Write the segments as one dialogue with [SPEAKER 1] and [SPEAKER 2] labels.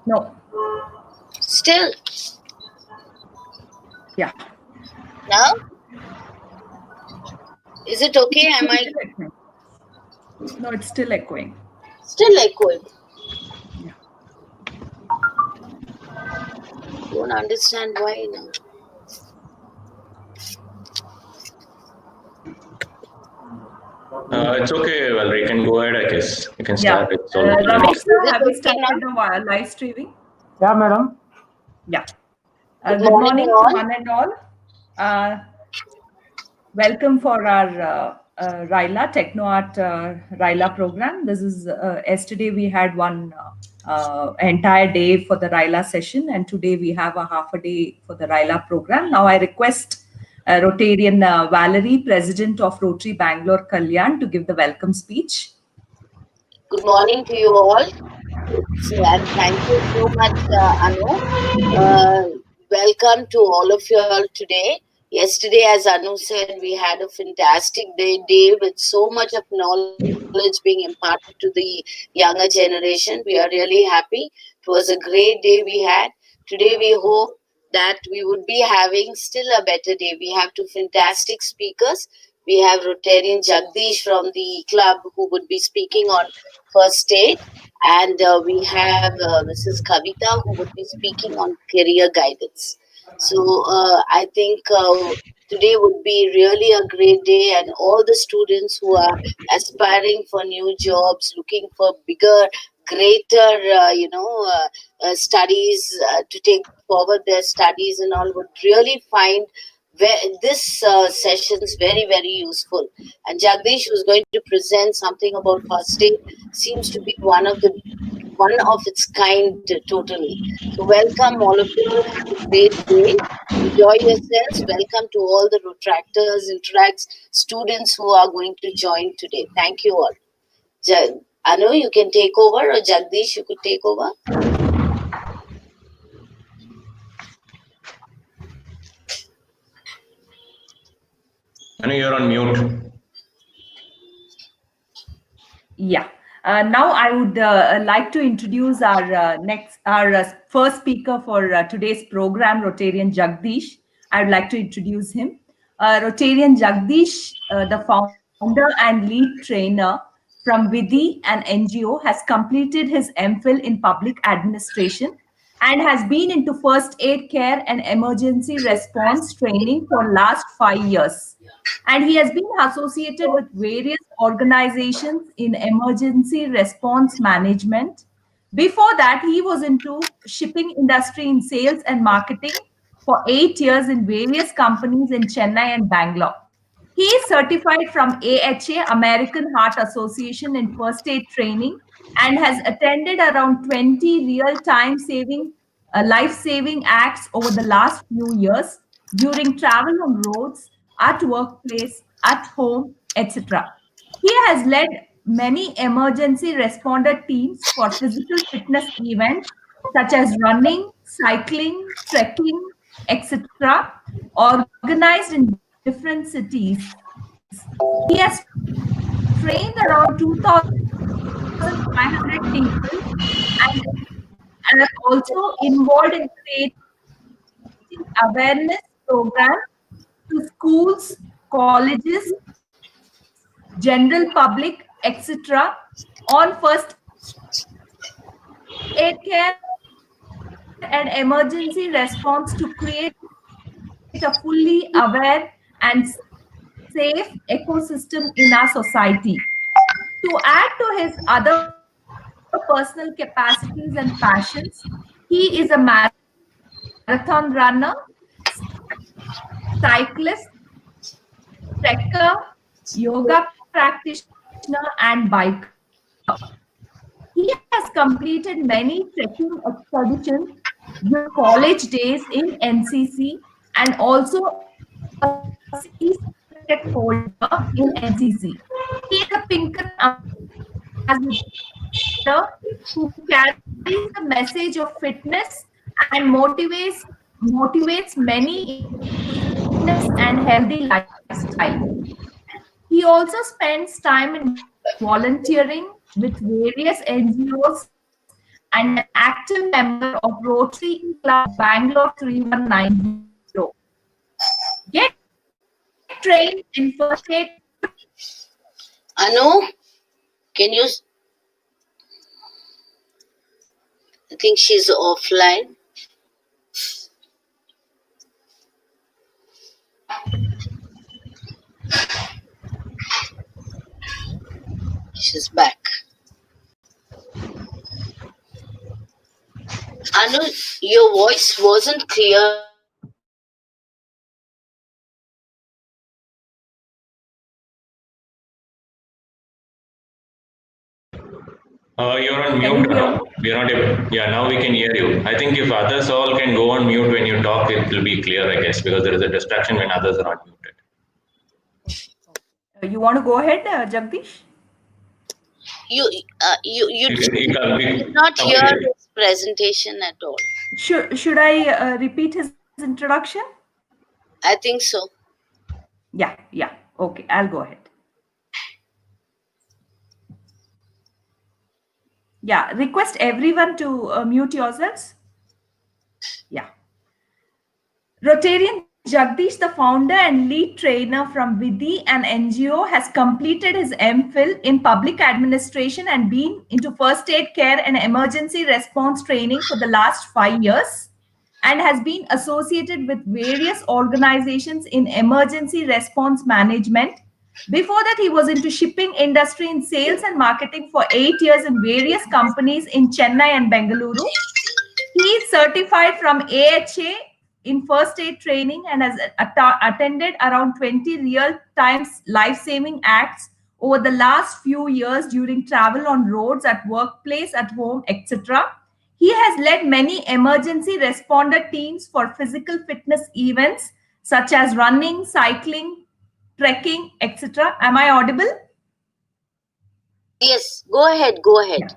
[SPEAKER 1] No.
[SPEAKER 2] Still?
[SPEAKER 1] Yeah.
[SPEAKER 2] Now? Is it okay? Am I?
[SPEAKER 1] No, it's still echoing.
[SPEAKER 2] Still echoing.
[SPEAKER 1] Yeah.
[SPEAKER 2] Don't understand why now.
[SPEAKER 3] It's okay, Valerie. You can go ahead, I guess. You can start.
[SPEAKER 1] Yeah.
[SPEAKER 3] It's all
[SPEAKER 1] Ramesh, sir, have you
[SPEAKER 2] okay
[SPEAKER 1] started the live streaming?
[SPEAKER 4] Yeah, madam.
[SPEAKER 1] Yeah.
[SPEAKER 2] Good
[SPEAKER 1] Good morning
[SPEAKER 2] all.
[SPEAKER 1] to one and all. Welcome for our RYLA Techno Art RYLA program. This is yesterday we had one entire day for the RYLA session, and today we have a half a day for the RYLA program. Now I request Rotarian Valerie, President of Rotary Bangalore Kalyan, to give the welcome speech.
[SPEAKER 2] Good morning to you all. And thank you so much, Anu. Welcome to all of you all today. Yesterday, as Anu said, we had a fantastic day with so much of knowledge being imparted to the younger generation. We are really happy. It was a great day we had. Today, we hope that we would be having still a better day. We have two fantastic speakers. We have Rotarian Jagdish from the club who would be speaking on first aid, and we have Mrs. Kavita who would be speaking on career guidance. So I think today would be really a great day, and all the students who are aspiring for new jobs, looking for bigger, greater, studies to take forward their studies and all, would really find this sessions very, very useful. And Jagdish, who's going to present something about first aid, seems to be one of its kind totally. So welcome all of you. Have a great day. Enjoy yourselves. Welcome to all the Retractors, Interacts students who are going to join today. Thank you all. Anu, you can take over, or Jagdish, you could take over.
[SPEAKER 3] Anu, you're on mute.
[SPEAKER 1] Yeah. Now I would like to introduce our first speaker for today's program, Rotarian Jagdish. I would like to introduce him. Rotarian Jagdish, the founder and lead trainer from Vidhi, an NGO, has completed his MPhil in public administration and has been into first aid care and emergency response training for last 5 years. And he has been associated with various organizations in emergency response management. Before that, he was into shipping industry in sales and marketing for 8 years in various companies in Chennai and Bangalore. He is certified from AHA, American Heart Association, in first aid training, and has attended around 20 real-time life-saving acts over the last few years during travel on roads, at workplace, at home, etc. He has led many emergency responder teams for physical fitness events such as running, cycling, trekking, etc., organized in different cities. He has trained around 2,500 people and are also involved in creating awareness programs to schools, colleges, general public, etc. on first aid care and emergency response to create a fully aware and safe ecosystem in our society. To add to his other personal capacities and passions, he is a marathon runner, cyclist, trekker, yoga practitioner, and biker. He has completed many trekking expeditions during college days in NCC and also a certificate holder in NCC. He is a Pinker ambassador who carries the message of fitness and motivates many in fitness and healthy lifestyle. He also spends time in volunteering with various NGOs and an active member of Rotary Club Bangalore 3190. Get trained in first aid.
[SPEAKER 2] Anu, can you? I think she's offline. She's back. Anu, your voice wasn't clear.
[SPEAKER 3] You're on mute. We are not able. Yeah, now we can hear you. I think if others all can go on mute when you talk, it will be clear, I guess, because there is a distraction when others are not muted.
[SPEAKER 1] You want to go ahead, Jagdish?
[SPEAKER 2] You did not hear his presentation at all.
[SPEAKER 1] Should I repeat his introduction?
[SPEAKER 2] I think so.
[SPEAKER 1] Yeah. Okay, I'll go ahead. Yeah, request everyone to mute yourselves. Yeah. Rotarian Jagdish, the founder and lead trainer from Vidhi, an NGO, has completed his MPhil in public administration and been into first aid care and emergency response training for the last 5 years, and has been associated with various organizations in emergency response management. Before that, he was into shipping industry in sales and marketing for 8 years in various companies in Chennai and Bengaluru. He is certified from AHA in first aid training and has attended around 20 real-time life-saving acts over the last few years during travel on roads, at workplace, at home, etc. He has led many emergency responder teams for physical fitness events such as running, cycling, trekking, etc. Am I audible?
[SPEAKER 2] Yes, go ahead.
[SPEAKER 1] Yeah.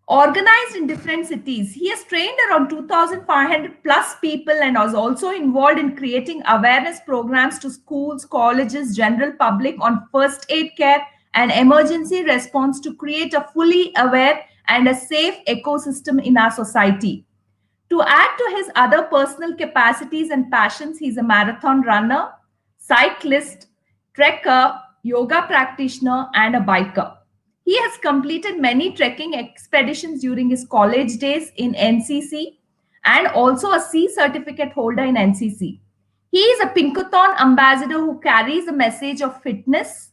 [SPEAKER 1] Organized in different cities. He has trained around 2,500 plus people and was also involved in creating awareness programs to schools, colleges, general public on first aid care and emergency response to create a fully aware and a safe ecosystem in our society. To add to his other personal capacities and passions, he's a marathon runner, cyclist, trekker, yoga practitioner, and a biker. He has completed many trekking expeditions during his college days in NCC and also a C certificate holder in NCC. He is a Pinkathon ambassador who carries a message of fitness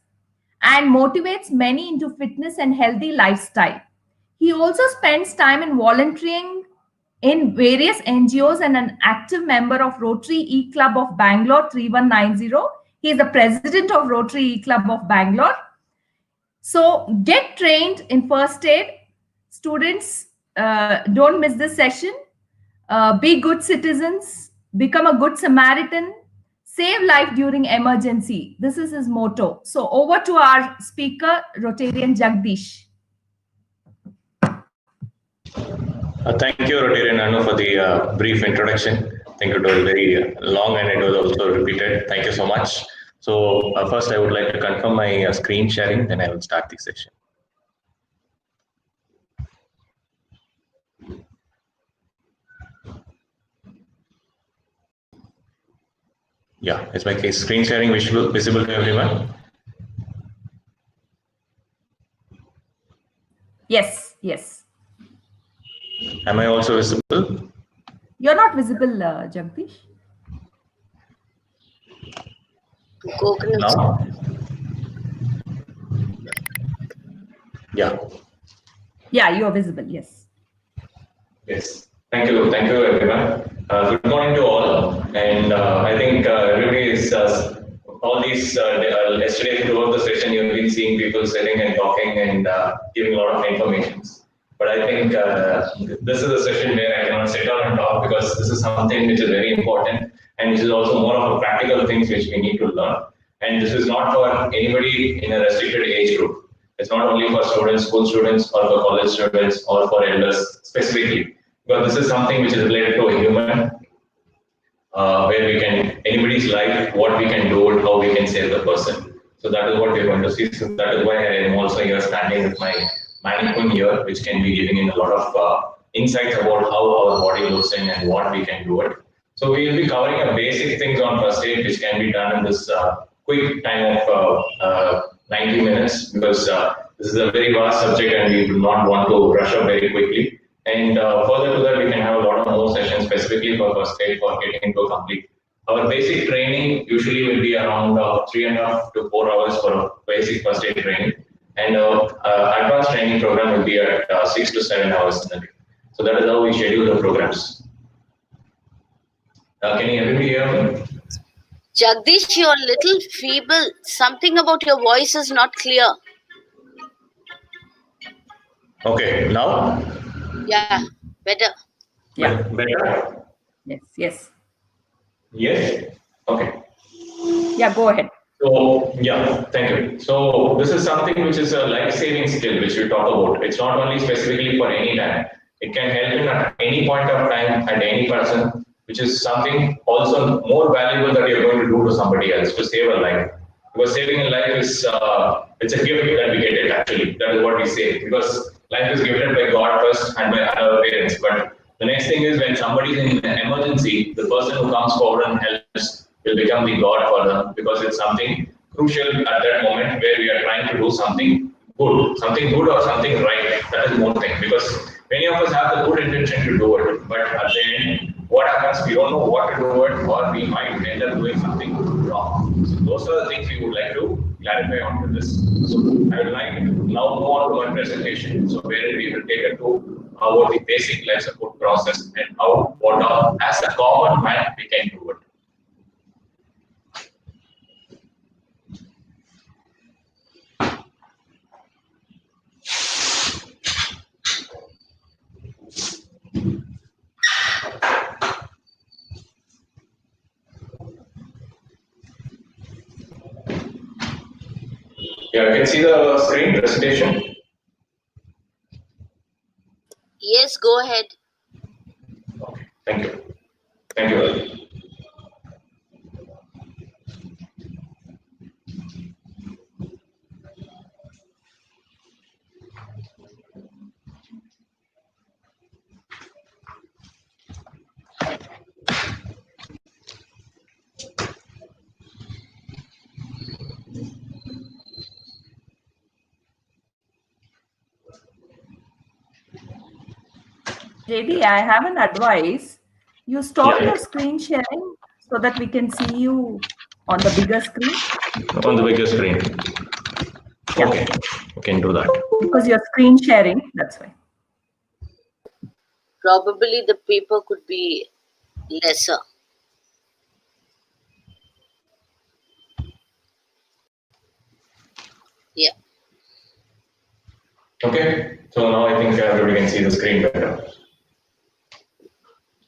[SPEAKER 1] and motivates many into fitness and healthy lifestyle. He also spends time in volunteering in various NGOs and an active member of Rotary E Club of Bangalore 3190. He is the president of Rotary E Club of Bangalore. So get trained in first aid. Students, don't miss this session. Be good citizens. Become a good Samaritan. Save life during emergency. This is his motto. So over to our speaker, Rotarian Jagdish.
[SPEAKER 3] Thank you, Rtn.Anu, for the brief introduction. I think it was very long and it was also repeated. Thank you so much. So first, I would like to confirm my screen sharing, then I will start the session. Yeah, is my screen sharing visible to everyone?
[SPEAKER 1] Yes.
[SPEAKER 3] Am I also visible?
[SPEAKER 1] You're not visible, Jagdish.
[SPEAKER 3] Now? Yeah.
[SPEAKER 1] Yeah, you are visible. Yes.
[SPEAKER 3] Yes. Thank you, everyone. Good morning to all. And I think everybody is all these yesterday throughout the session, you've been seeing people sitting and talking and giving a lot of information. But I think this is a session where I cannot sit down and talk because this is something which is very important and which is also more of a practical things which we need to learn. And this is not for anybody in a restricted age group. It's not only for students, school students, or for college students, or for elders specifically. Because this is something which is related to a human, where we can, anybody's life, what we can do, how we can save the person. So that is what we're going to see. So that is why I am also here standing with my management here, which can be giving in a lot of insights about how our body looks in and what we can do it. So we will be covering a basic things on first aid, which can be done in this quick time of 90 minutes, because this is a very vast subject and we do not want to rush up very quickly. And further to that, we can have a lot of more sessions specifically for first aid for getting into a complete. Our basic training usually will be around 3.5 to 4 hours for a basic first aid training, and advanced training program will be at 6 to 7 hours in a day. So that is how we schedule the programs. Can you everybody hear me?
[SPEAKER 2] Jagdish, you're a little feeble. Something about your voice is not clear.
[SPEAKER 3] Okay, now?
[SPEAKER 2] Yeah, better.
[SPEAKER 1] Yeah.
[SPEAKER 3] Better?
[SPEAKER 1] Yes, yes.
[SPEAKER 3] Yes? Okay.
[SPEAKER 1] Yeah, go ahead.
[SPEAKER 3] So, yeah, thank you. So, this is something which is a life-saving skill which we talk about. It's not only specifically for any time. It can help in at any point of time at any person, which is something also more valuable that you're going to do to somebody else to save a life. Because saving a life is it's a gift that we get it actually. That is what we say. Because life is gifted by God first and by our parents. But the next thing is when somebody is in an emergency, the person who comes forward and helps will become the God for them, because it's something crucial at that moment where we are trying to do something good or something right. That is one thing, because many of us have the good intention to do it, but at the end, what happens? We don't know what to do it, or we might end up doing something wrong. So those are the things we would like to clarify onto this. So I would like to now move on to my presentation. So where we will take it to about the basic life support process and how what as a common man we can do it. Yeah, you can see the screen presentation.
[SPEAKER 2] Yes, go ahead.
[SPEAKER 3] Okay, thank you. Thank you.
[SPEAKER 1] JD, I have an advice. You stop
[SPEAKER 3] Yeah,
[SPEAKER 1] your screen sharing so that we can see you on the bigger screen.
[SPEAKER 3] on the bigger screen.
[SPEAKER 1] Yeah.
[SPEAKER 3] Okay, we can do that.
[SPEAKER 1] Because you're screen sharing, that's why.
[SPEAKER 2] Probably the paper could be lesser. Yeah.
[SPEAKER 3] Okay, so now I think everybody can see the screen better.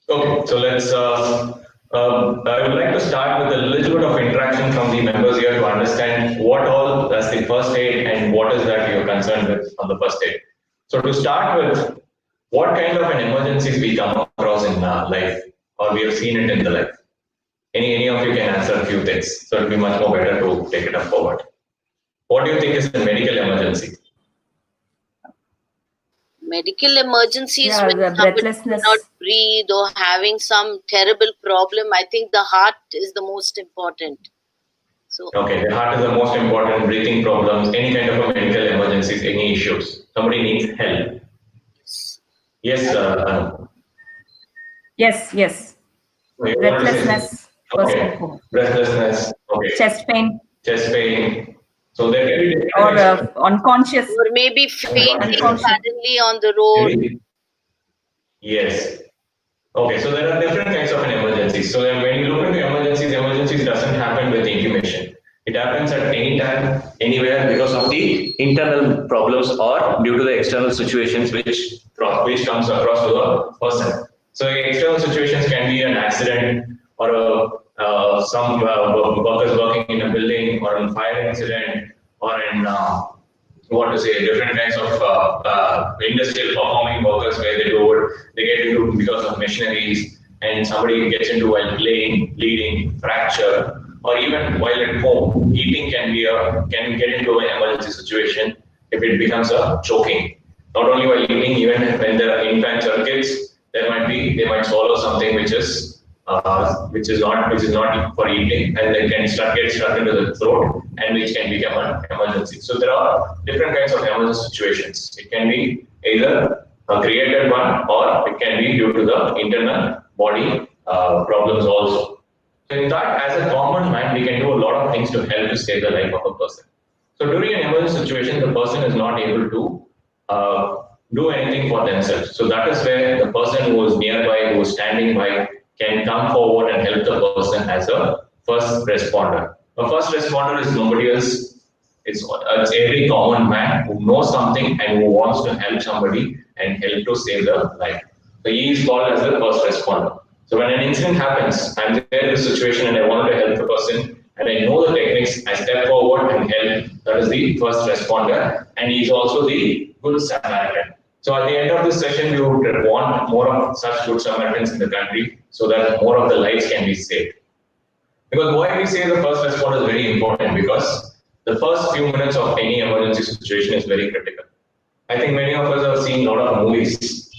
[SPEAKER 3] Okay, so let's. I would like to start with a little bit of interaction from the members here to understand what all is the first aid and what is that you're concerned with on the first aid. So to start with, what kind of an emergencies we come across in life, or we have seen it in the life. Any of you can answer a few things, so it'll be much more better to take it up forward. What do you think is a medical emergency?
[SPEAKER 2] Medical emergencies,
[SPEAKER 1] Yeah,
[SPEAKER 2] when
[SPEAKER 1] the
[SPEAKER 2] somebody
[SPEAKER 1] breathlessness.
[SPEAKER 2] cannot breathe or having some terrible problem, I think the heart is the most important. So
[SPEAKER 3] Okay, the heart is the most important, breathing problems, any kind of a medical emergencies, any issues. Somebody needs help. Yes,
[SPEAKER 1] Yes, yes.
[SPEAKER 3] you want to say?
[SPEAKER 1] Breathlessness, first and
[SPEAKER 3] Okay,
[SPEAKER 1] foremost.
[SPEAKER 3] breathlessness, okay.
[SPEAKER 1] Chest pain.
[SPEAKER 3] Chest pain. So there can be different
[SPEAKER 1] Or
[SPEAKER 3] types
[SPEAKER 1] unconscious.
[SPEAKER 2] or maybe fainting
[SPEAKER 1] Unconscious.
[SPEAKER 2] suddenly on the road.
[SPEAKER 3] Yes. Okay, so there are different kinds of an emergencies. So when you look into emergencies doesn't happen with intimation. It happens at any time, anywhere, because of the internal problems or due to the external situations which comes across to a person. So external situations can be an accident or some workers working in a building or a fire incident or in what to say, different kinds of industrial performing workers where they get into because of machineries, and somebody gets into while playing, bleeding, fracture, or even while at home, eating can get into an emergency situation if it becomes a choking. Not only while eating, even when there are infants or kids, they might swallow something which is not for eating, and they can get stuck into the throat, and which can become an emergency. So there are different kinds of emergency situations. It can be either a created one, or it can be due to the internal body problems also. So in that, as a common man, we can do a lot of things to help to save the life of a person. So during an emergency situation, the person is not able to do anything for themselves. So that is where the person who is nearby, who is standing by, can come forward and help the person as a first responder. A first responder is nobody else. It's every common man who knows something and who wants to help somebody and help to save their life. So he is called as the first responder. So when an incident happens, I'm there in the situation and I want to help the person, and I know the techniques, I step forward and help. That is the first responder, and he is also the good Samaritan. So at the end of this session, we would want more of such good Samaritans in the country so that more of the lives can be saved. Because why we say the first responder is very important, because the first few minutes of any emergency situation is very critical. I think many of us have seen a lot of movies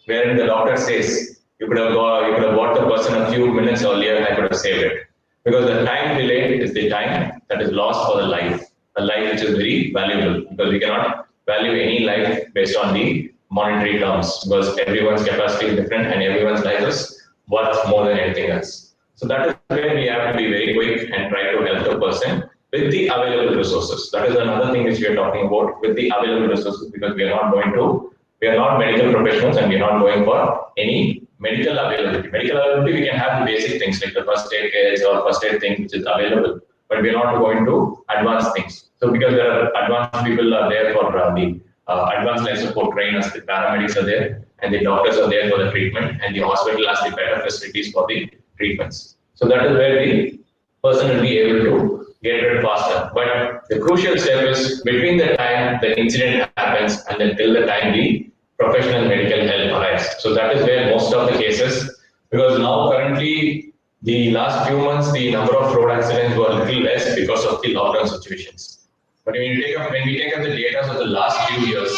[SPEAKER 3] wherein the doctor says, you could have got the person a few minutes earlier and I could have saved it. Because the time delayed is the time that is lost for the life, a life which is very valuable, because we cannot value any life based on the monetary terms, because everyone's capacity is different and everyone's life is worth more than anything else. So that is where we have to be very quick and try to help the person with the available resources. That is another thing which we are talking about, with the available resources, because we are not medical professionals and we are not going for any medical availability. Medical availability, we can have the basic things like the first aid kits or first aid thing which is available, but we are not going to advanced things. So because there are advanced people are there for the advanced life support trainers, the paramedics are there, and the doctors are there for the treatment, and the hospital has the better facilities for the treatments. So that is where the person will be able to get it faster. But the crucial step is between the time the incident happens and then till the time the professional medical help arrives. So that is where most of the cases, because now currently the last few months the number of road accidents were a little less because of the lockdown situations. But when we take up the data of the last few years,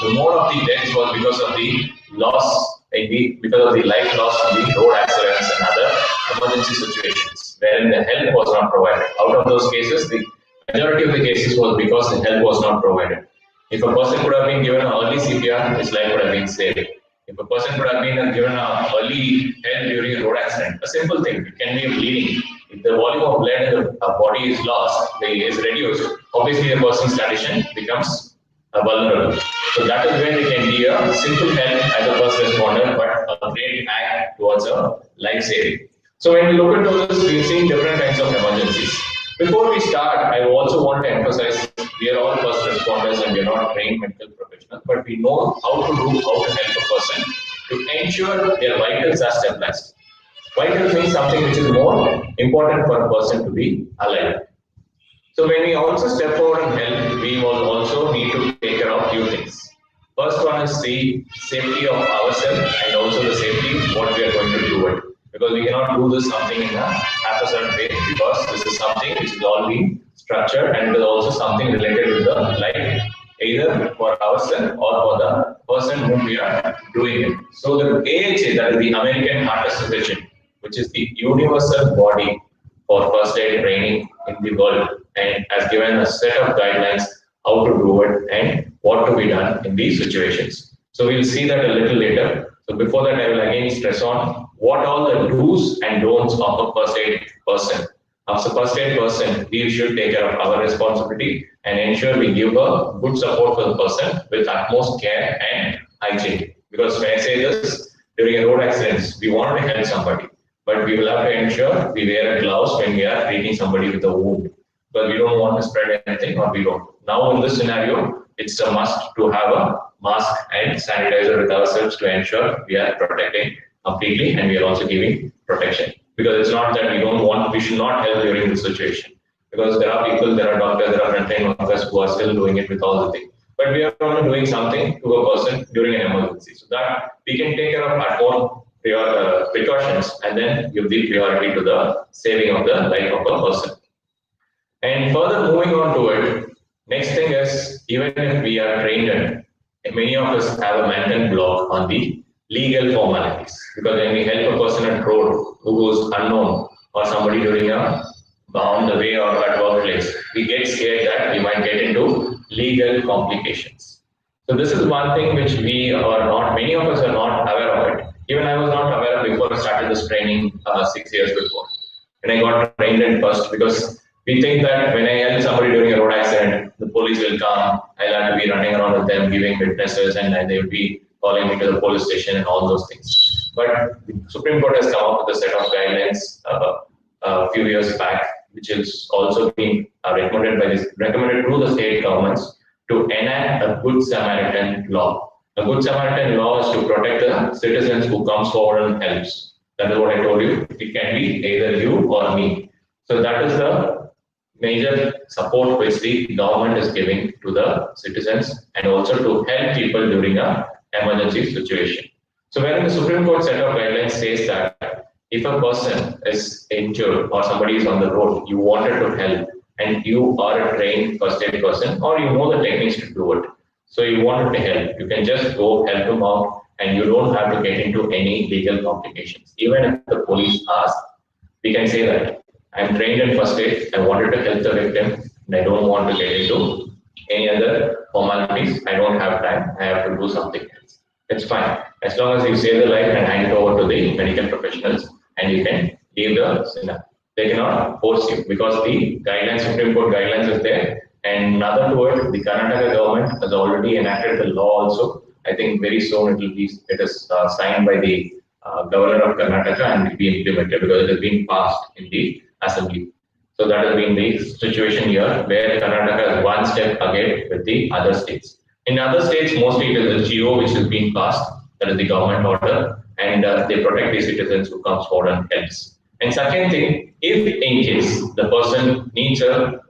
[SPEAKER 3] the more of the deaths was because of the loss, because of the life loss from the road accidents and other emergency situations, wherein the help was not provided. Out of those cases, the majority of the cases was because the help was not provided. If a person could have been given an early CPR, his life would have been saved. If a person could have been given an early help during a road accident, a simple thing, it can be a bleeding. If the volume of blood in the body is lost, is reduced, obviously the person's condition becomes vulnerable. So that is where it can be a simple help as a first responder, but a great act towards a life saving. So when we look into this, we've seen different kinds of emergencies. Before we start, I also want to emphasize we are all first responders and we are not trained medical professionals, but we know how to help a person to ensure their vitals are stabilized. Vitals means something which is more important for a person to be alive. So when we also step forward and help, we will also need to take care of few things. First one is the safety of ourselves and also the safety of what we are going to do it. Because we cannot do this something in a haphazard way, because this is something which is all being structured and it is also something related with the life, either for ourselves or for the person whom we are doing it. So the AHA, that is the American Heart Association, which is the universal body for first aid training in the world, and has given a set of guidelines how to do it and what to be done in these situations. So we'll see that a little later. So before that, I will again stress on what all the do's and don'ts of a first aid person. As a first aid person, we should take care of our responsibility and ensure we give a good support for the person with utmost care and hygiene. Because when I say this, during a road accident, we want to help somebody, but we will have to ensure we wear a gloves when we are treating somebody with a wound, because we don't want to spread anything, or we don't. Now in this scenario, it's a must to have a mask and sanitizer with ourselves to ensure we are protecting completely and we are also giving protection. Because it's not that we should not help during this situation. Because there are people, there are doctors, there are frontline workers who are still doing it with all the things. But we are only doing something to a person during an emergency, so that we can take care of our own precautions and then give the priority to the saving of the life of a person. And further moving on to it, next thing is, even if we are trained in, many of us have a mental block on the legal formalities, because when we help a person at road who goes unknown, or somebody during a on the way or at workplace, we get scared that we might get into legal complications. So this is one thing which we are not, many of us are not aware of it. Even I was not aware before I started this training 6 years before. When I got trained in first, because we think that when I help somebody during a road accident, the police will come, I'll have to be running around with them, giving witnesses, and they will be calling me to the police station and all those things. But the Supreme Court has come up with a set of guidelines a few years back, which has also been recommended to the state governments to enact a Good Samaritan law. A Good Samaritan law is to protect the citizens who comes forward and helps. That is what I told you. It can be either you or me. So that is the major support which the government is giving to the citizens, and also to help people during a emergency situation. So when the Supreme Court set of guidelines says that if a person is injured or somebody is on the road, you wanted to help, and you are a trained first aid person, or you know the techniques to do it, so you wanted to help, you can just go help them out, and you don't have to get into any legal complications. Even if the police ask, we can say that I'm trained in first aid, I wanted to help the victim, and I don't want to get into any other formalities. I don't have time, I have to do something else. It's fine. As long as you save the life and hand it over to the medical professionals, and you can leave the sinner. They cannot force you, because the guidelines, Supreme Court guidelines is there. And another word, the Karnataka government has already enacted the law also. I think very soon it is signed by the governor of Karnataka, and will be implemented, because it has been passed in the assembly. So that has been the situation here, where Karnataka is one step ahead with the other states. In other states, mostly it is the GO which has been passed, that is the government order, and they protect the citizens who comes forward and helps. And second thing, if in case the person needs a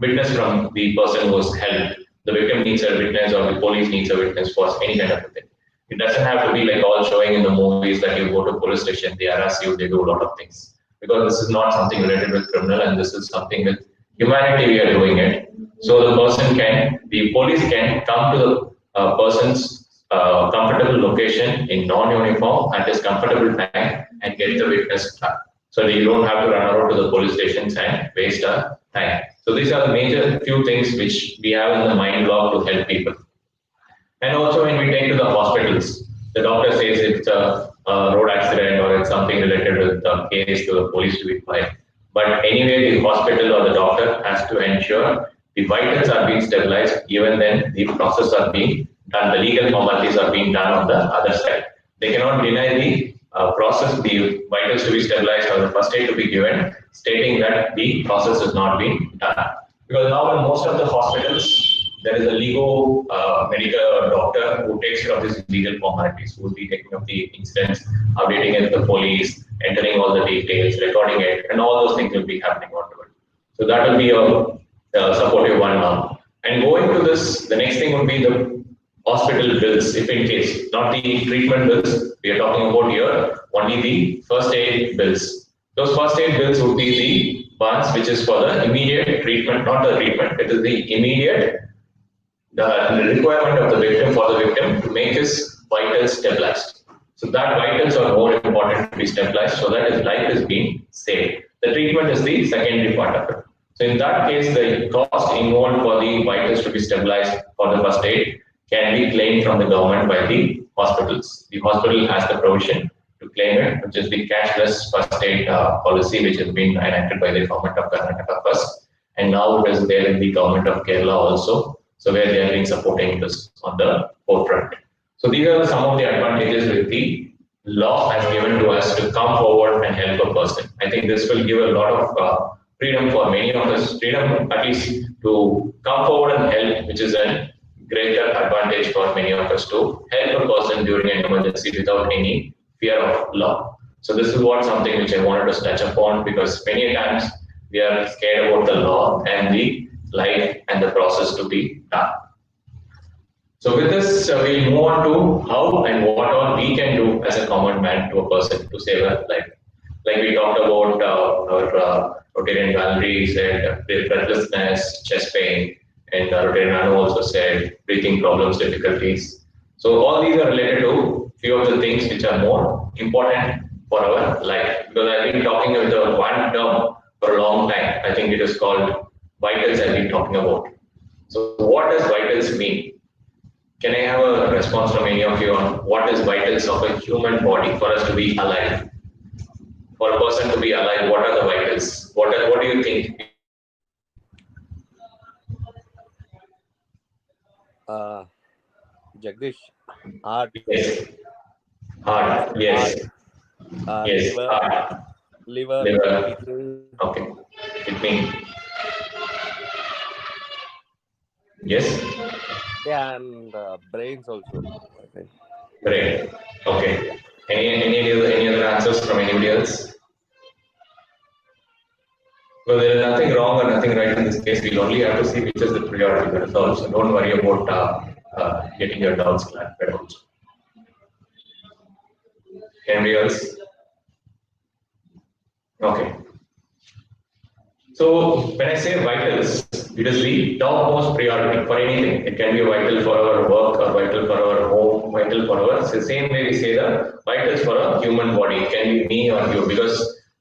[SPEAKER 3] witness from the person who was helped, the victim needs a witness or the police needs a witness for any kind of a thing. It doesn't have to be like all showing in the movies that you go to police station, they harass you, they do a lot of things. Because this is not something related with criminal, and this is something with humanity we are doing it. So the police can come to the person's comfortable location in non-uniform at his comfortable time and get the witness done. So you don't have to run around to the police stations and waste our time. So these are the major few things which we have in the mind block to help people. And also when we take to the hospitals, the doctor says it's a road accident or it's something related with the case to the police to be filed. But anyway, the hospital or the doctor has to ensure the vitals are being stabilized, even then the process are being done, the legal formalities are being done on the other side. They cannot deny the process, the vitals to be stabilized or the first aid to be given, stating that the process is not being done. Because now in most of the hospitals, there is a legal medical doctor who takes care of these legal formalities, who will be taking up the incidents, updating it to the police, entering all the details, recording it, and all those things will be happening onto it. So that will be a supportive one now. And going to this, the next thing would be the hospital bills, if in case, not the treatment bills, we are talking about here, only the first aid bills. Those first aid bills would be the ones which is for the immediate treatment, not the treatment, it is the immediate the requirement of the victim for the victim to make his vitals stabilized. So that vitals are more important to be stabilized so that his life is being saved. The treatment is the secondary part of it. So in that case, the cost involved for the vitals to be stabilized for the first aid can be claimed from the government by the hospitals. The hospital has the provision to claim it, which is the cashless first aid policy, which has been enacted by the government of Karnataka first, and now it is there in the government of Kerala also. So where they have been supporting this on the forefront. So these are some of the advantages which the law has given to us to come forward and help a person. I think this will give a lot of freedom for many of us, freedom at least to come forward and help, which is a greater advantage for many of us to help a person during an emergency without any fear of law. So this is what something which I wanted to touch upon, because many times we are scared about the law and the life and the process to be done. So with this, we'll move on to how and what all we can do as a common man to a person to save a life. Like we talked about our Rtn. Valerie said breathlessness, chest pain. and Rtn also said breathing problems, difficulties. So all these are related to few of the things which are more important for our life. Because I've been talking about one term for a long time. I think it is called vitals. I've been talking about. So what does vitals mean? Can I have a response from any of you on what is vitals of a human body for us to be alive? For a person to be alive, what are the vitals? What do you think?
[SPEAKER 4] Jagdish, heart,
[SPEAKER 3] Yes. Heart.
[SPEAKER 4] heart,
[SPEAKER 3] Yes. Yes.
[SPEAKER 4] liver,
[SPEAKER 3] Heart.
[SPEAKER 4] liver,
[SPEAKER 3] Liver.
[SPEAKER 4] kidney,
[SPEAKER 3] Okay. Kidney. Yes.
[SPEAKER 4] yeah, and brains also, I think.
[SPEAKER 3] Brain. Okay. Any other answers from anybody else? Well, there is nothing wrong or nothing right in this case. We'll only have to see which is the priority. That is all. So don't worry about getting your doubts clarified also. Anybody else? Okay. So when I say vitals, it is the topmost priority for anything. It can be vital for our work or vital for our home, vital for our. So same way we say the vitals for a human body. It can be me or you because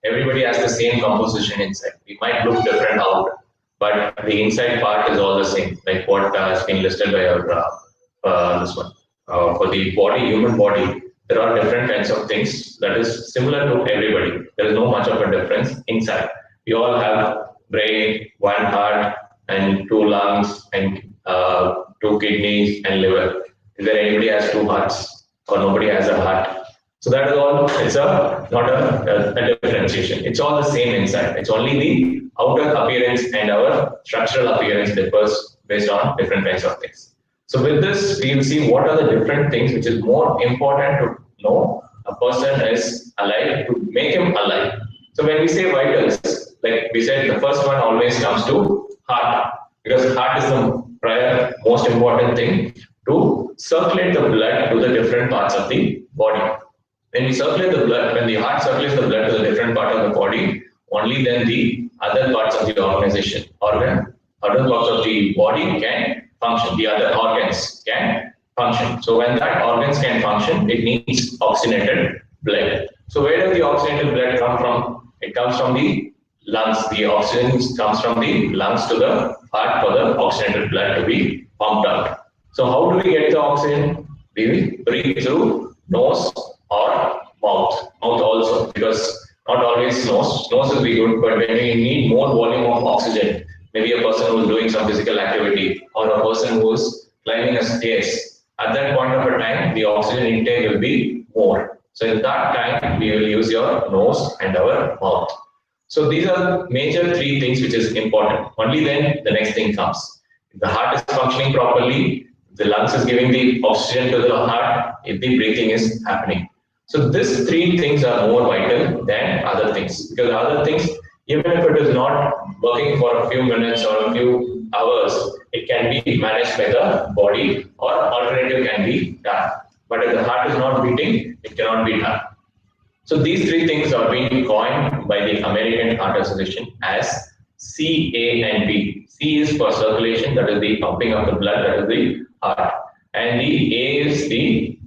[SPEAKER 3] everybody has the same composition inside. We might look different out, but the inside part is all the same. Like what has been listed by our this one for the body, human body. There are different kinds of things that is similar to everybody. There is no much of a difference inside. We all have brain, one heart, and two lungs, and two kidneys and liver. Is there anybody has two hearts, or nobody has a heart? So that is all. It's a not a differentiation. It's all the same inside. It's only the outer appearance and our structural appearance differs based on different kinds of things. So with this, we will see what are the different things which is more important to know a person is alive to make him alive. So when we say vitals, like we said, the first one always comes to heart because heart is the prior most important thing to circulate the blood to the different parts of the body. When we circulate the blood, when the heart circulates the blood to the different part of the body, only then the other parts of the other parts of the body can function. The other organs can function. So when that organs can function, it needs oxygenated blood. So where does the oxygenated blood come from? It comes from the lungs. The oxygen comes from the lungs to the heart for the oxygenated blood to be pumped out. So how do we get the oxygen? We breathe through nose or mouth. Mouth also, because not always nose. Nose will be good, but when we need more volume of oxygen, maybe a person who is doing some physical activity or a person who is climbing a stairs, at that point of a time, the oxygen intake will be more. So in that time, we will use your nose and our mouth. So these are major three things which is important. Only then the next thing comes. If the heart is functioning properly, the lungs is giving the oxygen to the heart, if the breathing is happening. So these three things are more vital than other things because other things, even if it is not working for a few minutes or a few hours, it can be managed by the body or alternative can be done. But if the heart is not beating, it cannot be done. So these three things are being coined by the American Heart Association as C, A, and B. C is for circulation, that is the pumping of the blood, that is the heart. And the A is the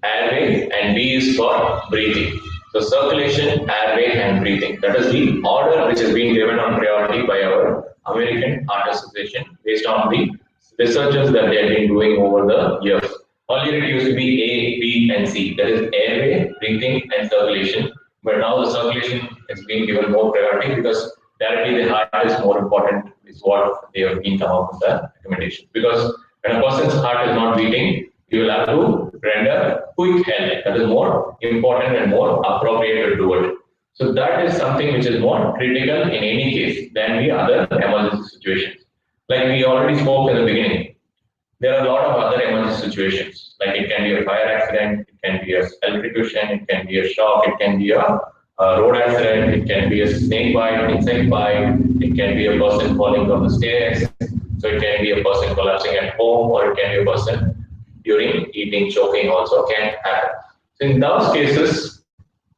[SPEAKER 3] airway, and B is for breathing. So circulation, airway, and breathing. That is the order which is being given on priority by our American Heart Association based on the researches that they have been doing over the years. Earlier it used to be A, B, and C. That is airway, breathing, and circulation. But now the circulation is being given more priority because directly the heart is more important, is what they have been come up with the recommendation. Because when a person's heart is not beating, you will have to render quick help. That is more important and more appropriate to do it. So that is something which is more critical in any case than the other emergency situations. Like we already spoke in the beginning, there are a lot of other emergency situations. Like it can be a fire accident, it can be a electrocution, it can be a shock, it can be a road accident, it can be a snake bite, insect bite, it can be a person falling from the stairs, so it can be a person collapsing at home, or it can be a person during eating, choking also can happen. So in those cases,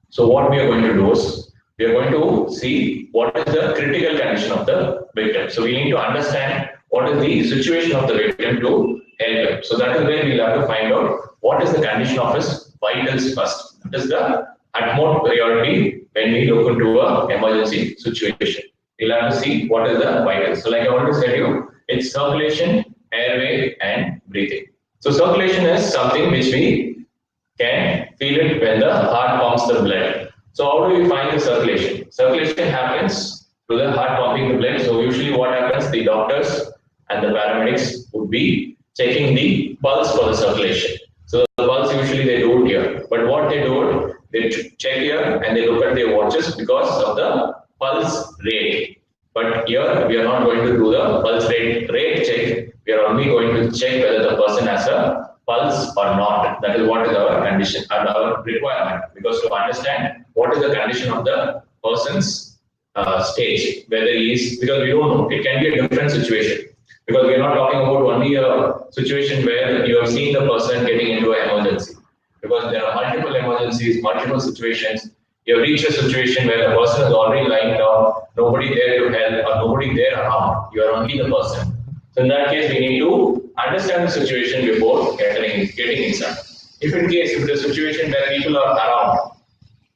[SPEAKER 3] so what we are going to do is, we are going to see what is the critical condition of the victim. So we need to understand what is the situation of the victim to help him. So that is where we'll have to find out what is the condition of his vitals first. That is the utmost priority when we look into a emergency situation. We'll have to see what is the vitals. So like I already said you, it's circulation, airway, and breathing. So circulation is something which we can feel it when the heart pumps the blood. So how do we find the circulation? Circulation happens through the heart pumping the blood. So usually what happens, the doctors and the paramedics would be checking the pulse for the circulation. So the pulse usually they do it here. But what they do, they check here and they look at their watches because of the pulse rate. But here we are not going to do the pulse rate check. We are only going to check whether the person has a pulse or not. That is what is our condition and our requirement. Because to understand what is the condition of the person's stage, whether he is, because we don't know, it can be a different situation. Because we are not talking about only a situation where you have seen the person getting into an emergency. Because there are multiple emergencies, multiple situations. You have reached a situation where the person is already lying down, nobody there to help, or nobody there around. You are only the person. So in that case, we need to understand the situation before getting inside. If in case, if the situation where people are around,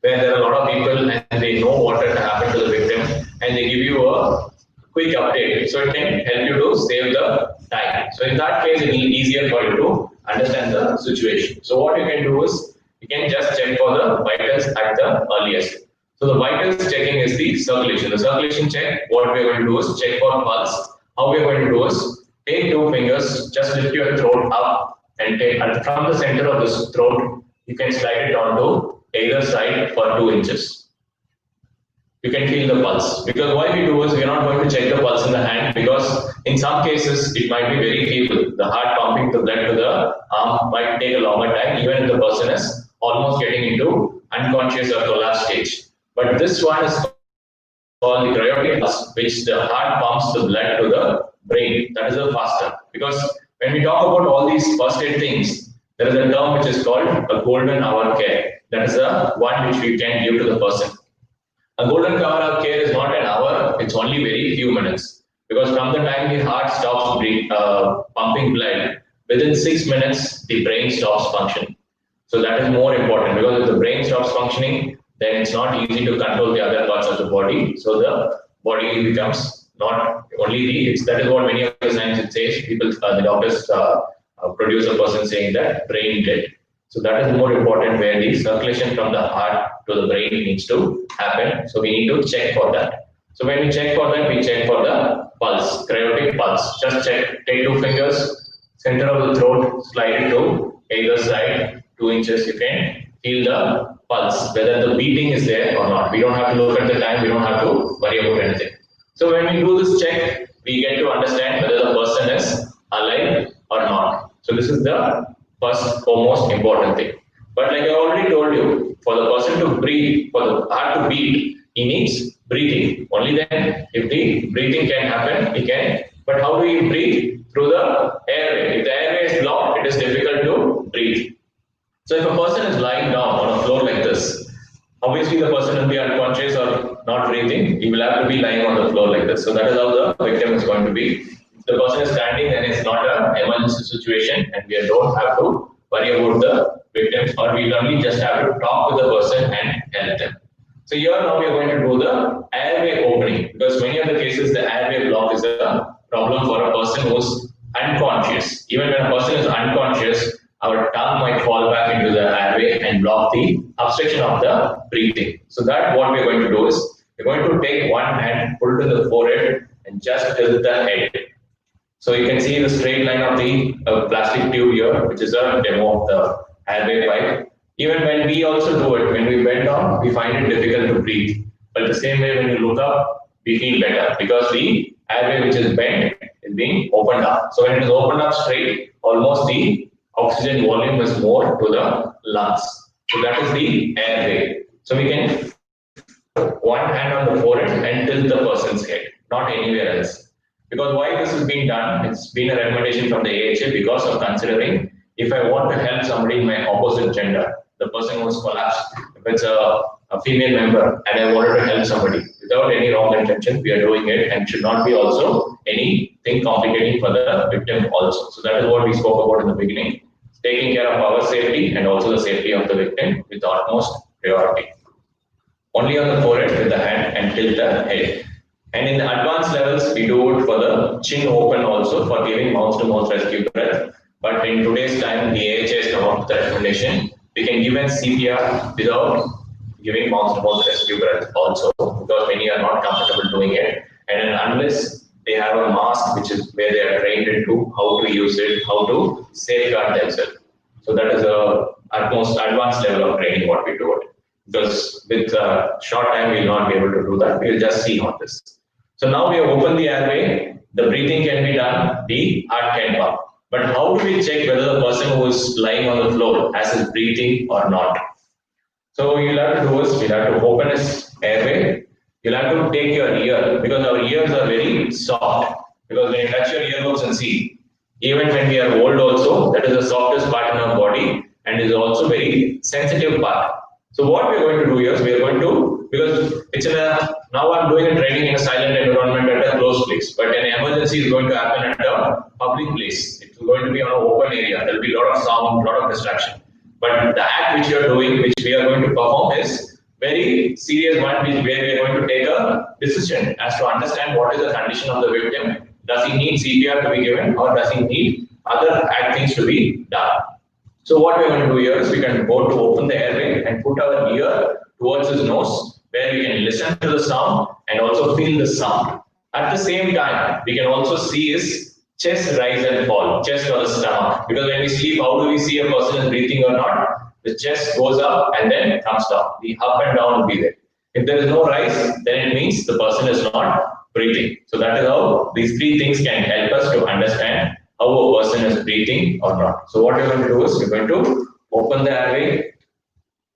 [SPEAKER 3] where there are a lot of people and they know what has happened to the victim, and they give you a quick update, so it can help you to save the time. So in that case, it will be easier for you to understand the situation. So what you can do is, you can just check for the vitals at the earliest. So the vitals checking is the circulation. The circulation check, what we are going to do is check for pulse. How we are going to do is, take two fingers, just lift your throat up and take, and from the center of the throat, you can slide it onto either side for 2 inches. You can feel the pulse. Because why we do is, we are not going to check the pulse in the hand, because in some cases it might be very feeble. The heart pumping the blood to the arm might take a longer time, even if the person is almost getting into unconscious or collapse stage. But this one is called the cryogenic pulse, which the heart pumps the blood to the brain. That is the faster. Because when we talk about all these first aid things, there is a term which is called a golden hour care. That is the one which we can give to the person. A golden hour care is not an hour, it's only very few minutes. Because from the time the heart stops pumping blood, within 6 minutes, the brain stops functioning. So that is more important, because if the brain stops functioning, then it's not easy to control the other parts of the body. So the body becomes not only the, that is what many of the science it says, people, the doctors produce a person saying that brain dead. So that is more important, where the circulation from the heart to the brain needs to happen. So we need to check for that. So when we check for that, we check for the pulse, cryogenic pulse. Just check, take 2 fingers, center of the throat, slide it to either side, 2 inches. You can feel the pulse, whether the beating is there or not. We don't have to look at the time, we don't have to worry about anything. So when we do this check, we get to understand whether the person is alive or not. So this is the first foremost important thing. But like I already told you, for the person to breathe, for the heart to beat, he needs breathing. Only then, if the breathing can happen, he can. But how do we breathe? Through the airway. If the airway is blocked, it is difficult to breathe. So if a person is lying down on a floor like this, obviously the person will be unconscious or not breathing. He will have to be lying on the floor like this. So that is how the victim is going to be. If the person is standing, then it's not an emergency situation, and we don't have to worry about the victims, or we only just have to talk with the person and help them. So here now we are going to do the airway opening, because many of the cases the airway block is a problem for a person who is unconscious. Even when a person is unconscious, our tongue might fall back into the airway and block the obstruction of the breathing. So that what we're going to do is, we're going to take one hand, pull to the forehead, and just tilt the head. So you can see the straight line of the plastic tube here, which is a demo of the airway pipe. Even when we also do it, when we bend down, we find it difficult to breathe. But the same way, when you look up, we feel better, because the airway which is bent is being opened up. So when it is opened up straight, almost the oxygen volume is more to the lungs. So that is the airway. So we can one hand on the forehead and tilt the person's head, not anywhere else. Because why this is being done, it's been a recommendation from the AHA, because of considering if I want to help somebody in my opposite gender, the person who has collapsed, if it's a female member and I wanted to help somebody without any wrong intention, we are doing it, and should not be also any thing complicating for the victim also. So that is what we spoke about in the beginning, taking care of our safety and also the safety of the victim with utmost priority. Only on the forehead with the hand and tilt the head. And in the advanced levels, we do it for the chin open also for giving mouth-to-mouth rescue breath. But in today's time, the AHA has come up with the recommendation, we can give a CPR without giving mouth-to-mouth rescue breath also, because many are not comfortable doing it. And unless they have a mask, which is where they are trained into how to use it, how to safeguard themselves. So that is the utmost advanced level of training what we do it. Because with short time, we will not be able to do that. We will just see on this. So now we have opened the airway, the breathing can be done, the heart can pump. But how do we check whether the person who is lying on the floor has his breathing or not? So you'll have to do is, you'll have to open his airway, you'll have to take your ear, because our ears are very soft. Because when you touch your earlobes and see, even when we are old also, that is the softest part in our body and is also very sensitive part. So what we are going to do here is we are going to, because it's in a, now I'm doing a training in a silent environment at a closed place, but an emergency is going to happen at a public place. It's going to be on an open area. There will be a lot of sound, a lot of distraction. But the act which you are doing, which we are going to perform, is very serious one, where we are going to take a decision as to understand what is the condition of the victim. Does he need CPR to be given, or does he need other things to be done? So what we are going to do here is we can go to open the airway and put our ear towards his nose, where we can listen to the sound and also feel the sound. At the same time, we can also see his chest rise and fall, chest or the stomach. Because when we sleep, how do we see a person is breathing or not? The chest goes up and then comes down. The up and down will be there. If there is no rise, then it means the person is not breathing. So that is how these three things can help us to understand how a person is breathing or not. So what we're going to do is we're going to open the airway,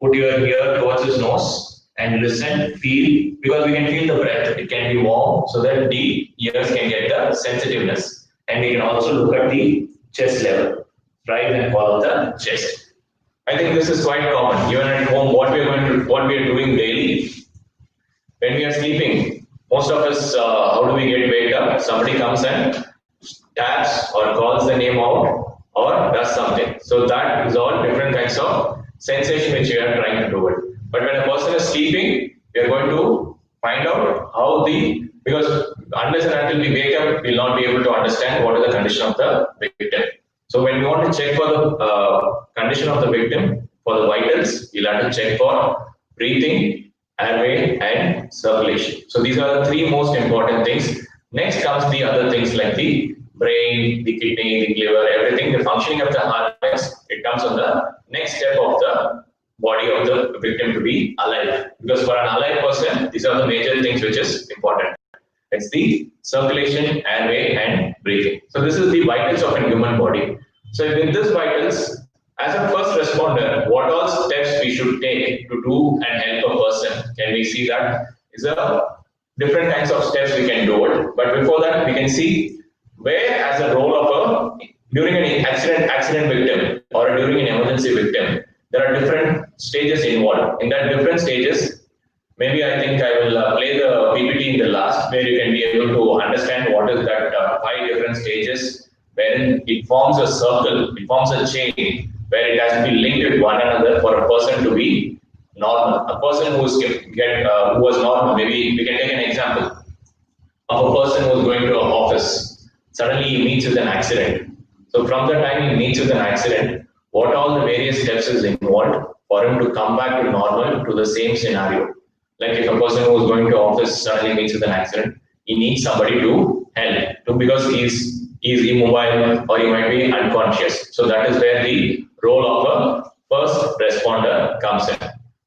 [SPEAKER 3] put your ear towards his nose and listen, feel, because we can feel the breath. It can be warm so that the ears can get the sensitiveness. And we can also look at the chest level, rise and fall of the chest. I think this is quite common. Even at home, what we are doing daily, when we are sleeping, most of us, how do we get waked up? Somebody comes and taps or calls the name out or does something. So that is all different kinds of sensation which we are trying to do it. But when a person is sleeping, we are going to find out how because unless and until we wake up, we will not be able to understand what is the condition of the victim. So when we want to check for the condition of the victim, for the vitals, you'll have to check for breathing, airway, and circulation. So these are the three most important things. Next comes the other things like the brain, the kidney, the liver, everything. The functioning of the heart, it comes on the next step of the body of the victim to be alive. Because for an alive person, these are the major things which is important. It's the circulation, airway, and breathing. So this is the vitals of a human body. So with this vitals, as a first responder, what all steps we should take to do and help a person? Can we see that? Is a different kinds of steps we can do it. But before that, we can see where as a role of during an accident victim or during an emergency victim, there are different stages involved. In that different stages, maybe I think I will play the PPT in the last, where you can be able to understand what is that 5 different stages, wherein it forms a circle, it forms a chain, where it has to be linked with one another for a person to be normal. A person who was normal, maybe we can take an example of a person who is going to an office. Suddenly he meets with an accident. So from the time he meets with an accident, what all the various steps is involved for him to come back to normal to the same scenario. Like if a person who is going to office suddenly meets with an accident, he needs somebody to help because he's immobile or he might be unconscious. So that is where the role of a first responder comes in.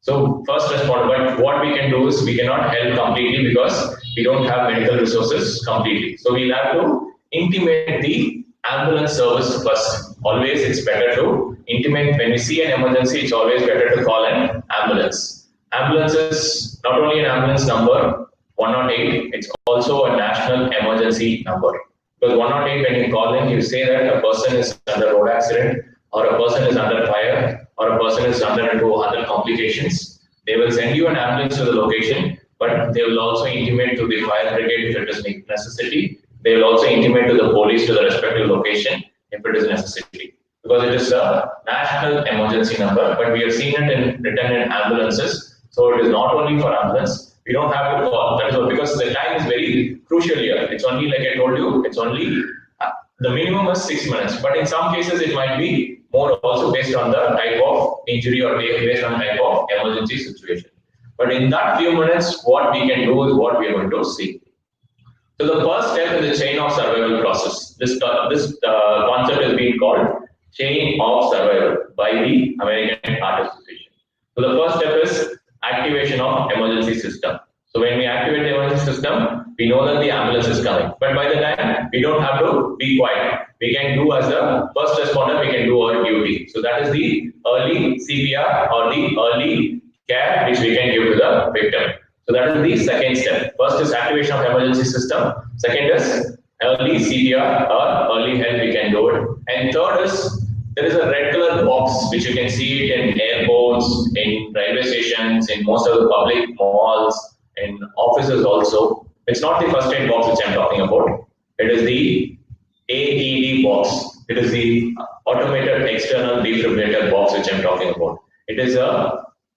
[SPEAKER 3] So first responder, but what we can do is we cannot help completely because we don't have medical resources completely. So we'll have to intimate the ambulance service first. Always it's better to intimate. When we see an emergency, it's always better to call an ambulance. Ambulance is not only an ambulance number 108, it's also a national emergency number. Because 108, when you call in, you say that a person is under road accident, or a person is under fire, or a person is under into other complications. They will send you an ambulance to the location, but they will also intimate to the fire brigade if it is necessity. They will also intimate to the police to the respective location if it is necessary. Because it is a national emergency number, but we have seen it written in ambulances. So it is not only for ambulance. We don't have to call. That is all, because the time is very crucial here. It's only, like I told you, it's only the minimum is 6 minutes. But in some cases, it might be more also based on the type of injury or based on the type of emergency situation. But in that few minutes, what we can do is what we are going to see. So the first step in the chain of survival process. This concept is being called chain of survival by the American Heart Association. So the first step is activation of emergency system. So when we activate the emergency system, we know that the ambulance is coming. But by the time, we don't have to be quiet. We can do, as a first responder, we can do our duty. So that is the early CPR or the early care which we can give to the victim. So that is the second step. First is activation of emergency system. Second is early CPR or early help, we can do it. And third is, there is a red color box which you can see it in airports, in railway stations, in most of the public malls, in offices also. It's not the first aid box which I'm talking about. It is the AED box. It is the automated external defibrillator box which I'm talking about. It is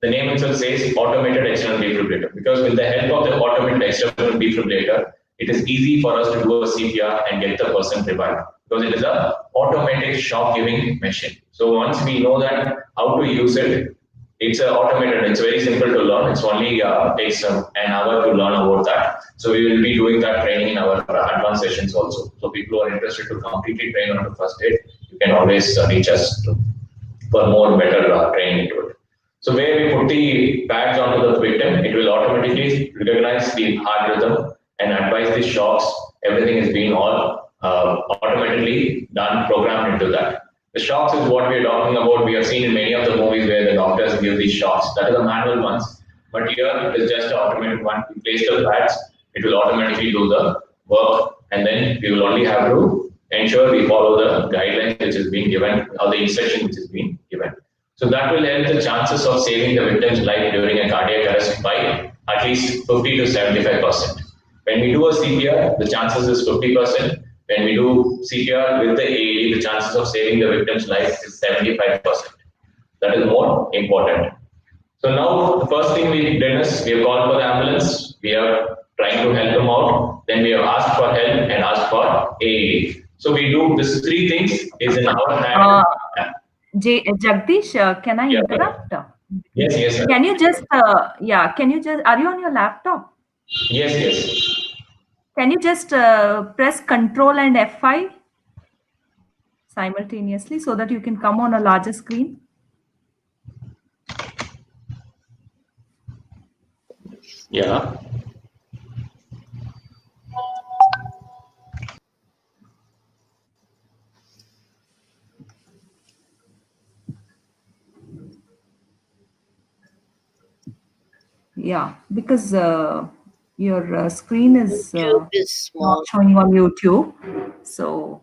[SPEAKER 3] the name itself says automated external defibrillator, because with the help of the automated external defibrillator, it is easy for us to do a CPR and get the person revived, because it is a automatic shock giving machine. So once we know that how to use it, it's automated. It's very simple to learn. It's only takes an hour to learn about that. So we will be doing that training in our advanced sessions also. So people who are interested to completely train on the first aid, you can always reach us for more better training into it. So where we put the pads onto the victim, it will automatically recognize the heart rhythm and advise the shocks. Everything is being all automatically done, programmed into that. The shocks is what we are talking about. We have seen in many of the movies where the doctors give these shocks. That is the manual ones. But here it is just an automated one. We place the pads, it will automatically do the work, and then we will only have to ensure we follow the guidelines which is being given or the instruction which is being given. So that will help the chances of saving the victim's life during a cardiac arrest by at least 50 to 75%. When we do a CPR, the chances is 50%. When we do CPR with the AED, the chances of saving the victim's life is 75%. That is more important. So now the first thing we did is we have called for the ambulance. We are trying to help them out. Then we have asked for help and asked for AED. So we do these three things is in our hand.
[SPEAKER 1] Jagdish, can I interrupt?
[SPEAKER 3] Yes, yes. Sir.
[SPEAKER 1] Can you just, are you on your laptop?
[SPEAKER 3] Yes, yes.
[SPEAKER 1] Can you just press Control and F5 simultaneously so that you can come on a larger screen?
[SPEAKER 3] Yeah.
[SPEAKER 1] Yeah, because your screen is
[SPEAKER 2] YouTube is small.
[SPEAKER 1] not showing on YouTube. So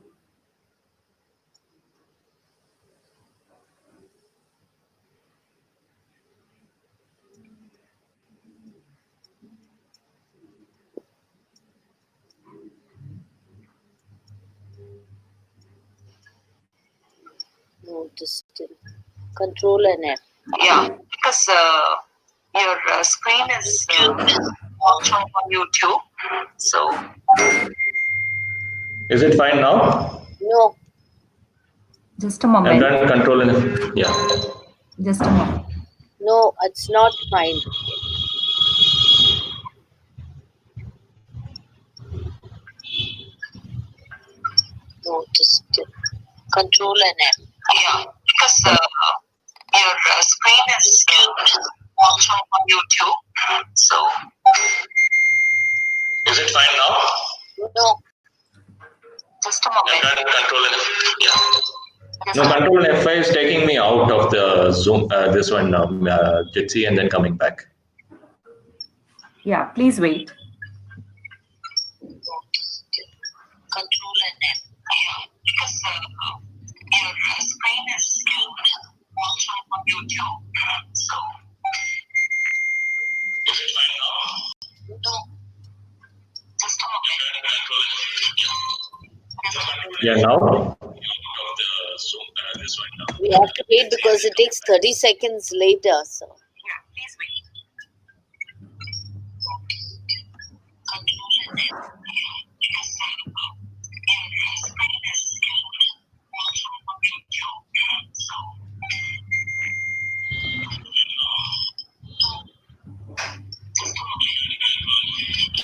[SPEAKER 2] No, just Control and F.
[SPEAKER 1] yeah, because your screen is not showing on YouTube. So
[SPEAKER 3] Is it fine now?
[SPEAKER 2] No.
[SPEAKER 1] Just a moment.
[SPEAKER 3] I'm trying to control it. Yeah.
[SPEAKER 1] Just a moment.
[SPEAKER 2] No, it's not fine. No, just Control and F.
[SPEAKER 1] Yeah, because your screen is not showing on YouTube. So
[SPEAKER 3] Is it fine now?
[SPEAKER 2] No.
[SPEAKER 1] just a moment.
[SPEAKER 3] I'm trying to control it. Yeah. No, Control F5 is taking me out of the Zoom, this one, Jitsi, and then coming back.
[SPEAKER 1] Yeah, please wait.
[SPEAKER 2] Control and F.
[SPEAKER 1] Because your screen is not showing on YouTube. So
[SPEAKER 3] Is it fine now?
[SPEAKER 2] No.
[SPEAKER 1] just a moment.
[SPEAKER 3] Yeah, now?
[SPEAKER 2] We have to wait because it takes 30 seconds later. So.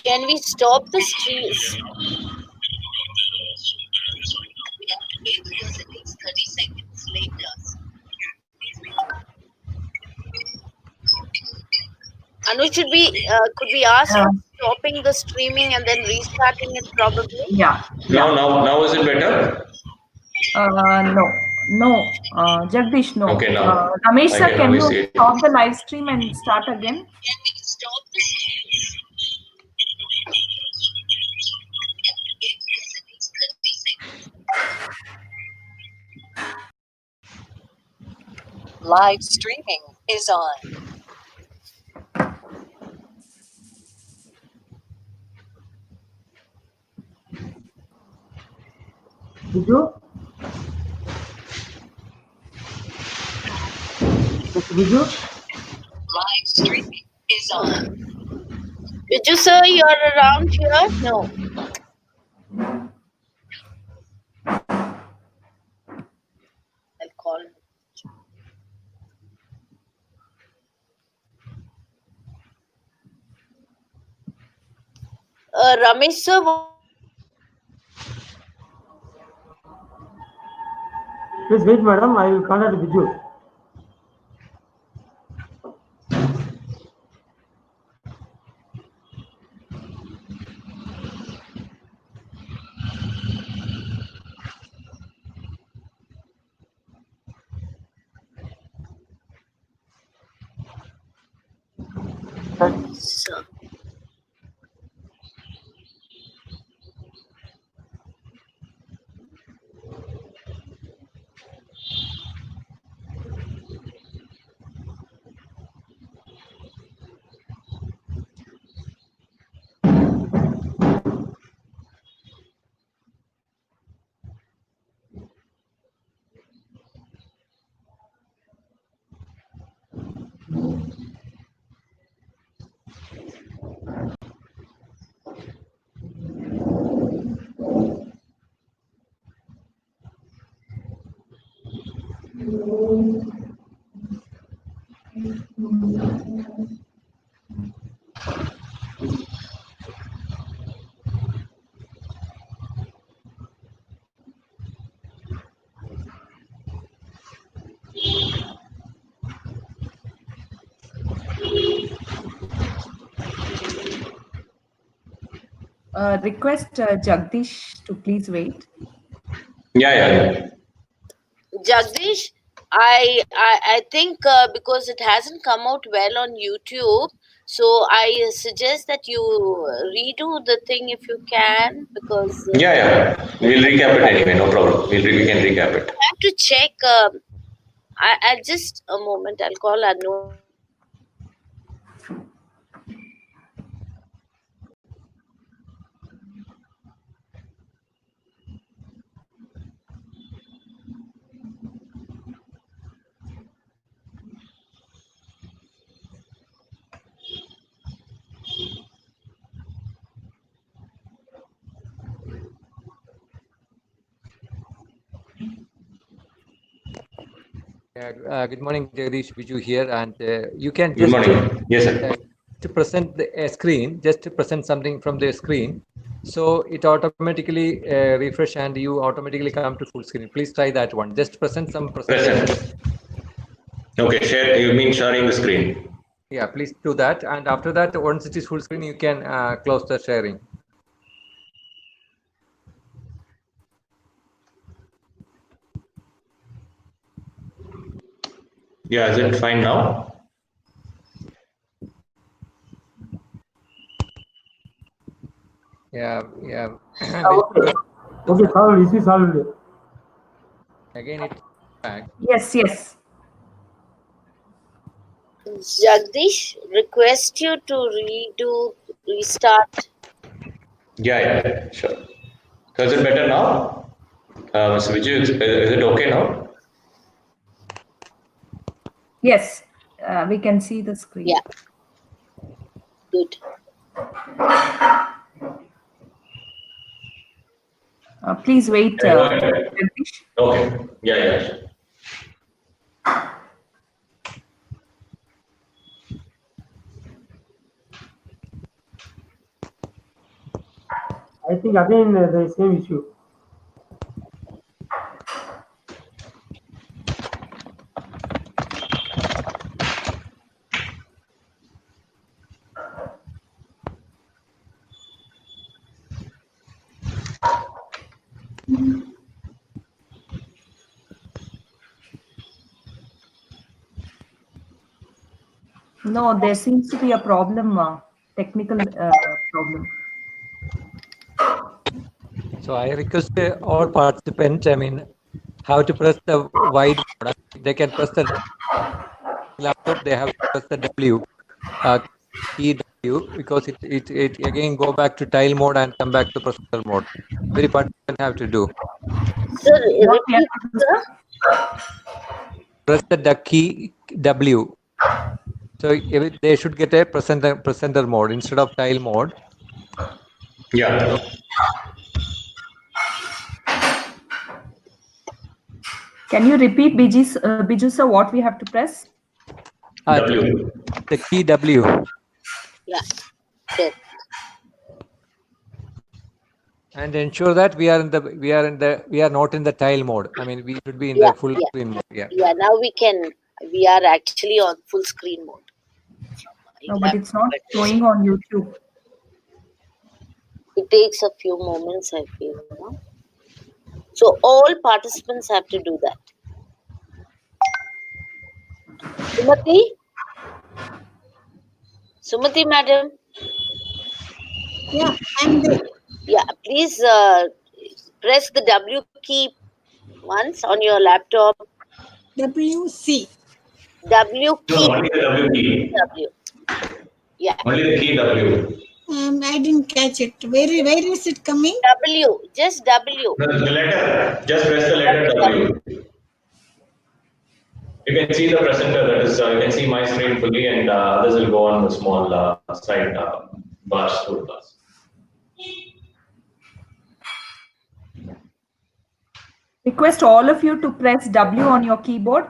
[SPEAKER 2] Can we stop the stream? We have to wait because it takes 30 seconds later. Anu, could we ask for stopping the streaming and then restarting it probably?
[SPEAKER 1] Yeah.
[SPEAKER 3] Now is it better?
[SPEAKER 1] No. Jagdish, no.
[SPEAKER 3] Okay, now
[SPEAKER 1] Ramesh
[SPEAKER 3] I
[SPEAKER 1] sir,
[SPEAKER 3] can
[SPEAKER 1] can
[SPEAKER 3] only
[SPEAKER 1] you
[SPEAKER 3] see it.
[SPEAKER 1] stop the live stream and start again?
[SPEAKER 2] Can we stop the stream?
[SPEAKER 5] Live streaming is on.
[SPEAKER 6] Viju? Viju?
[SPEAKER 5] Live streaming is on.
[SPEAKER 2] Viju sir, you're around here? No. I'll call him. Ramesh sir,
[SPEAKER 6] Please wait, madam. I will contact Viju.
[SPEAKER 2] sir.
[SPEAKER 1] Request Jagdish to please wait.
[SPEAKER 3] Yeah.
[SPEAKER 2] Jagdish, I think because it hasn't come out well on YouTube, so I suggest that you redo the thing if you can, because
[SPEAKER 3] Yeah. We'll recap it anyway, no problem. We can recap it.
[SPEAKER 2] I have to check. I'll just a moment. I'll call Anu.
[SPEAKER 7] Good morning, Jagdish. Viju here, and you can
[SPEAKER 3] Good
[SPEAKER 7] just
[SPEAKER 3] morning. Yes, sir.
[SPEAKER 7] to present a screen, just to present something from the screen, so it automatically refresh and you automatically come to full screen. Please try that one. Just present some presentation.
[SPEAKER 3] Present. Okay, share. You mean sharing the screen?
[SPEAKER 7] Yeah, please do that. And after that, once it is full screen, you can close the sharing.
[SPEAKER 3] Yeah, is it fine now?
[SPEAKER 7] Yeah.
[SPEAKER 6] Okay, solved. This is solved.
[SPEAKER 7] Again, it's back.
[SPEAKER 1] Yes.
[SPEAKER 2] Jagdish, request you to restart.
[SPEAKER 3] Yeah, sure. So is it better now? Mr. Viju, is it okay now?
[SPEAKER 1] Yes, we can see the screen.
[SPEAKER 2] Yeah. Good.
[SPEAKER 1] Please wait.
[SPEAKER 3] Go ahead.
[SPEAKER 1] Jagdish.
[SPEAKER 3] Okay. Yeah.
[SPEAKER 6] I think again the same issue.
[SPEAKER 1] No, there seems to be a problem, technical problem.
[SPEAKER 7] So I request all participants, how to press the wide mode. They can press the laptop, they have to press the W, key W, because it again go back to tile mode and come back to presenter mode. Every participant have to do.
[SPEAKER 2] Sir,
[SPEAKER 1] What we have
[SPEAKER 2] repeat,
[SPEAKER 1] to do,
[SPEAKER 2] sir.
[SPEAKER 7] Press the key W. So they should get a presenter mode instead of tile mode.
[SPEAKER 3] Yeah.
[SPEAKER 1] can you repeat, Biju sir, what we have to press?
[SPEAKER 3] W.
[SPEAKER 7] The key W.
[SPEAKER 2] Yeah. Sure.
[SPEAKER 7] And ensure that we are not in the tile mode. We should be in the full screen mode. Yeah.
[SPEAKER 2] Yeah. Now we are actually on full screen mode.
[SPEAKER 1] No, but it's not showing on YouTube.
[SPEAKER 2] It takes a few moments, I feel. No? So all participants have to do that. Sumati madam.
[SPEAKER 8] Yeah, I'm there.
[SPEAKER 2] Yeah, please press the W key once on your laptop.
[SPEAKER 8] WC.
[SPEAKER 2] W key.
[SPEAKER 3] No, only the W key.
[SPEAKER 2] W. Yeah.
[SPEAKER 3] Only the key W.
[SPEAKER 8] I didn't catch it. Where is it coming?
[SPEAKER 2] W. Just W.
[SPEAKER 3] No, the letter. Just press the letter W. You can see the presenter. That is, you can see my screen fully, and others will go on the small side bars, toolbars.
[SPEAKER 1] Request all of you to press W on your keyboard.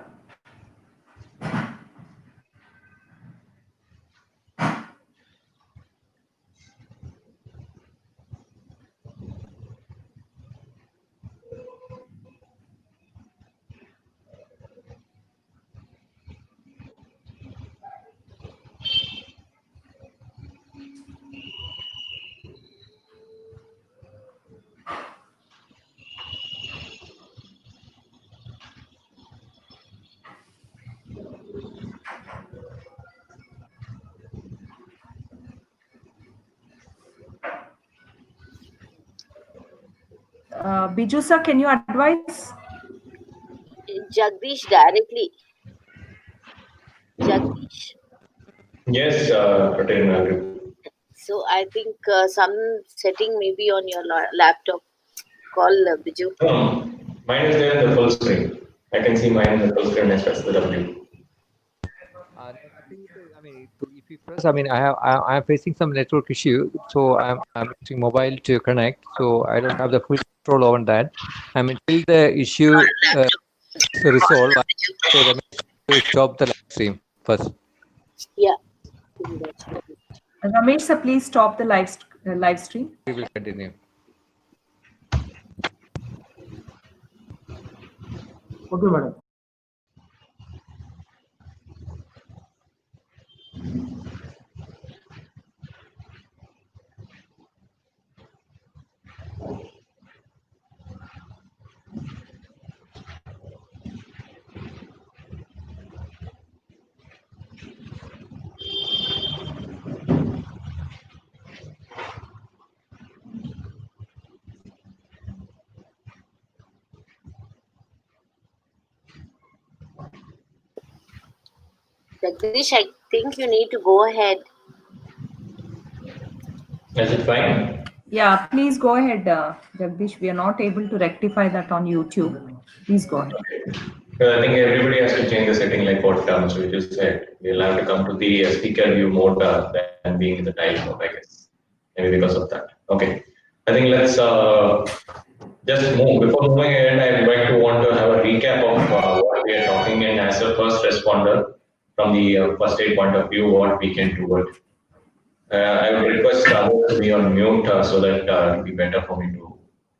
[SPEAKER 1] Biju sir, can you advise?
[SPEAKER 2] Jagdish directly. Jagdish.
[SPEAKER 3] Yes, Rtn.
[SPEAKER 2] So I think some setting may be on your laptop. Call Biju.
[SPEAKER 3] No, mine is there in the full screen. I can see mine in the full screen as the W.
[SPEAKER 7] If you press, I am facing some network issue, so I'm using mobile to connect, so I don't have the full control over that. Until the issue is resolved, I say to stop the live stream first.
[SPEAKER 2] Yeah.
[SPEAKER 1] Ramesh sir, please stop the live stream.
[SPEAKER 7] We will continue.
[SPEAKER 6] Okay, madam.
[SPEAKER 2] Jagdish, I think you need to go ahead.
[SPEAKER 3] Is it fine?
[SPEAKER 1] Yeah, please go ahead, Jagdish. We are not able to rectify that on YouTube. Please go ahead.
[SPEAKER 3] I think everybody has to change the setting like what Mr. Vijay said. We'll have to come to the speaker view mode than being in the type mode, I guess. Maybe because of that. Okay. I think let's just move. Before moving ahead, I might to want to have a recap of what we are talking in as a first responder from the first aid point of view, what we can do it. I would request others to be on mute so that it will be better for me to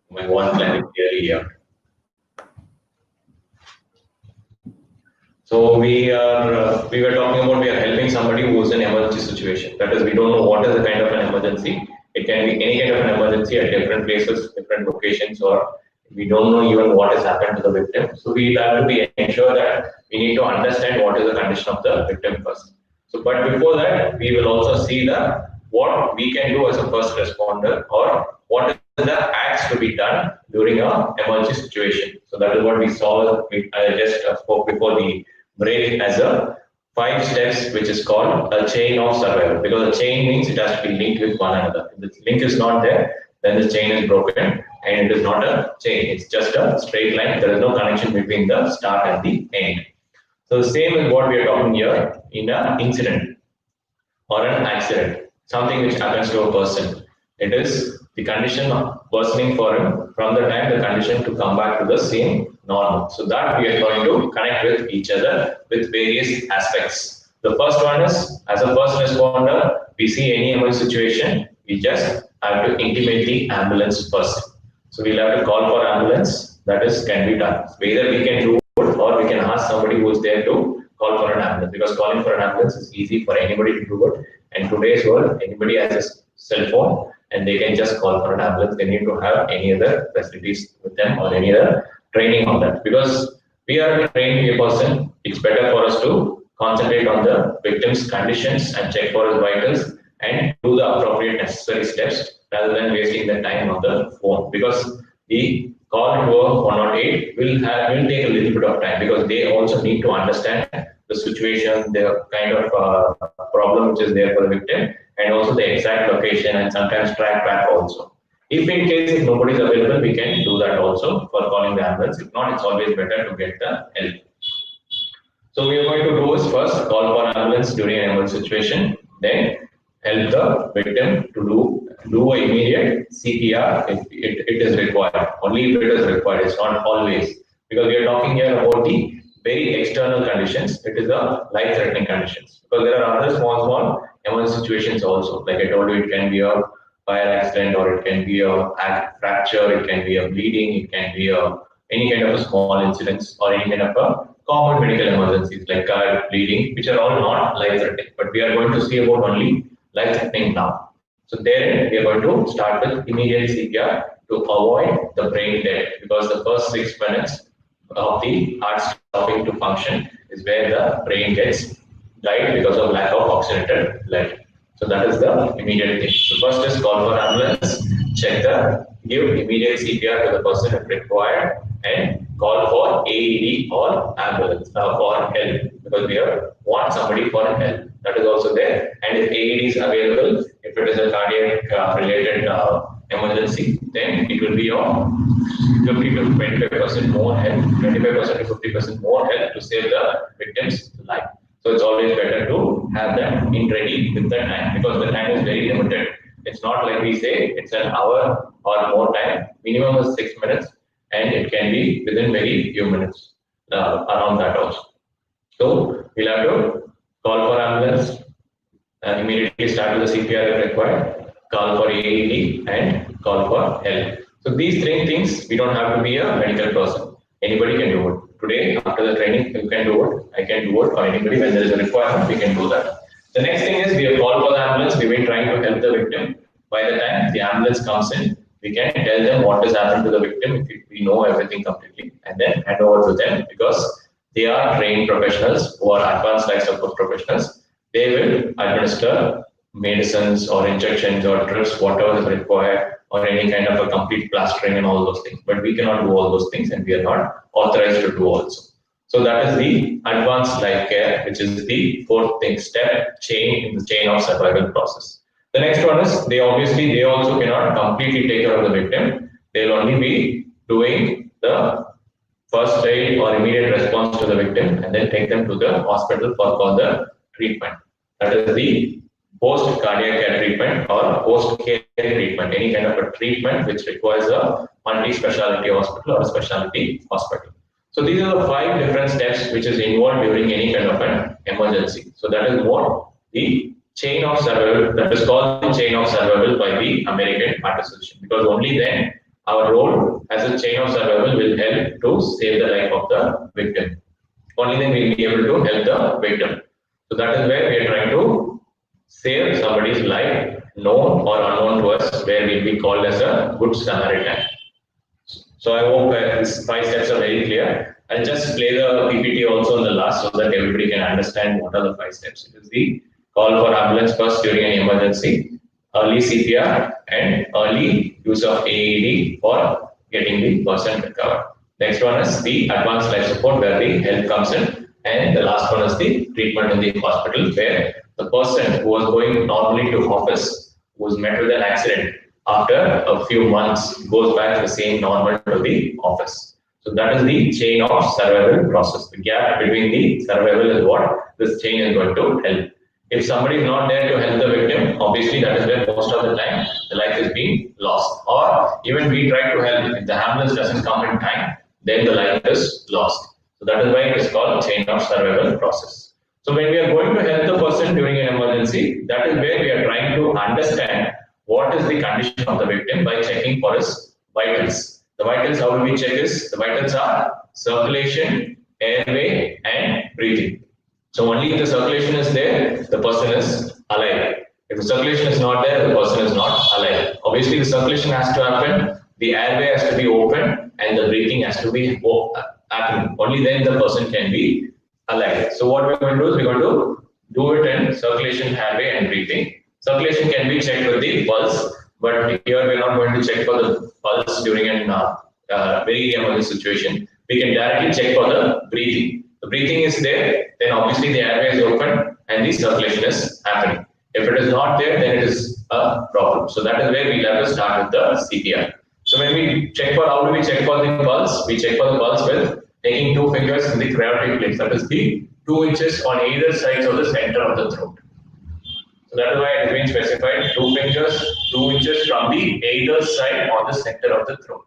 [SPEAKER 3] my voice clarity clearly here. So we were talking about we are helping somebody who is in emergency situation. That is, we don't know what is the kind of an emergency. It can be any kind of an emergency at different places, different locations, or we don't know even what has happened to the victim. So we have to be ensure that we need to understand what is the condition of the victim first. So, but before that, we will also see the what we can do as a first responder, or what is the acts to be done during a emergency situation. So that is what we saw. I just spoke before the break as a 5 steps, which is called a chain of survival. Because a chain means it has to be linked with one another. If the link is not there, then the chain is broken, and it is not a chain. It's just a straight line. There is no connection between the start and the end. So the same is what we are talking here in an incident or an accident, something which happens to a person. It is the condition worsening for him from the time the condition to come back to the same normal. So that we are going to connect with each other with various aspects. The first one is, as a first responder, we see any emergency situation, we just have to intimate the ambulance first. So we'll have to call for ambulance. That is can be done. So either we can do it or we can ask somebody who is there to call for an ambulance, because calling for an ambulance is easy for anybody to do it. And today's world, anybody has a cell phone and they can just call for an ambulance. They need to have any other facilities with them or any other training on that. Because we are trained a person, it's better for us to concentrate on the victim's conditions and check for his vitals and do the appropriate necessary steps rather than wasting the time on the phone. Because the call to a 108 will take a little bit of time, because they also need to understand the situation, the kind of problem which is there for the victim, and also the exact location, and sometimes track back also. If in case if nobody is available, we can do that also for calling the ambulance. If not, it's always better to get the help. So we are going to do is first call for ambulance during an emergency situation, then help the victim to do an immediate CPR if it is required. Only if it is required, it's not always. Because we are talking here about the very external conditions, it is a life-threatening conditions. Because there are other small emergency situations also. Like I told you, it can be a fire accident, or it can be a fracture, it can be a bleeding, it can be any kind of a small incidents, or any kind of a common medical emergencies like bleeding, which are all not life-threatening. But we are going to see about only life-threatening now. So there we are going to start with immediate CPR to avoid the brain death, because the first 6 minutes of the heart stopping to function is where the brain gets died because of lack of oxygenated blood. So that is the immediate thing. So first is call for ambulance, give immediate CPR to the person if required, and call for AED or ambulance for help, because we want somebody for help. That is also there. And if AED is available, if it is a cardiac related emergency, then it will be your 50 to 25% more help, 25% to 50% more help to save the victim's life. So it's always better to have them in ready with the time, because the time is very limited. It's not like we say it's an hour or more time. Minimum is 6 minutes, and it can be within very few minutes around that also. So we'll have to call for ambulance and immediately start with the CPR if required, call for AED, and call for help. So these 3 things, we don't have to be a medical person. Anybody can do it. Today, after the training, you can do it. I can do it, or anybody, when there is a requirement, we can do that. The next thing is we have called for the ambulance. We've been trying to help the victim. By the time the ambulance comes in, we can tell them what has happened to the victim if we know everything completely, and then hand over to them, because they are trained professionals who are advanced life support professionals. They will administer medicines or injections or drips, whatever is required, or any kind of a complete plastering and all those things. But we cannot do all those things, and we are not authorized to do also. So that is the advanced life care, which is the 4th thing, step chain in the chain of survival process. The next one is they also cannot completely take care of the victim. They'll only be doing the first aid or immediate response to the victim and then take them to the hospital for further treatment. That is the post cardiac care treatment or post care treatment, any kind of a treatment which requires a multi-speciality hospital or a specialty hospital. So these are the 5 different steps which is involved during any kind of an emergency. So that is what the chain of survival, that is called the chain of survival by the American Heart Association, because only then our role as a chain of survival will help to save the life of the victim. Only then we will be able to help the victim. So that is where we are trying to save somebody's life, known or unknown to us, where we will be called as a good Samaritan. So I hope these 5 steps are very clear. I'll just play the PPT also in the last so that everybody can understand what are the 5 steps. It is the call for ambulance first during an emergency, early CPR, and early use of AED for getting the person recovered. Next one is the advanced life support, where the help comes in, and the last one is the treatment in the hospital, where the person who was going normally to office, who was met with an accident, after a few months goes back to the same normal to the office. So that is the chain of survival process. The gap between the survival is what this chain is going to help. If somebody is not there to help the victim, obviously that is where most of the time the life is being lost. Or even we try to help, if the ambulance doesn't come in time, then the life is lost. So that is why it is called chain of survival process. So when we are going to help the person during an emergency, that is where we are trying to understand what is the condition of the victim by checking for his vitals. The vitals, how do we check this? The vitals are circulation, airway, and breathing. So only if the circulation is there, the person is alive. If the circulation is not there, the person is not alive. Obviously, the circulation has to happen, the airway has to be open, and the breathing has to be happening. Only then the person can be alive. So what we're going to do is we're going to do it in circulation, airway, and breathing. Circulation can be checked with the pulse, but here we're not going to check for the pulse during a very emergency situation. We can directly check for the breathing. The breathing is there, then obviously the airway is open and the circulation is happening. If it is not there, then it is a problem. So that is where we have to start with the CPR. So when we check for, how do we check for the pulse? We check for the pulse with taking 2 fingers in the carotid place. That is the 2 inches on either sides of the center of the throat. So that is why it has been specified 2 fingers, 2 inches from the either side on the center of the throat.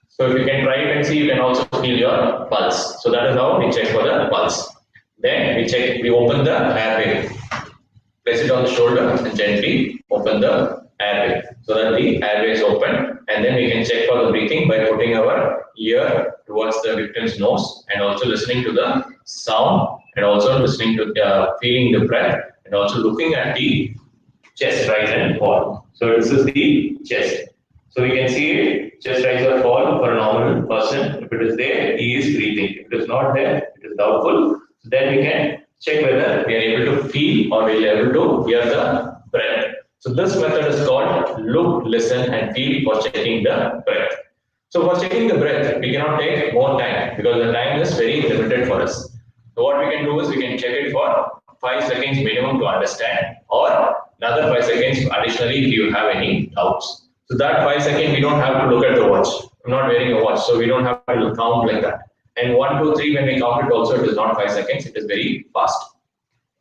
[SPEAKER 3] So if you can try it and see, you can also feel your pulse. So that is how we check for the pulse. Then we open the airway. Place it on the shoulder and gently open the airway so that the airway is open. And then we can check for the breathing by putting our ear towards the victim's nose and also listening to the sound and also listening to feeling the breath and also looking at the chest rise and fall. So this is the chest. So we can see it, chest rise or fall for a normal person. If it is there, he is breathing. If it is not there, it is doubtful. So then we can check whether we are able to feel or we are able to hear the breath. So this method is called look, listen, and feel for checking the breath. So for checking the breath, we cannot take more time because the time is very limited for us. So what we can do is we can check it for 5 seconds minimum to understand, or another 5 seconds additionally if you have any doubts. So that 5 seconds, we don't have to look at the watch. I'm not wearing a watch, so we don't have to count like that. And 1, 2, 3, when we count it also, it is not 5 seconds, it is very fast.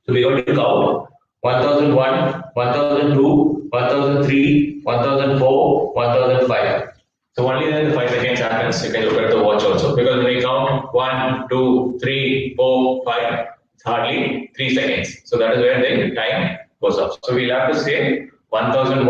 [SPEAKER 3] So we are going to count 1001, 1002, 1003, 1004, 1005. So only then the 5 seconds happens. You can look at the watch also, because when we count 1, 2, 3, 4, 5, it's hardly 3 seconds. So that is where the time goes up. So we'll have to say 1001,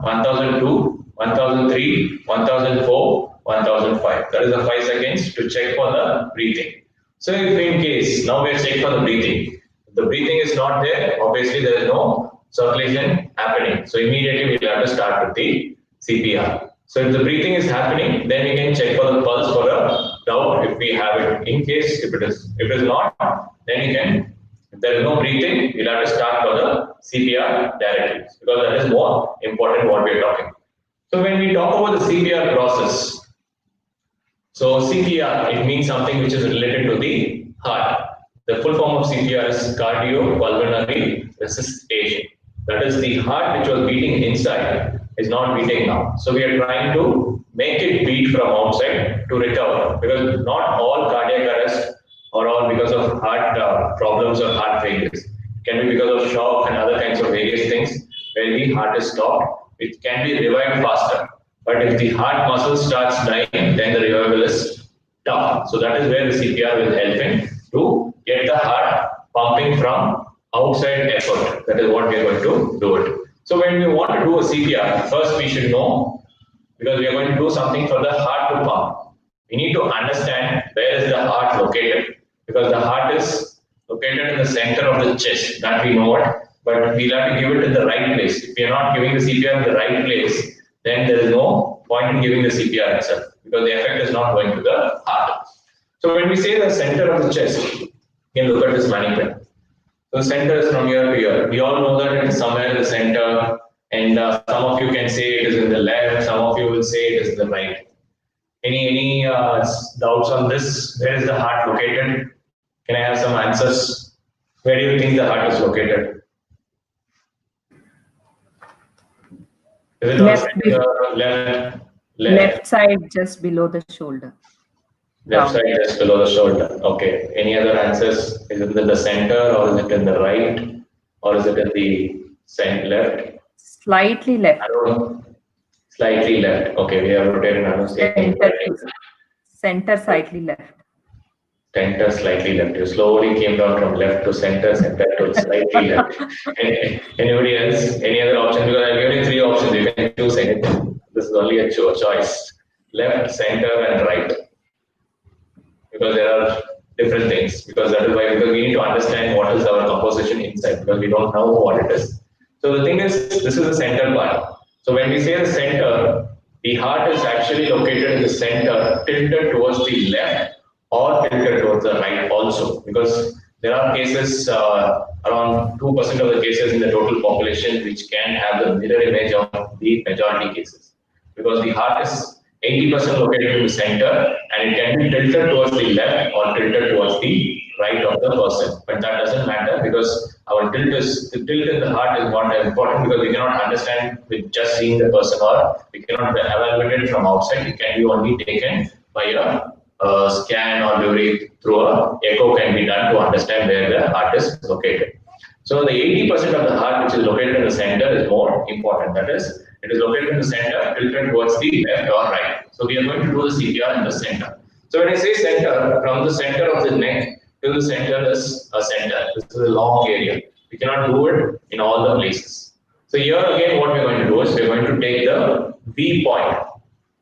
[SPEAKER 3] 1002, 1003, 1004, 1005. That is the 5 seconds to check for the breathing. So if in case, now we are checking for the breathing. If the breathing is not there, obviously there is no circulation happening. So immediately we will have to start with the CPR. So if the breathing is happening, then we can check for the pulse for a doubt if we have it. In case if it is not, then you can, if there is no breathing, we'll have to start for the CPR directly, because that is more important what we are talking. So when we talk about the CPR process, so CPR, it means something which is related to the heart. The full form of CPR is cardiopulmonary resuscitation. That is, the heart which was beating inside is not beating now. So we are trying to make it beat from outside to recover, because not all cardiac arrest or all because of heart problems or heart failures. It can be because of shock and other kinds of various things where the heart is stopped. It can be revived faster. But if the heart muscle starts dying, then the revival is tough. So that is where the CPR will help him to get the heart pumping from outside effort. That is what we are going to do it. So when we want to do a CPR, first we should know, because we are going to do something for the heart to pump. We need to understand where is the heart located, because the heart is located in the center of the chest. That we know it, but we'll have to give it in the right place. If we are not giving the CPR in the right place, then there is no point in giving the CPR itself, because the effect is not going to the heart. So when we say the center of the chest, you can look at this mannequin. So center is from here to here. We all know that it is somewhere in the center, and some of you can say it is in the left, some of you will say it is in the right. Any doubts on this? Where is the heart located? Can I have some answers? Where do you think the heart is located? Is it
[SPEAKER 1] Left,
[SPEAKER 3] left
[SPEAKER 1] side, just below the shoulder.
[SPEAKER 3] Left side, just below the shoulder. Okay. Any other answers? Is it in the center, or is it in the right, or is it in the left?
[SPEAKER 1] Slightly left.
[SPEAKER 3] I don't know. Slightly left. Okay, we have rotated now.
[SPEAKER 1] Center slightly left.
[SPEAKER 3] Center slightly left. You slowly came down from left to center to slightly left. Anybody else? Any other option? Because I'm giving 3 options. You can choose anything. This is only a choice. Left, center, and right. Because there are different things. Because that is why, because we need to understand what is our composition inside, because we don't know what it is. So the thing is, this is the center part. So when we say the center, the heart is actually located in the center, tilted towards the left or tilted towards the right also, because there are cases, around 2% of the cases in the total population which can have the mirror image of the majority cases, because the heart is 80% located in the center, and it can be tilted towards the left or tilted towards the right of the person. But that doesn't matter, because our tilt in the heart is not important, because we cannot understand with just seeing the person, or we cannot evaluate it from outside. It can be only taken by a scan, or through a echo can be done to understand where the heart is located. So the 80% of the heart which is located in the center is more important. That is, it is located in the center, tilted towards the left or right. So we are going to do the CPR in the center. So when I say center, from the center of the neck to the center is a center. This is a long area. We cannot do it in all the places. So here again, what we are going to do is we are going to take the V point.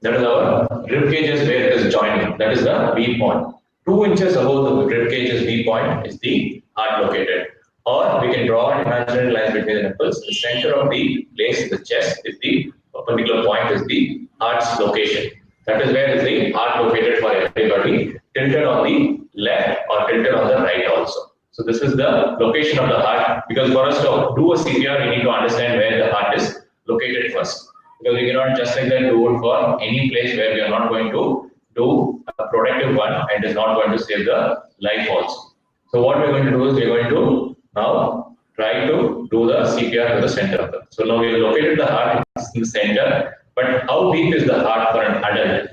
[SPEAKER 3] That is our rib cages where it is joining. That is the V point. 2 inches above the rib cage's V point is the heart located. Or we can draw an imaginary line between the nipples. The center of the place, the chest, is the perpendicular point is the heart's location. That is where is the heart located for everybody, tilted on the left or tilted on the right also. So this is the location of the heart, because for us to do a CPR, we need to understand where the heart is located first. Because we cannot just like that do it for any place where we are not going to do a protective one and is not going to save the life also. So what we're going to do is we're going to now try to do the CPR to the center of it. So now we have located the heart in the center, but how deep is the heart for an adult?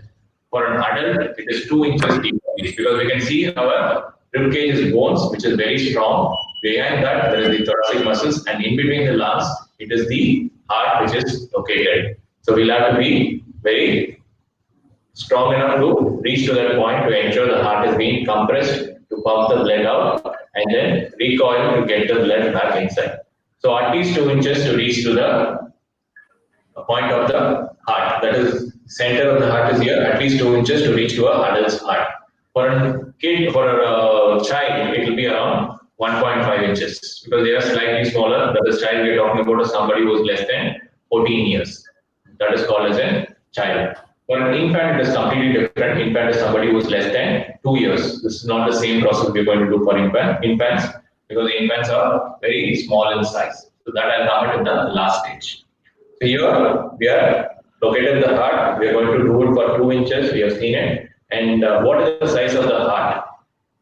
[SPEAKER 3] For an adult, it is 2 inches deep, because we can see our rib cage is bones, which is very strong. Behind that, there is the thoracic muscles, and in between the lungs, it is the heart which is located. So we'll have to be very strong enough to reach to that point to ensure the heart is being compressed to pump the blood out, and then recoil to get the blood back inside. So at least 2 inches to reach to the point of the heart. That is, center of the heart is here. At least 2 inches to reach to an adult's heart. For a kid, for a child, it will be around 1.5 inches, because they are slightly smaller. That is, child we are talking about is somebody who is less than 14 years. That is called as a child. For an infant, it is completely different. Infant is somebody who is less than 2 years. This is not the same process we are going to do for infants, because the infants are very small in size. So that I'll cover in the last stage. So here we are located the heart. We are going to do it for 2 inches. We have seen it. And what is the size of the heart?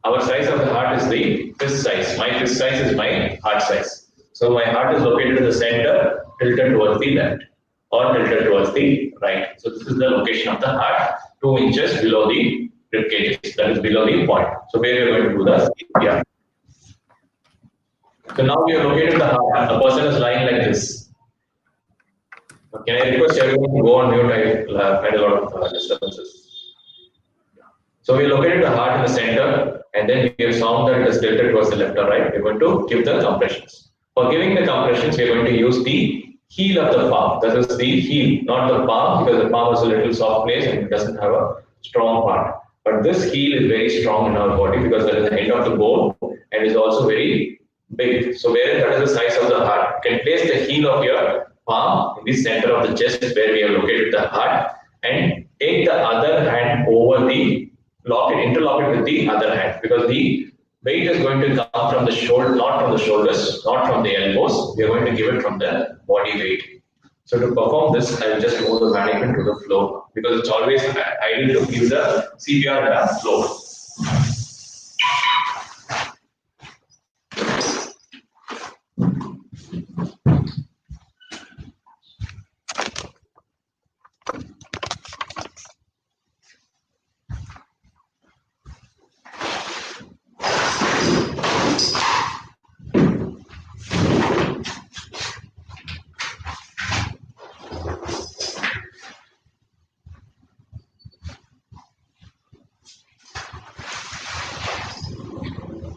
[SPEAKER 3] Our size of the heart is the fist size. My fist size is my heart size. So my heart is located in the center, tilted towards the left or tilted towards the right. So this is the location of the heart, 2 inches below the rib cages, that is below the point. So where we are going to do the CPR. So now we are located the heart. The person is lying like this. Can I request everyone to go on mute? I had a lot of disturbances. So we located the heart in the center, and then we have found that it is tilted towards the left or right. We're going to give the compressions. For giving the compressions, we're going to use the heel of the palm. That is the heel, not the palm, because the palm is a little soft place and it doesn't have a strong part. But this heel is very strong in our body because that is the end of the bone and is also very big. So where that is the size of the heart. You can place the heel of your palm in the center of the chest where we have located the heart, and take the other hand over the interlock it with the other hand, because the weight is going to come from the shoulder, not from the shoulders, not from the elbows. We are going to give it from the body weight. So to perform this, I will just move the mannequin to the floor, because it's always ideal to give the CPR at a floor.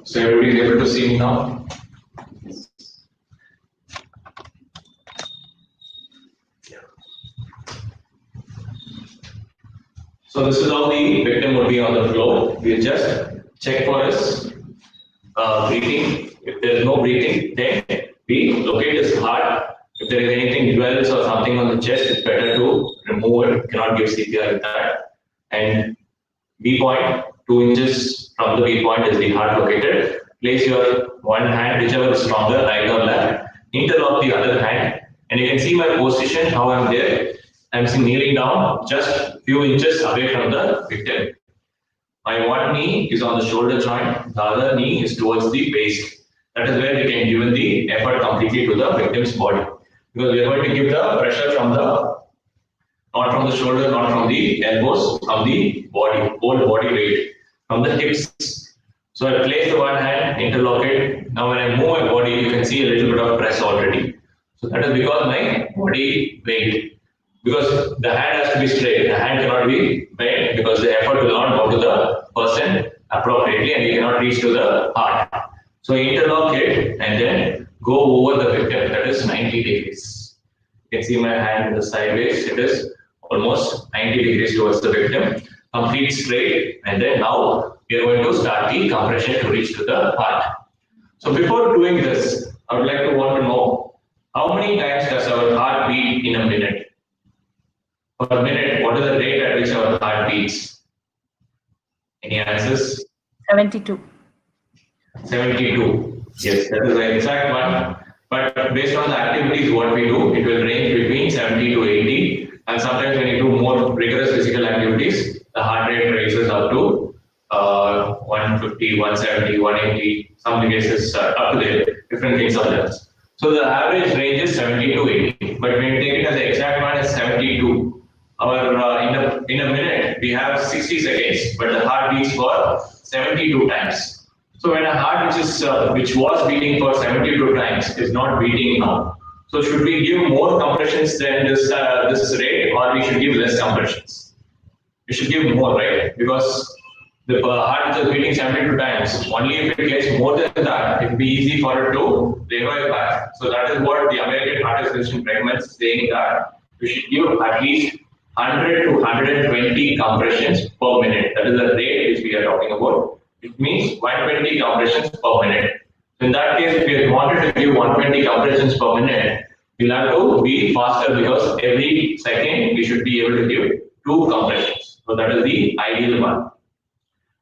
[SPEAKER 3] So everybody is able to see me now? So this is how the victim would be on the floor. We just check for his breathing. If there is no breathing, then we locate his heart. If there is anything dwells or something on the chest, it's better to remove it. Cannot give CPR with that. And B point, 2 inches from the B point is the heart located. Place your one hand, whichever is stronger, right or left. Interlock the other hand, and you can see my position, how I'm there. I'm kneeling down just few inches away from the victim. My one knee is on the shoulder joint, the other knee is towards the waist. That is where we can give the effort completely to the victim's body. Because we are going to give the pressure from the, not from the shoulder, not from the elbows, from the body, whole body weight, from the hips. So I place the one hand, interlock it. Now when I move my body, you can see a little bit of press already. So that is because my body weight. Because the hand has to be straight, the hand cannot be bent because the effort will not go to the person appropriately and you cannot reach to the heart. So interlock it and then go over the victim, that is 90 degrees. You can see my hand in the sideways, it is almost 90 degrees towards the victim. Complete straight, and then now we are going to start the compression to reach to the heart. So before doing this, I would like to want to know how many times does our heart beat in a minute? Per minute, what is the rate at which our heart beats? Any answers?
[SPEAKER 1] 72.
[SPEAKER 3] 72. Yes, that is the exact one. But based on the activities, what we do, it will range between 70 to 80. And sometimes when you do more rigorous physical activities, the heart rate raises up to 150, 170, 180, some cases up to there, different things are there. So the average range is 70 to 80, but when you take it as the exact one is 72. Our in a minute we have 60 seconds, but the heart beats for 72 times. So when a heart which was beating for 72 times is not beating now, so should we give more compressions than this rate, or we should give less compressions? We should give more, right? Because the heart is beating 72 times. Only if it gets more than that, it will be easy for it to revive back. So that is what the American Heart Association recommends, saying that we should give at least 100 to 120 compressions per minute. That is the rate which we are talking about. It means 120 compressions per minute. So in that case, if we wanted to give 120 compressions per minute, we'll have to be faster, because every second we should be able to give 2 compressions. So that is the ideal one.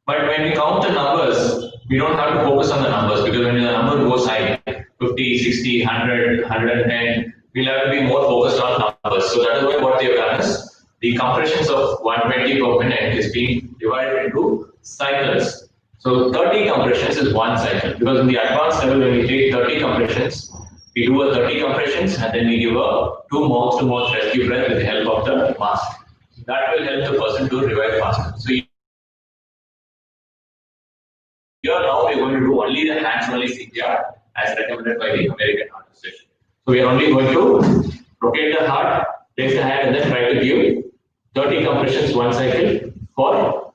[SPEAKER 3] But when we count the numbers, we don't have to focus on the numbers, because when the number goes high, 50, 60, 100, 110, we'll have to be more focused on numbers. So that is why what they have done is the compressions of 120 per minute is being divided into cycles. So 30 compressions is one cycle, because in the advanced level, when we take 30 compressions, We do a 30 compressions and then we give a 2 mouth-to-mouth rescue breath with the help of the mask. That will help the person to revive faster. So here now we are going to do only the hands-only CPR as recommended by the American Heart Association. So we are only going to rotate the heart, place the hand, and then try to give 30 compressions one cycle for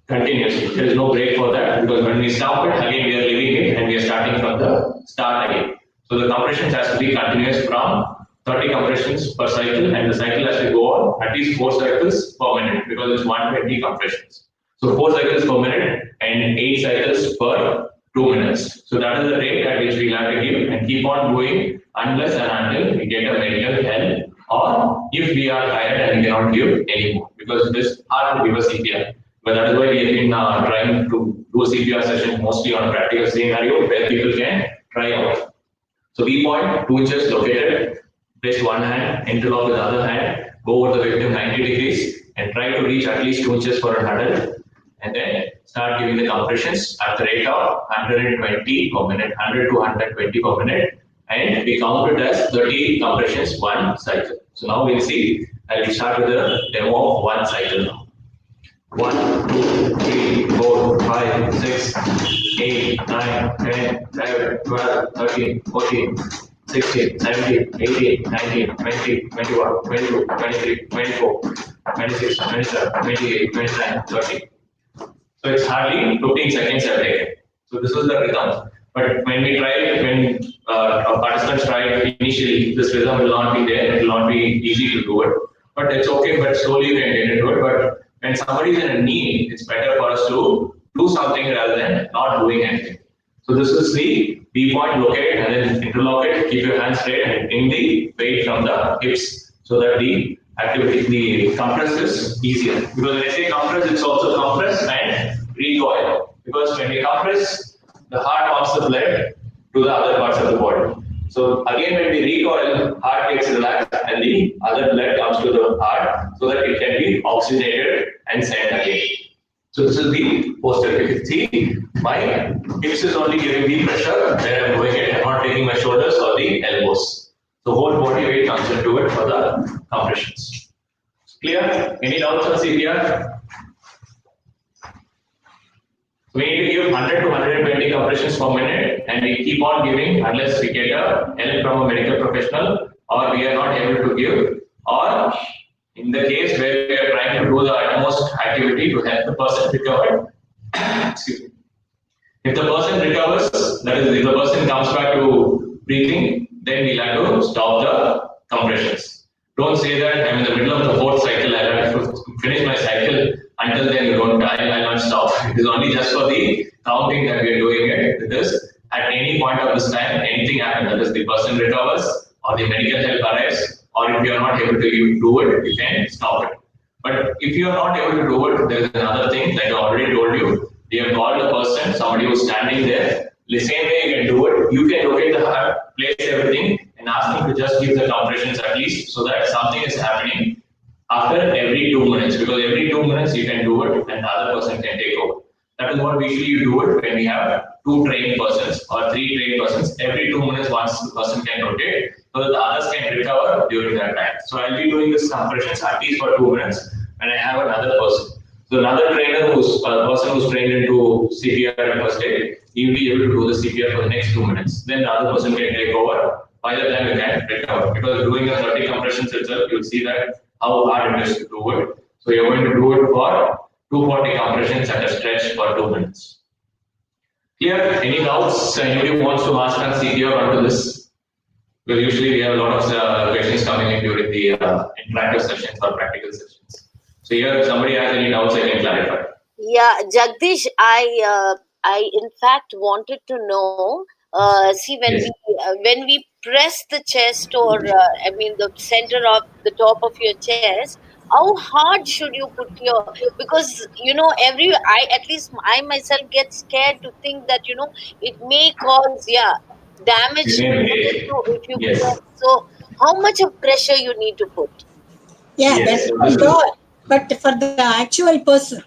[SPEAKER 3] continuously. There is no break for that because when we stop it, again we are leaving it and we are starting from the start again. So the compressions has to be continuous from 30 compressions per cycle, and the cycle has to go on at least 4 cycles per minute because it's 120 compressions. So 4 cycles per minute and 8 cycles per 2 minutes. So that is the rate at which we have to give and keep on going unless and until we get a medical help, or if we are tired and we cannot give anymore because it is hard to give a CPR. But that is why we have been trying to do a CPR session mostly on a practical scenario where people can try out. So V point, 2 inches located, place one hand, interlock with the other hand, go over the victim 90 degrees and try to reach at least 2 inches for an adult, and then start giving the compressions at the rate of 120 per minute, 100 to 120 per minute, and we count it as 30 compressions one cycle. So now we'll see, I will start with the demo of one cycle now. 1, 2, 3, 4, 5, 6, 8, 9, 10, 11, 12, 13, 14, 16, 17, 18, 19, 20, 21, 22, 23, 24, 26, 27, 28, 29, 30. So it's hardly 15 seconds a day. So this is the rhythm. But when we try, when participants try initially, this rhythm will not be there. It will not be easy to do it. But it's okay. But slowly you can get into it. But when somebody is in a need, it's better for us to do something rather than not doing anything. So this is the V point, locate and then interlock it. Keep your hands straight and bring the weight from the hips so that the activity, the compress is easier. Because when I say compress, it's also compress and recoil. Because when we compress, the heart pumps the blood to the other parts of the body. So again, when we recoil, heart gets relaxed and the other blood comes to the heart so that it can be oxygenated and sent again. So this is the posture. You can see my hips is only giving the pressure where I'm going it. I'm not taking my shoulders or the elbows. So whole body weight comes into it for the compressions. Clear? Any doubts on CPR? So we need to give 100 to 120 compressions per minute, and we keep on giving unless we get a help from a medical professional or we are not able to give, or in the case where we are trying to do the utmost activity to help the person recover. Excuse me. If the person recovers, that is, if the person comes back to breathing, then we'll have to stop the compressions. Don't say that I'm in the middle of the 4th cycle, I'll have to finish my cycle. Until then, you don't die, I'll not stop. It is only just for the counting that we are doing it. Because at any point of this time, anything happens, that is, the person recovers or the medical help arrives, or if you are not able to do it, you can stop it. But if you are not able to do it, there is another thing, like I already told you. We have called a person, somebody who's standing there. The same way you can do it, you can locate the heart, place everything, and ask them to just give the compressions at least so that something is happening after every 2 minutes. Because every 2 minutes you can do it and the other person can take over. That is what usually you do it when we have 2 trained persons or 3 trained persons. Every 2 minutes, once the person can rotate so that the others can recover during that time. So I'll be doing this compressions at least for 2 minutes, and I have another person. So another trainer who's a person who's trained into CPR and first aid, he will be able to do the CPR for the next 2 minutes. Then the other person can take over. By the time you can recover, because doing the 30 compressions itself, you'll see that how hard it is to do it. So you're going to do it for 240 compressions at a stretch for 2 minutes. Clear? Any doubts? Anybody wants to ask on CPR onto this? Because usually we have a lot of questions coming in during the interactive sessions or practical sessions. So here, if somebody has any doubts, I can clarify.
[SPEAKER 2] Yeah, Jagdish, I in fact wanted to know. See, when we press the chest, or I mean the center of the top of your chest, how hard should you put your? Because I at least I myself get scared to think that it may cause damage if you
[SPEAKER 3] Yes.
[SPEAKER 2] press. So how much of pressure you need to put?
[SPEAKER 8] Yeah,
[SPEAKER 3] Yes.
[SPEAKER 8] that's for God, but for the actual person.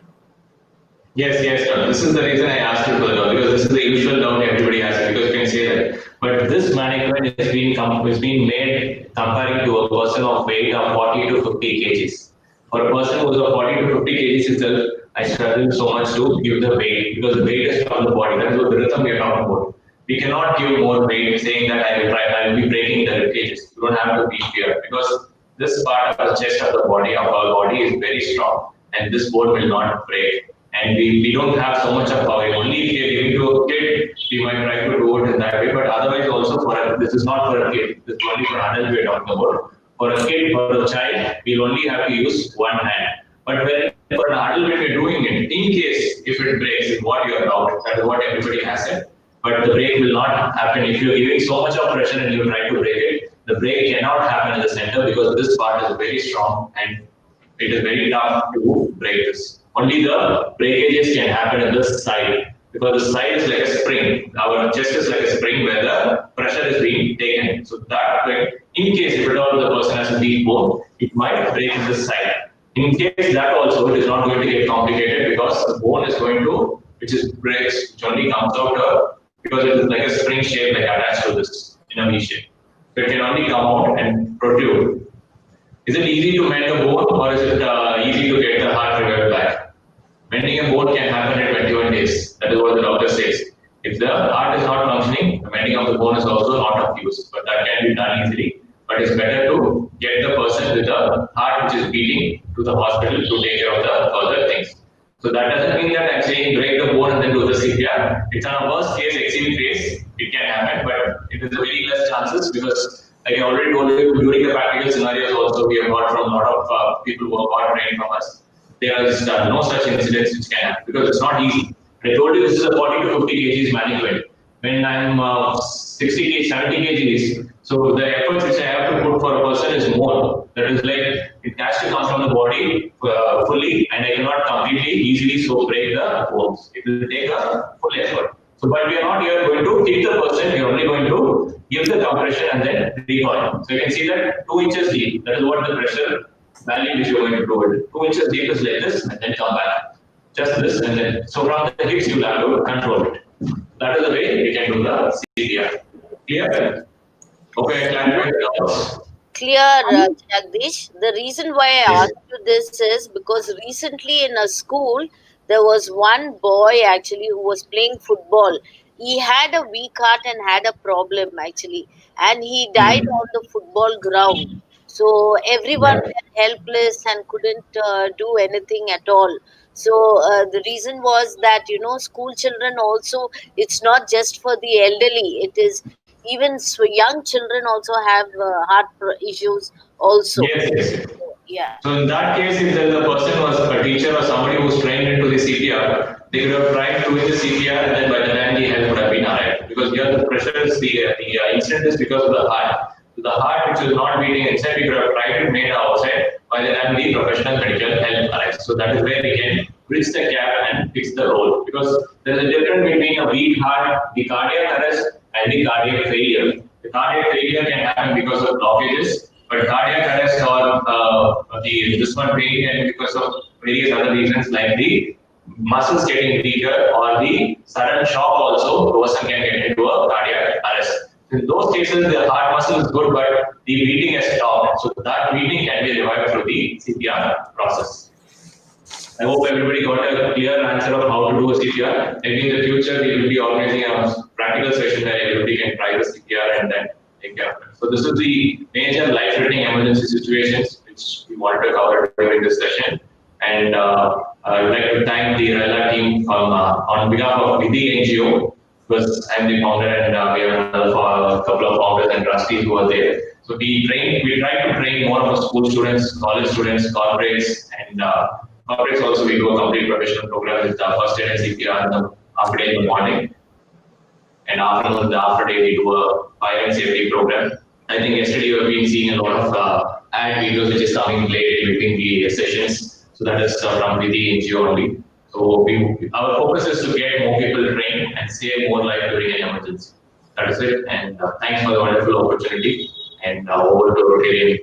[SPEAKER 3] Yes, this is the reason I asked you for the doubt, because this is the usual doubt everybody has, because you can say that. But this management is being made comparing to a person of weight of 40 to 50 kgs. For a person who is of 40 to 50 kgs itself, I struggle so much to give the weight, because the weight is from the body. That's what the rhythm we are talking about. We cannot give more weight saying that I will be breaking the rib cages. You don't have to be fear, because this part of the chest of the body of our body is very strong, and this bone will not break. And we don't have so much of power. Only if you're giving to a kid, we might try to do it in that way. But otherwise, also this is not for a kid. This is only for adult we're talking about. For a kid, for a child, we'll only have to use one hand. But when for an adult, when we're doing it, in case if it breaks, is what you're out. That is what everybody has it. But the break will not happen if you're giving so much of pressure and you try to break it. The break cannot happen in the center, because this part is very strong and it is very tough to break this. Only the breakages can happen in this side, because the side is like a spring. Our chest is like a spring where the pressure is being taken. So that way, in case if at all the person has a weak bone, it might break in this side. In case that also, it is not going to get complicated, because the bone is going to, which is breaks, which only comes out because it is like a spring shape, like attached to this in a V shape. So it can only come out and protrude. Is it easy to mend a bone, or is it easy to get the heart revived back? Mending a bone can happen in 21 days. That is what the doctor says. If the heart is not functioning, the mending of the bone is also not of use, but that can be done easily. But it's better to get the person with a heart which is beating to the hospital to take care of the further things. So that doesn't mean that I'm saying break the bone and then do the CPR. It's on a worst case, extreme case, it can happen, but it is very less chances, because like I already told you, during the practical scenarios also, we have got from a lot of people who have got trained from us. There is no such incidents which can happen, because it's not easy. I told you this is a 40 to 50 kgs management. When I'm 60 kg, 70 kgs, so the efforts which I have to put for a person is more. That is like, it has to come from the body fully, and I cannot completely easily so break the bones. It will take a full effort. So, but we are not here going to kick the person, we are only going to give the compression and then recoil. So you can see that 2 inches deep, that is what the pressure value which you are going to do it. 2 inches deep is like this, and then come back. Just this, and then, so from the hips you have to control it. That is the way we can do the CPR. Clear? Okay, clarified the
[SPEAKER 2] Clear, Jagdish. The reason why I asked you this is because recently in a school, there was one boy actually who was playing football. He had a weak heart and had a problem actually, and he died on the football ground. So everyone
[SPEAKER 3] Yeah.
[SPEAKER 2] were helpless and couldn't do anything at all. So the reason was that school children also, it's not just for the elderly. It is even young children also have issues also.
[SPEAKER 3] Yes.
[SPEAKER 2] Yeah.
[SPEAKER 3] So in that case, if the person was a teacher or somebody who's trained into the CPR, they could have tried doing the CPR, and then by the time the help would have been arrived. Because here the pressure is the incident is because of the heart. So the heart which is not beating inside, we could have tried to make outside by the time the professional medical help arrives. So that is where we can bridge the gap and fix the role. Because there is a difference between a weak heart, the cardiac arrest, and the cardiac failure. The cardiac failure can happen because of blockages, but cardiac arrest or this one pain can be because of various other reasons like the muscles getting weaker or the sudden shock also, the person can get into a cardiac arrest. In those cases, the heart muscle is good, but the beating has stopped. So that beating can be revived through the CPR process. I hope everybody got a clear answer of how to do a CPR. Maybe in the future, we will be organizing a practical session where everybody can try the CPR and then take care of it. So this is the major life-threatening emergency situations which we wanted to cover during this session. And I would like to thank the RYLA team from, on behalf of V.Ramesh, because I'm the founder, and we have another couple of founders and trustees who are there. So we try to train more of our school students, college students, corporates, and corporates also. We do a complete professional program with first aid and CPR in the half day in the morning, and afternoon, the after day we do a fire and safety program. I think yesterday you have been seeing a lot of ad videos which is coming late between the sessions. So that is from the NGO only. So our focus is to get more people trained and save more life during an emergency. That is it. And thanks for the wonderful opportunity. And over to Rtn.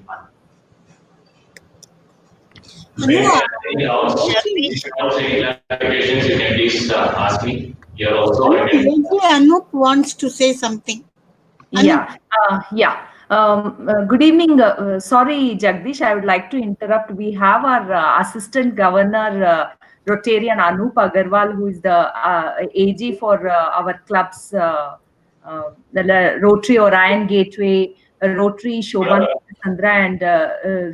[SPEAKER 8] Anu,
[SPEAKER 3] Any doubts, if you have any clarifications, you can please ask me. Here also, I can.
[SPEAKER 8] AJ Anup wants to say something.
[SPEAKER 1] Yeah, yeah. Good evening. Sorry, Jagdish, I would like to interrupt. We have our Assistant Governor, Rotarian Anup Agarwal, who is the AG for our clubs, the Rotary Orion Gateway, Rotary Shobhan Sandra, and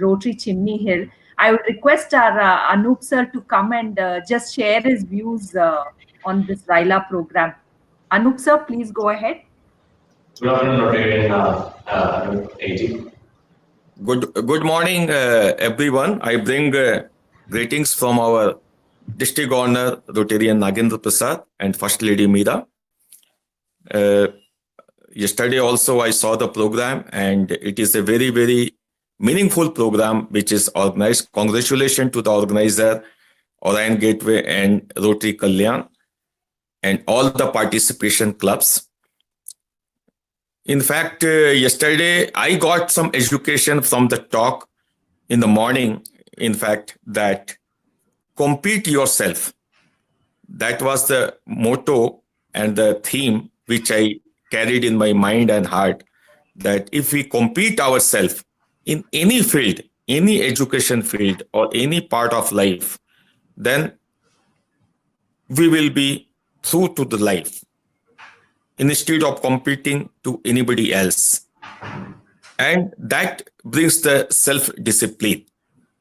[SPEAKER 1] Rotary Chimney Hill. I would request our Anup sir to come and just share his views on this RYLA program. Anup sir, please go ahead.
[SPEAKER 3] Good afternoon, Rotarian AG.
[SPEAKER 9] Good morning, everyone. I bring greetings from our District Governor, Rotarian Nagendra Prasad, and First Lady Meera. Yesterday also I saw the program, and it is a very, very meaningful program which is organized. Congratulations to the organizer, Orion Gateway and Rotary Kalyan, and all the participation clubs. In fact, yesterday I got some education from the talk in the morning, in fact, that compete yourself. That was the motto and the theme which I carried in my mind and heart, that if we compete ourselves in any field, any education field or any part of life, then we will be true to the life instead of competing to anybody else. And that brings the self-discipline.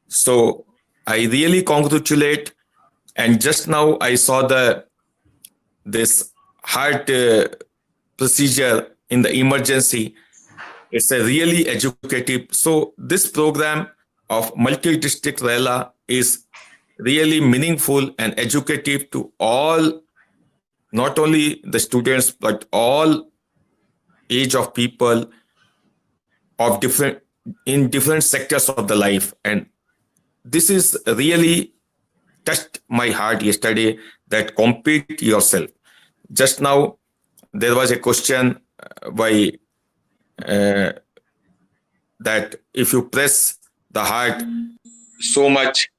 [SPEAKER 9] So I really congratulate. And just now I saw this heart procedure in the emergency. It's a really educative. So this program of multi-district RYLA is really meaningful and educative to all, not only the students, but all age of people of different sectors of the life. And this is really touched my heart yesterday, that compete yourself. Just now there was a question by that if you press the heart so much,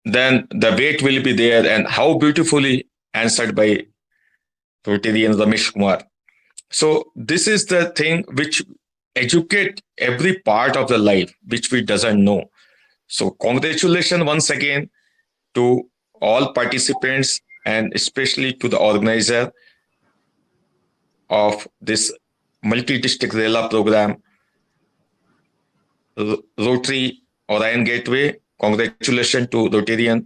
[SPEAKER 9] then the weight will be there, and how beautifully answered by Rotarian Ramesh Kumar. So this is the thing which educate every part of the life which we doesn't know. So congratulations once again to all participants, and especially to the organizer of this multi-district RYLA program, Rotary Orion Gateway. Congratulations to Rotarian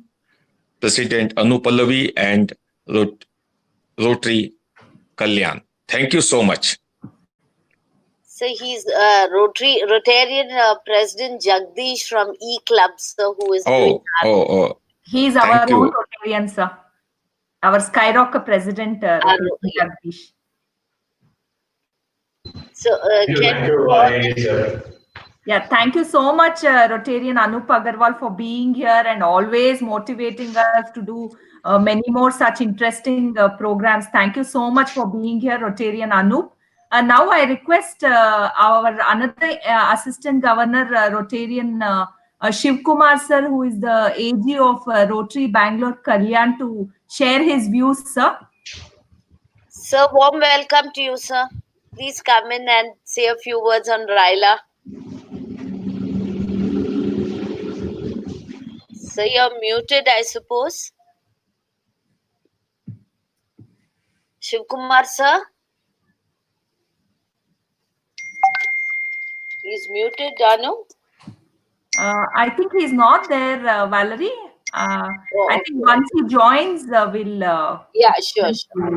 [SPEAKER 9] President Anupallavi and Rotary Kalyan. Thank you so much.
[SPEAKER 2] So he's Rotarian President Jagdish from E-Clubs, who is doing
[SPEAKER 9] Oh.
[SPEAKER 1] He's our own Rotarian, sir. Our Skyrocker President, Jagdish.
[SPEAKER 2] So,
[SPEAKER 3] Thank you, sir.
[SPEAKER 1] Yeah, thank you so much, Rotarian Anup Agarwal, for being here and always motivating us to do many more such interesting programs. Thank you so much for being here, Rotarian Anup. Now I request our another Assistant Governor, Rotarian Shiv Kumar sir, who is the AG of Rotary Bangalore Kalyan, to share his views, sir.
[SPEAKER 2] Sir, warm welcome to you, sir. Please come in and say a few words on RYLA. So you're muted, I suppose. Shiv Kumar sir? He's muted, Danu.
[SPEAKER 1] I think he's not there, Valerie. I think once he joins, we'll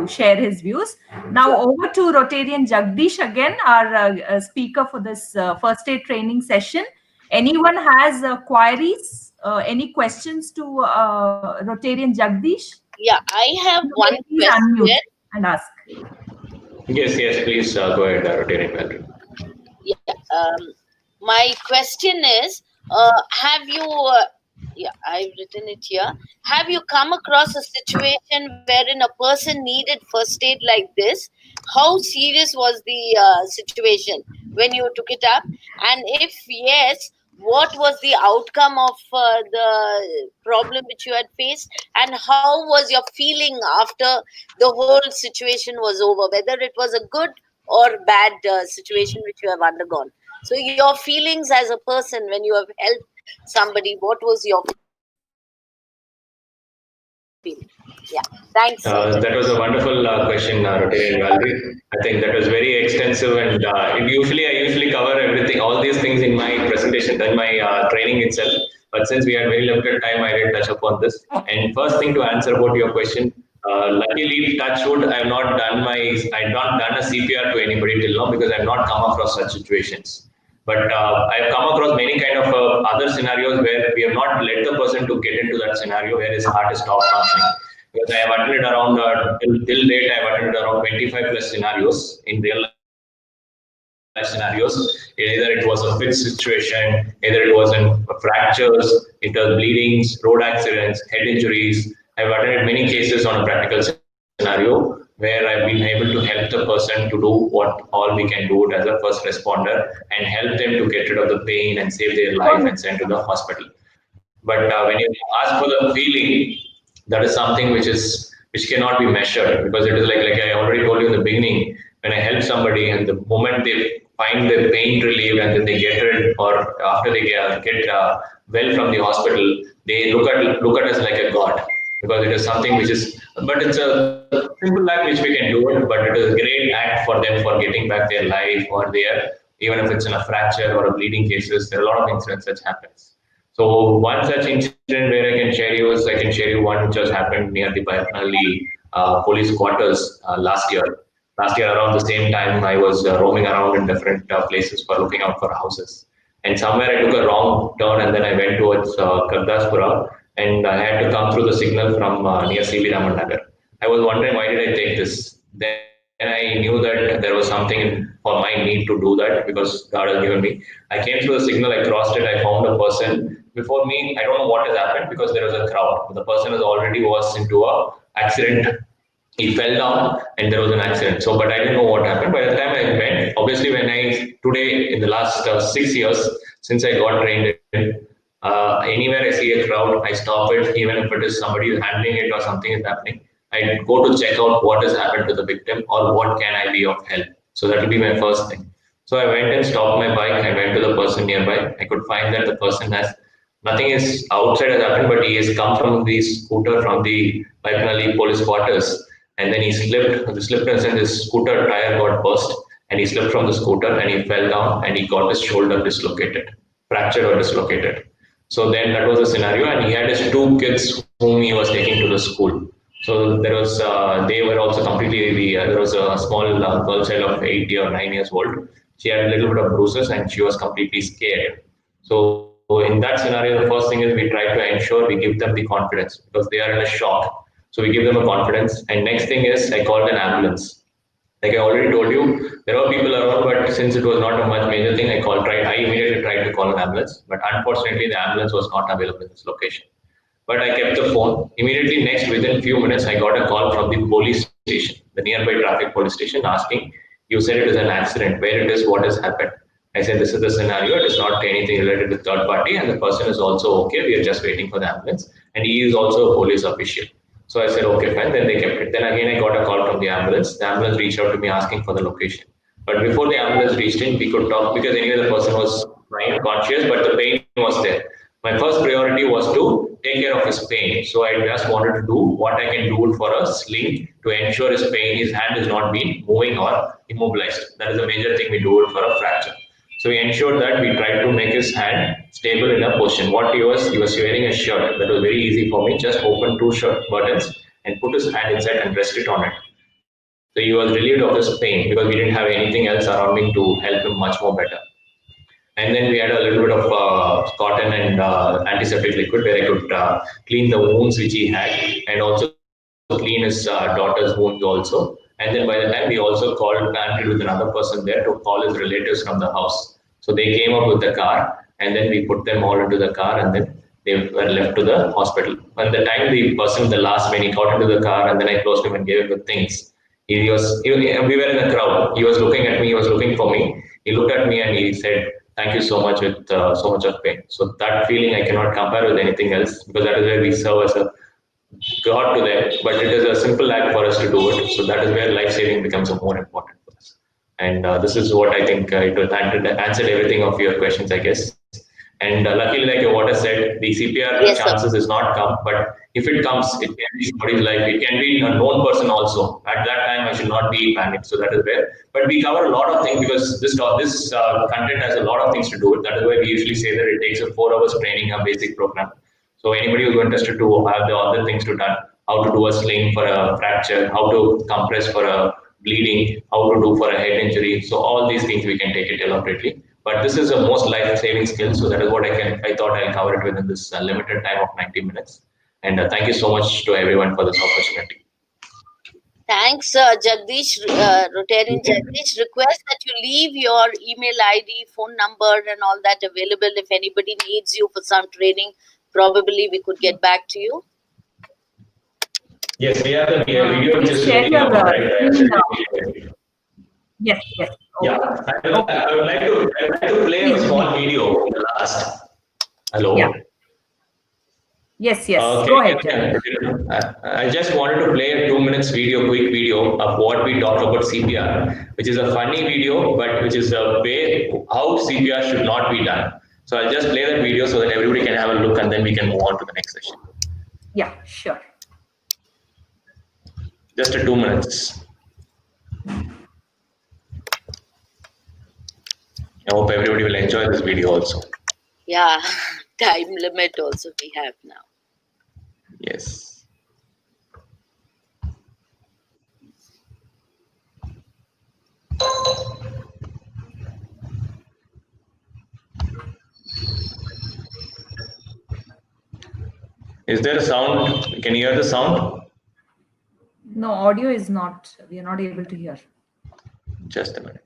[SPEAKER 1] share his views. Now over to Rotarian Jagdish again, our speaker for this first aid training session. Anyone has queries, any questions to Rotarian Jagdish?
[SPEAKER 2] Yeah, I have one question.
[SPEAKER 1] And ask.
[SPEAKER 3] Yes, please go ahead, Rotarian Valerie.
[SPEAKER 2] Yeah, my question is, have you, I've written it here. Have you come across a situation wherein a person needed first aid like this? How serious was the situation when you took it up? And if yes, what was the outcome of the problem which you had faced, and how was your feeling after the whole situation was over, whether it was a good or bad situation which you have undergone. So your feelings as a person when you have helped somebody, what was your feeling? Yeah, thanks.
[SPEAKER 3] That was a wonderful question, Rtn Valerie. I think that was very extensive, and I usually cover everything, all these things in my presentation, in my training itself. But since we had very limited time, I did touch upon this. And first thing to answer about your question, luckily, touch wood, I've not done a CPR to anybody till now because I've not come across such situations. But I've come across many kind of other scenarios where we have not let the person to get into that scenario where his heart is stopped functioning. Because I have attended around, till date, I have attended around 25 plus scenarios in real life scenarios. Either it was a fit situation, either it was in fractures, it was bleedings, road accidents, head injuries. I have attended many cases on a practical scenario where I've been able to help the person to do what all we can do as a first responder and help them to get rid of the pain and save their life and send to the hospital. But when you ask for the feeling, that is something which cannot be measured because it is like I already told you in the beginning. When I help somebody and the moment they find their pain relieved and then they get rid, or after they get well from the hospital, they look at us like a god because it is something which is. But it's a simple act which we can do it. But it is a great act for them for getting back their life or their, even if it's in a fracture or a bleeding cases. There are a lot of incidents that happens. So one such incident where I can share you one which has happened near the Bayanapalli police quarters last year. Last year around the same time, I was roaming around in different places for looking out for houses. And somewhere I took a wrong turn and then I went towards Kardaspura and I had to come through the signal from near V.Ramesh. I was wondering why did I take this? Then I knew that there was something for my need to do that because God has given me. I came through the signal, I crossed it, I found a person. Before me, I don't know what has happened because there was a crowd. The person has already was into a accident. He fell down and there was an accident. So, but I didn't know what happened. By the time I went, obviously, today in the last 6 years since I got trained in, anywhere I see a crowd, I stop it, even if it is somebody handling it or something is happening. I go to check out what has happened to the victim or what can I be of help. So that will be my first thing. So I went and stopped my bike. I went to the person nearby. I could find that the person has nothing is outside has happened, but he has come from the scooter from the Bayanapalli police quarters, and then he slipped. The slip and his scooter tire got burst, and he slipped from the scooter and he fell down and he got his shoulder dislocated, fractured or dislocated. So then that was the scenario, and he had his two kids whom he was taking to the school. So there was they were also completely there was a small girl child of 8 or 9 years old. She had a little bit of bruises and she was completely scared. So in that scenario, the first thing is we try to ensure we give them the confidence because they are in a shock. So we give them a confidence. And next thing is I called an ambulance. Like I already told you, there were people around, but since it was not a much major thing, I immediately tried to call an ambulance. But unfortunately, the ambulance was not available in this location. But I kept the phone. Immediately next, within few minutes, I got a call from the police station, the nearby traffic police station, asking, "You said it is an accident. Where it is? What has happened?" I said, "This is the scenario. It is not anything related to third party, and the person is also okay. We are just waiting for the ambulance, and he is also a police official." So I said, "Okay, fine." Then they kept it. Then again, I got a call from the ambulance. The ambulance reached out to me asking for the location. But before the ambulance reached in, we could talk because anyway the person was fine, conscious, but the pain was there. My first priority was to take care of his pain. So I just wanted to do what I can do for a sling to ensure his pain, his hand is not being moving or immobilized. That is a major thing we do it for a fracture. So we ensured that we tried to make his hand stable in a position. What he was wearing a shirt. That was very easy for me. Just open two shirt buttons and put his hand inside and rest it on it. So he was relieved of his pain because we didn't have anything else surrounding to help him much more better. And then we had a little bit of cotton and antiseptic liquid where I could clean the wounds which he had and also clean his daughter's wounds also. And then by the time we also connected with another person there to call his relatives from the house. So they came up with the car and then we put them all into the car and then they were left to the hospital. By the time the person, the last man, he got into the car and then I closed him and gave him the things. We were in a crowd. He was looking at me, he was looking for me. He looked at me and he said, thank you so much with so much of pain. So that feeling I cannot compare with anything else because that is where we serve as a God to them, but it is a simple act for us to do it. So that is where life saving becomes more important for us. And this is what I think it will answer everything of your questions, I guess. And luckily, like your water said, the CPR
[SPEAKER 2] Yes, sir.
[SPEAKER 3] chances is not come, but if it comes, it can be somebody's life. It can be a known person also. At that time, I should not be panicked. So that is where. But we cover a lot of things because this content has a lot of things to do with. That is why we usually say that it takes a 4 hours training, a basic program. So anybody who's interested to have the other things to done, how to do a sling for a fracture, how to compress for a bleeding, how to do for a head injury. So all these things we can take it elaborately. But this is a most life-saving skill, so that is what I thought I'll cover it within this limited time of 90 minutes. And thank you so much to everyone for this opportunity.
[SPEAKER 2] Thanks, Jagdish, Rotarian Jagdish. Request that you leave your email ID, phone number, and all that available. If anybody needs you for some training, probably we could get back to you.
[SPEAKER 3] Yes, we have the video which
[SPEAKER 1] Please
[SPEAKER 3] is
[SPEAKER 1] share
[SPEAKER 3] showing
[SPEAKER 1] your
[SPEAKER 3] up, right?
[SPEAKER 1] screen now. Yes, yes. Okay.
[SPEAKER 3] Yeah, I would like to play a small video in the last. Hello.
[SPEAKER 1] Yeah. Yes, yes.
[SPEAKER 3] Okay,
[SPEAKER 1] Go ahead, Jagdish.
[SPEAKER 3] I just wanted to play a 2 minutes quick video of what we talked about CPR, which is a funny video, but which is a way how CPR should not be done. So I'll just play that video so that everybody can have a look and then we can move on to the next session.
[SPEAKER 1] Yeah, sure.
[SPEAKER 3] Just a 2 minutes. I hope everybody will enjoy this video also.
[SPEAKER 2] Yeah, time limit also we have now.
[SPEAKER 3] Yes. Is there a sound? Can you hear the sound?
[SPEAKER 1] No, audio is not. We are not able to hear.
[SPEAKER 3] Just a minute.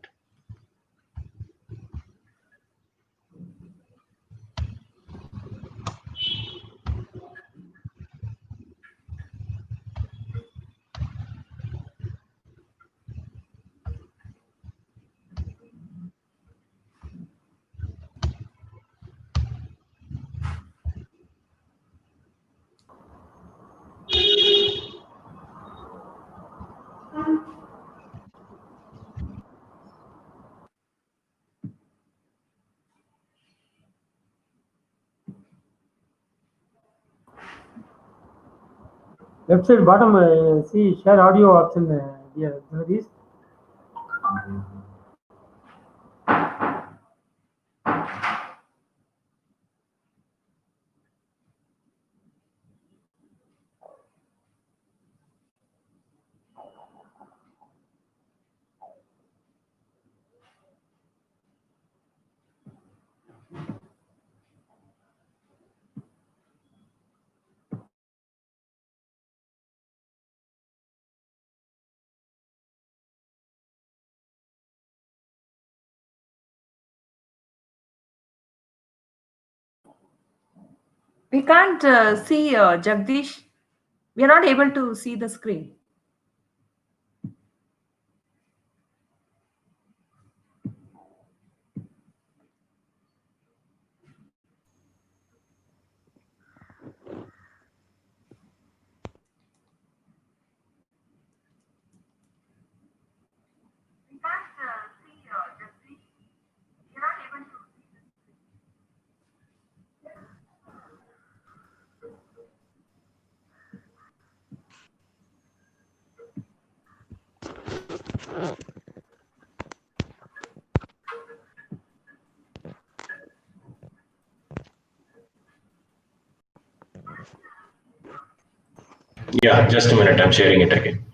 [SPEAKER 6] Left side bottom, see share audio option. Here, this.
[SPEAKER 1] We can't see Jagdish. We are not able to see the screen.
[SPEAKER 3] Yeah, just a minute. I'm sharing it again.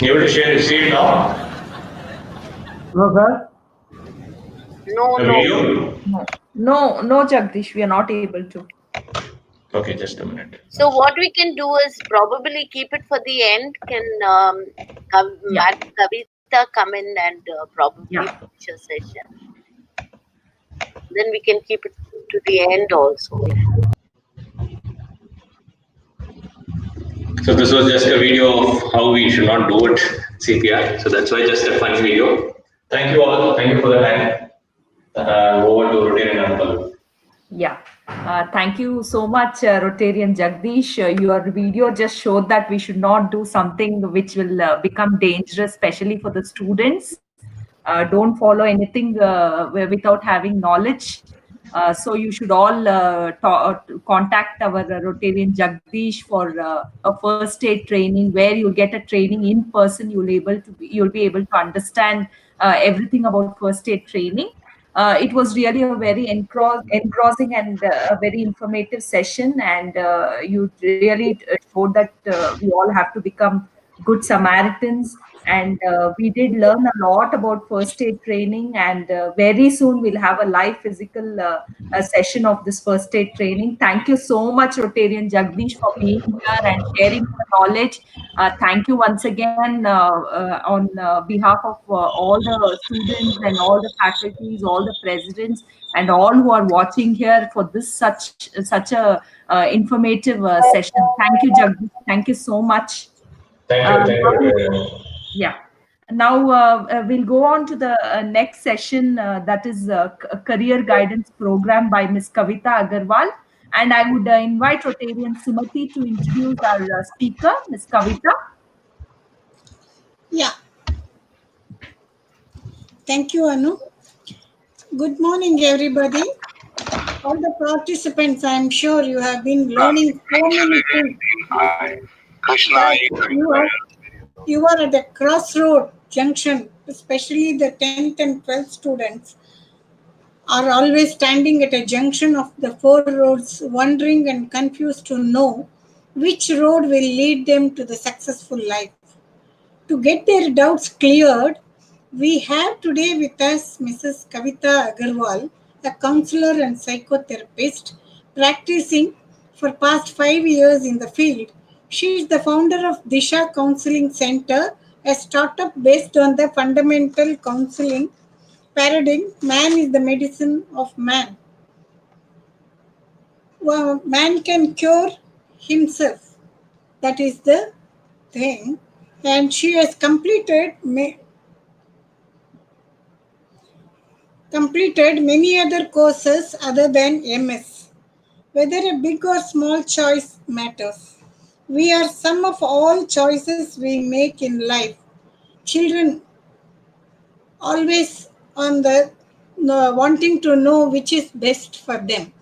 [SPEAKER 3] You able to see it now?
[SPEAKER 6] No, sir.
[SPEAKER 2] No,
[SPEAKER 3] The
[SPEAKER 2] no.
[SPEAKER 3] video?
[SPEAKER 1] No, Jagdish, we are not able to.
[SPEAKER 3] Okay, just a minute.
[SPEAKER 2] So what we can do is probably keep it for the end. Can
[SPEAKER 1] Yeah.
[SPEAKER 2] Madam Kavita come in and probably
[SPEAKER 1] Yeah.
[SPEAKER 2] finish a session? Then we can keep it to the end also.
[SPEAKER 3] So this was just a video of how we should not do it CPR. So that's why just a funny video. Thank you all. Thank you for the time. Over to Rtn.Anupallavi.
[SPEAKER 1] Yeah. Thank you so much, Rotarian Jagdish. Your video just showed that we should not do something which will become dangerous, especially for the students. Don't follow anything without having knowledge. So you should all contact our Rotarian Jagdish for a first aid training, where you'll get a training in person. You'll be able to understand everything about first aid training. It was really a very engrossing and a very informative session, and you really showed that we all have to become good Samaritans. And we did learn a lot about first aid training, and very soon we'll have a live physical session of this first aid training. Thank you so much, Rotarian Jagdish, for being here and sharing the knowledge. Thank you once again on behalf of all the students and all the faculties, all the presidents, and all who are watching here for this such a informative session. Thank you, Jagdish. Thank you so much.
[SPEAKER 3] Thank you. Thank you very much.
[SPEAKER 1] Yeah. Now we'll go on to the next session, that is a career guidance program by Ms. Kavita Agarwal. And I would invite Rotarian Sumati to introduce our speaker, Ms. Kavita.
[SPEAKER 8] Yeah. Thank you, Anu. Good morning, everybody. All the participants, I'm sure you have been learning so many things. You are at a crossroad junction, especially the 10th and 12th students are always standing at a junction of the four roads, wondering and confused to know which road will lead them to the successful life. To get their doubts cleared, we have today with us Mrs. Kavita Agarwal, a counselor and psychotherapist practicing for past 5 years in the field. She is the founder of Disha Counseling Center, a startup based on the fundamental counseling paradigm, man is the medicine of man. Well, man can cure himself. That is the thing. And she has completed many other courses other than MS. Whether a big or small choice matters. We are sum of all choices we make in life. Children always on the wanting to know which is best for them.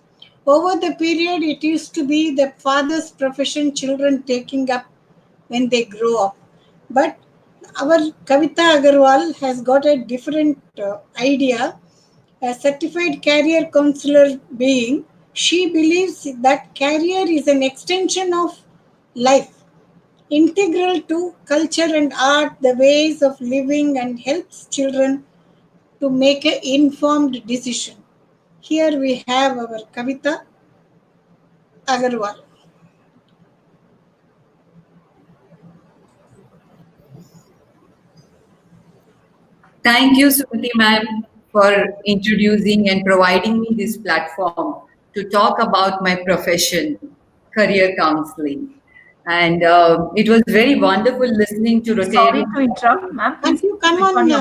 [SPEAKER 8] Over the period, it used to be the father's profession children taking up when they grow up. But our Kavita Agarwal has got a different idea. A certified career counselor being, she believes that career is an extension of life, integral to culture and art, the ways of living, and helps children to make an informed decision. Here we have our Kavita Agarwal.
[SPEAKER 10] Thank you, Sumati ma'am, for introducing and providing me this platform to talk about my profession, career counseling. And it was very wonderful listening to
[SPEAKER 1] Sorry
[SPEAKER 10] Rotarian.
[SPEAKER 1] to interrupt, ma'am. Please
[SPEAKER 8] You come
[SPEAKER 1] switch
[SPEAKER 8] on
[SPEAKER 1] your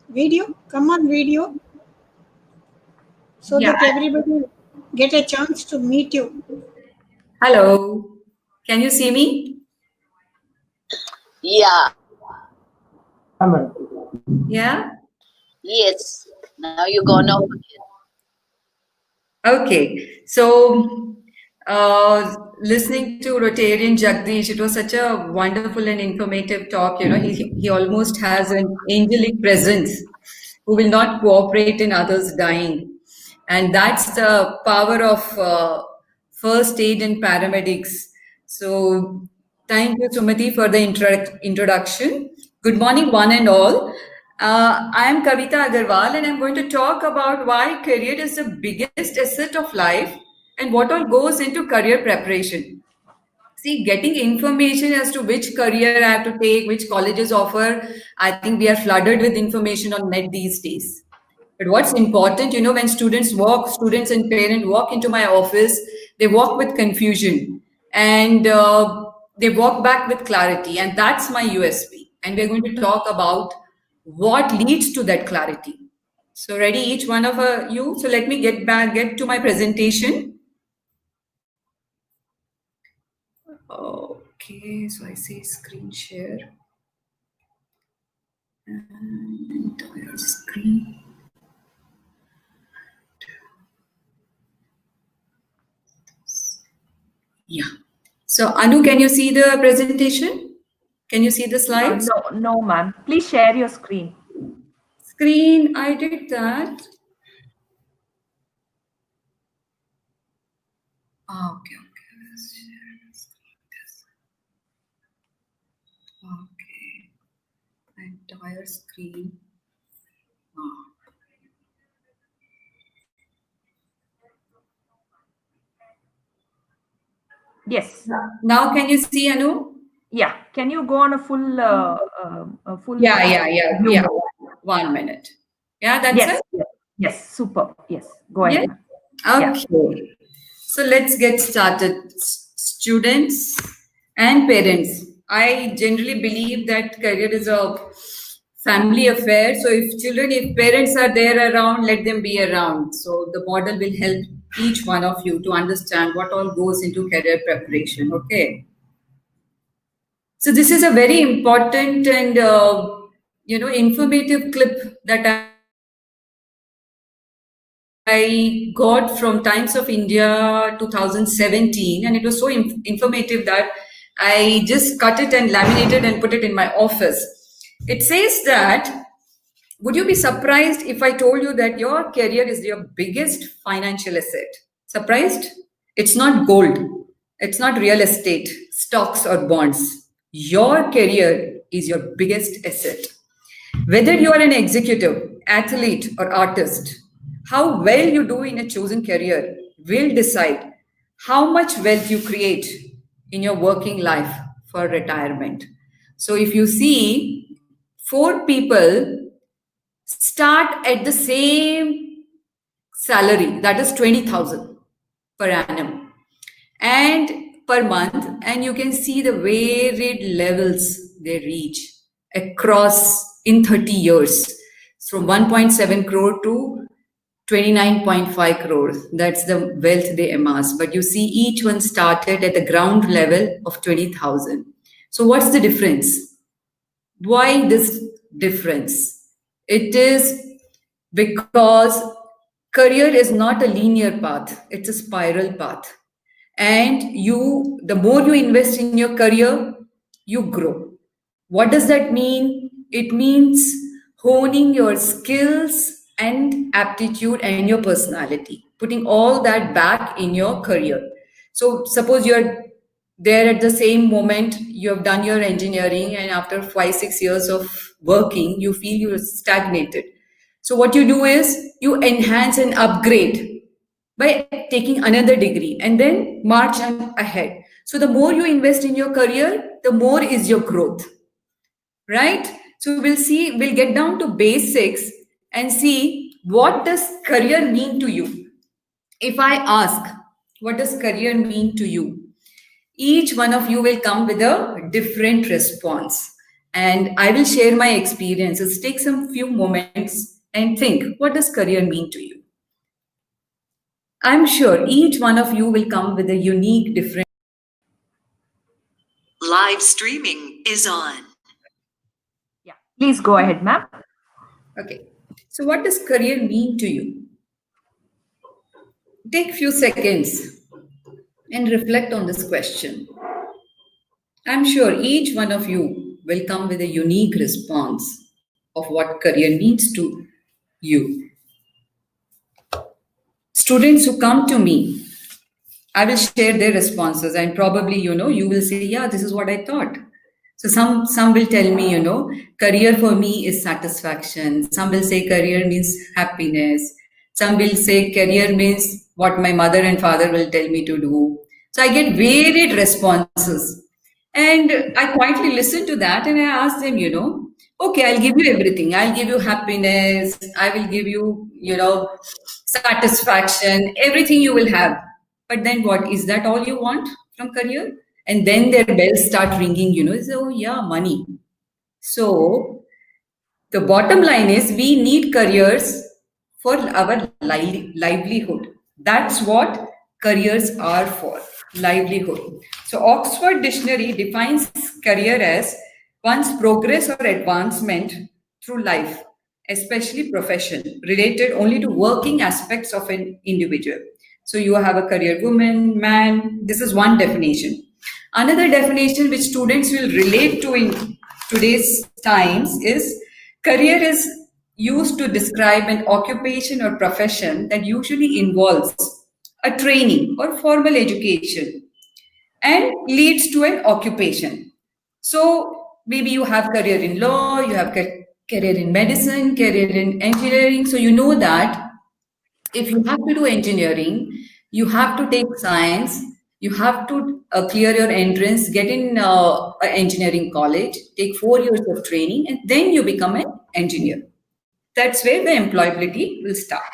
[SPEAKER 1] video.
[SPEAKER 8] come on video, so
[SPEAKER 1] Yeah.
[SPEAKER 8] that everybody get a chance to meet you.
[SPEAKER 10] Hello, can you see me?
[SPEAKER 2] Yeah.
[SPEAKER 10] Yeah?
[SPEAKER 2] Yes. Now you're gone off again.
[SPEAKER 10] Okay, so listening to Rotarian Jagdish, it was such a wonderful and informative talk. You know, he almost has an angelic presence who will not cooperate in others dying. And that's the power of first aid and paramedics. So Thank you, Sumati, for the introduction. Good morning, one and all. I am Kavita Agarwal, and I'm going to talk about why career is the biggest asset of life and what all goes into career preparation. See, getting information as to which career I have to take, which colleges offer, I think we are flooded with information on net these days. But what's important, when students and parents walk into my office, they walk with confusion and they walk back with clarity. And that's my USP. And we're going to talk about what leads to that clarity. So ready, each one of you. So let me get to my presentation. Okay, so I say screen share and entire screen. Yeah. So Anu, can you see the presentation? Can you see the slides?
[SPEAKER 1] No, ma'am. Please share your screen.
[SPEAKER 10] Screen, I did that. Okay. Let's share okay. Entire screen.
[SPEAKER 1] Yes.
[SPEAKER 10] Now can you see, Anu?
[SPEAKER 1] Yeah. Can you go on a full
[SPEAKER 10] Yeah. 1 minute. Yeah, that's
[SPEAKER 1] yes,
[SPEAKER 10] it?
[SPEAKER 1] yes. Super. Yes. Go ahead.
[SPEAKER 10] Yeah. Okay. So let's get started. Students and parents. I generally believe that career is a family affair. So if parents are there around, let them be around. So the model will help each one of you to understand what all goes into career preparation. Okay. So this is a very important and informative clip that I got from Times of India 2017, and it was so informative that I just cut it and laminated and put it in my office. It says that, would you be surprised if I told you that your career is your biggest financial asset? Surprised? It's not gold. It's not real estate, stocks or bonds. Your career is your biggest asset. Whether you are an executive, athlete, or artist, how well you do in a chosen career will decide how much wealth you create in your working life for retirement. So, if you see, 4 people start at the same salary, that is 20,000 per annum and per month, and you can see the varied levels they reach across in 30 years from 1.7 crore to 29.5 crores. That's the wealth they amass. But you see, each one started at the ground level of 20,000. So what's the difference? Why this difference? It is because career is not a linear path, it's a spiral path. And the more you invest in your career, you grow. What does that mean? It means honing your skills and aptitude and your personality, putting all that back in your career. So suppose you're there at the same moment, you have done your engineering, and after 5-6 years of working, you feel you're stagnated. So what you do is you enhance and upgrade by taking another degree and then march ahead. So the more you invest in your career, the more is your growth, right? So we'll get down to basics and see, what does career mean to you? If I ask, what does career mean to you? Each one of you will come with a different response. And I will share my experiences. Take some few moments and think, what does career mean to you? I'm sure each one of you will come with a unique, different.
[SPEAKER 5] Live streaming is on.
[SPEAKER 1] Yeah, please go ahead, ma'am.
[SPEAKER 10] Okay. So what does career mean to you? Take few seconds and reflect on this question. I'm sure each one of you will come with a unique response of what career means to you. Students who come to me, I will share their responses, and probably, you will say, yeah, this is what I thought. So some will tell me, career for me is satisfaction. Some will say career means happiness. Some will say career means what my mother and father will tell me to do. So I get varied responses. And I quietly listen to that and I ask them, okay, I'll give you everything. I'll give you happiness. I will give you, satisfaction, everything you will have. But then what? Is that all you want from career? And then their bells start ringing, so yeah, money. So the bottom line is we need careers for our livelihood. That's what careers are for, livelihood. So Oxford Dictionary defines career as one's progress or advancement through life, especially profession, related only to working aspects of an individual. So you have a career woman, man, this is one definition. Another definition which students will relate to in today's times is career is used to describe an occupation or profession that usually involves a training or formal education and leads to an occupation. So maybe you have career in law, you have career in medicine, career in engineering. So you know that if you have to do engineering, you have to take science, you have to clear your entrance, get in an engineering college, take 4 years of training, and then you become an engineer. That's where the employability will start.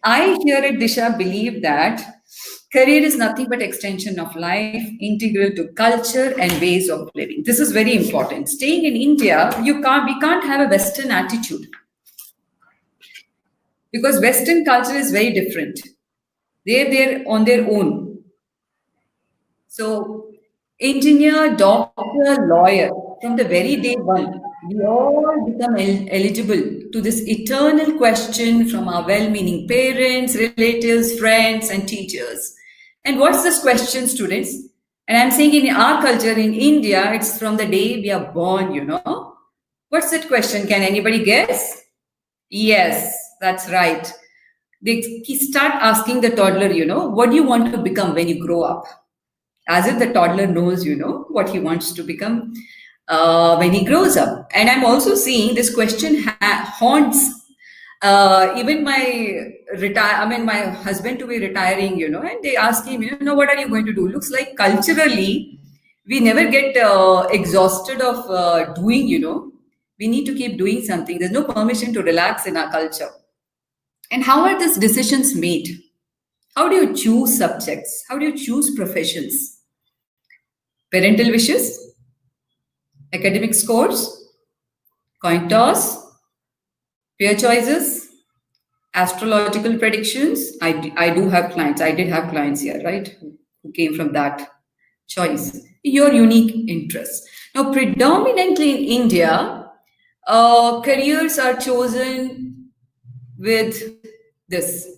[SPEAKER 10] I here at Disha believe that career is nothing but extension of life, integral to culture and ways of living. This is very important. Staying in India, we can't have a Western attitude because Western culture is very different. They're there on their own. So, engineer, doctor, lawyer, from the very day one, we all become eligible to this eternal question from our well-meaning parents, relatives, friends, and teachers. And what's this question, students? And I'm saying in our culture, in India, it's from the day we are born, What's that question? Can anybody guess? Yes, that's right. They start asking the toddler, what do you want to become when you grow up? As if the toddler knows, what he wants to become when he grows up. And I'm also seeing this question haunts even my husband to be retiring, and they ask him, what are you going to do? Looks like culturally, we never get exhausted of doing, we need to keep doing something. There's no permission to relax in our culture. And how are these decisions made? How do you choose subjects? How do you choose professions? Parental wishes? Academic scores? Coin toss? Peer choices? Astrological predictions? I do have clients. I did have clients here, right? Who came from that choice. Your unique interests. Now, predominantly in India, careers are chosen with this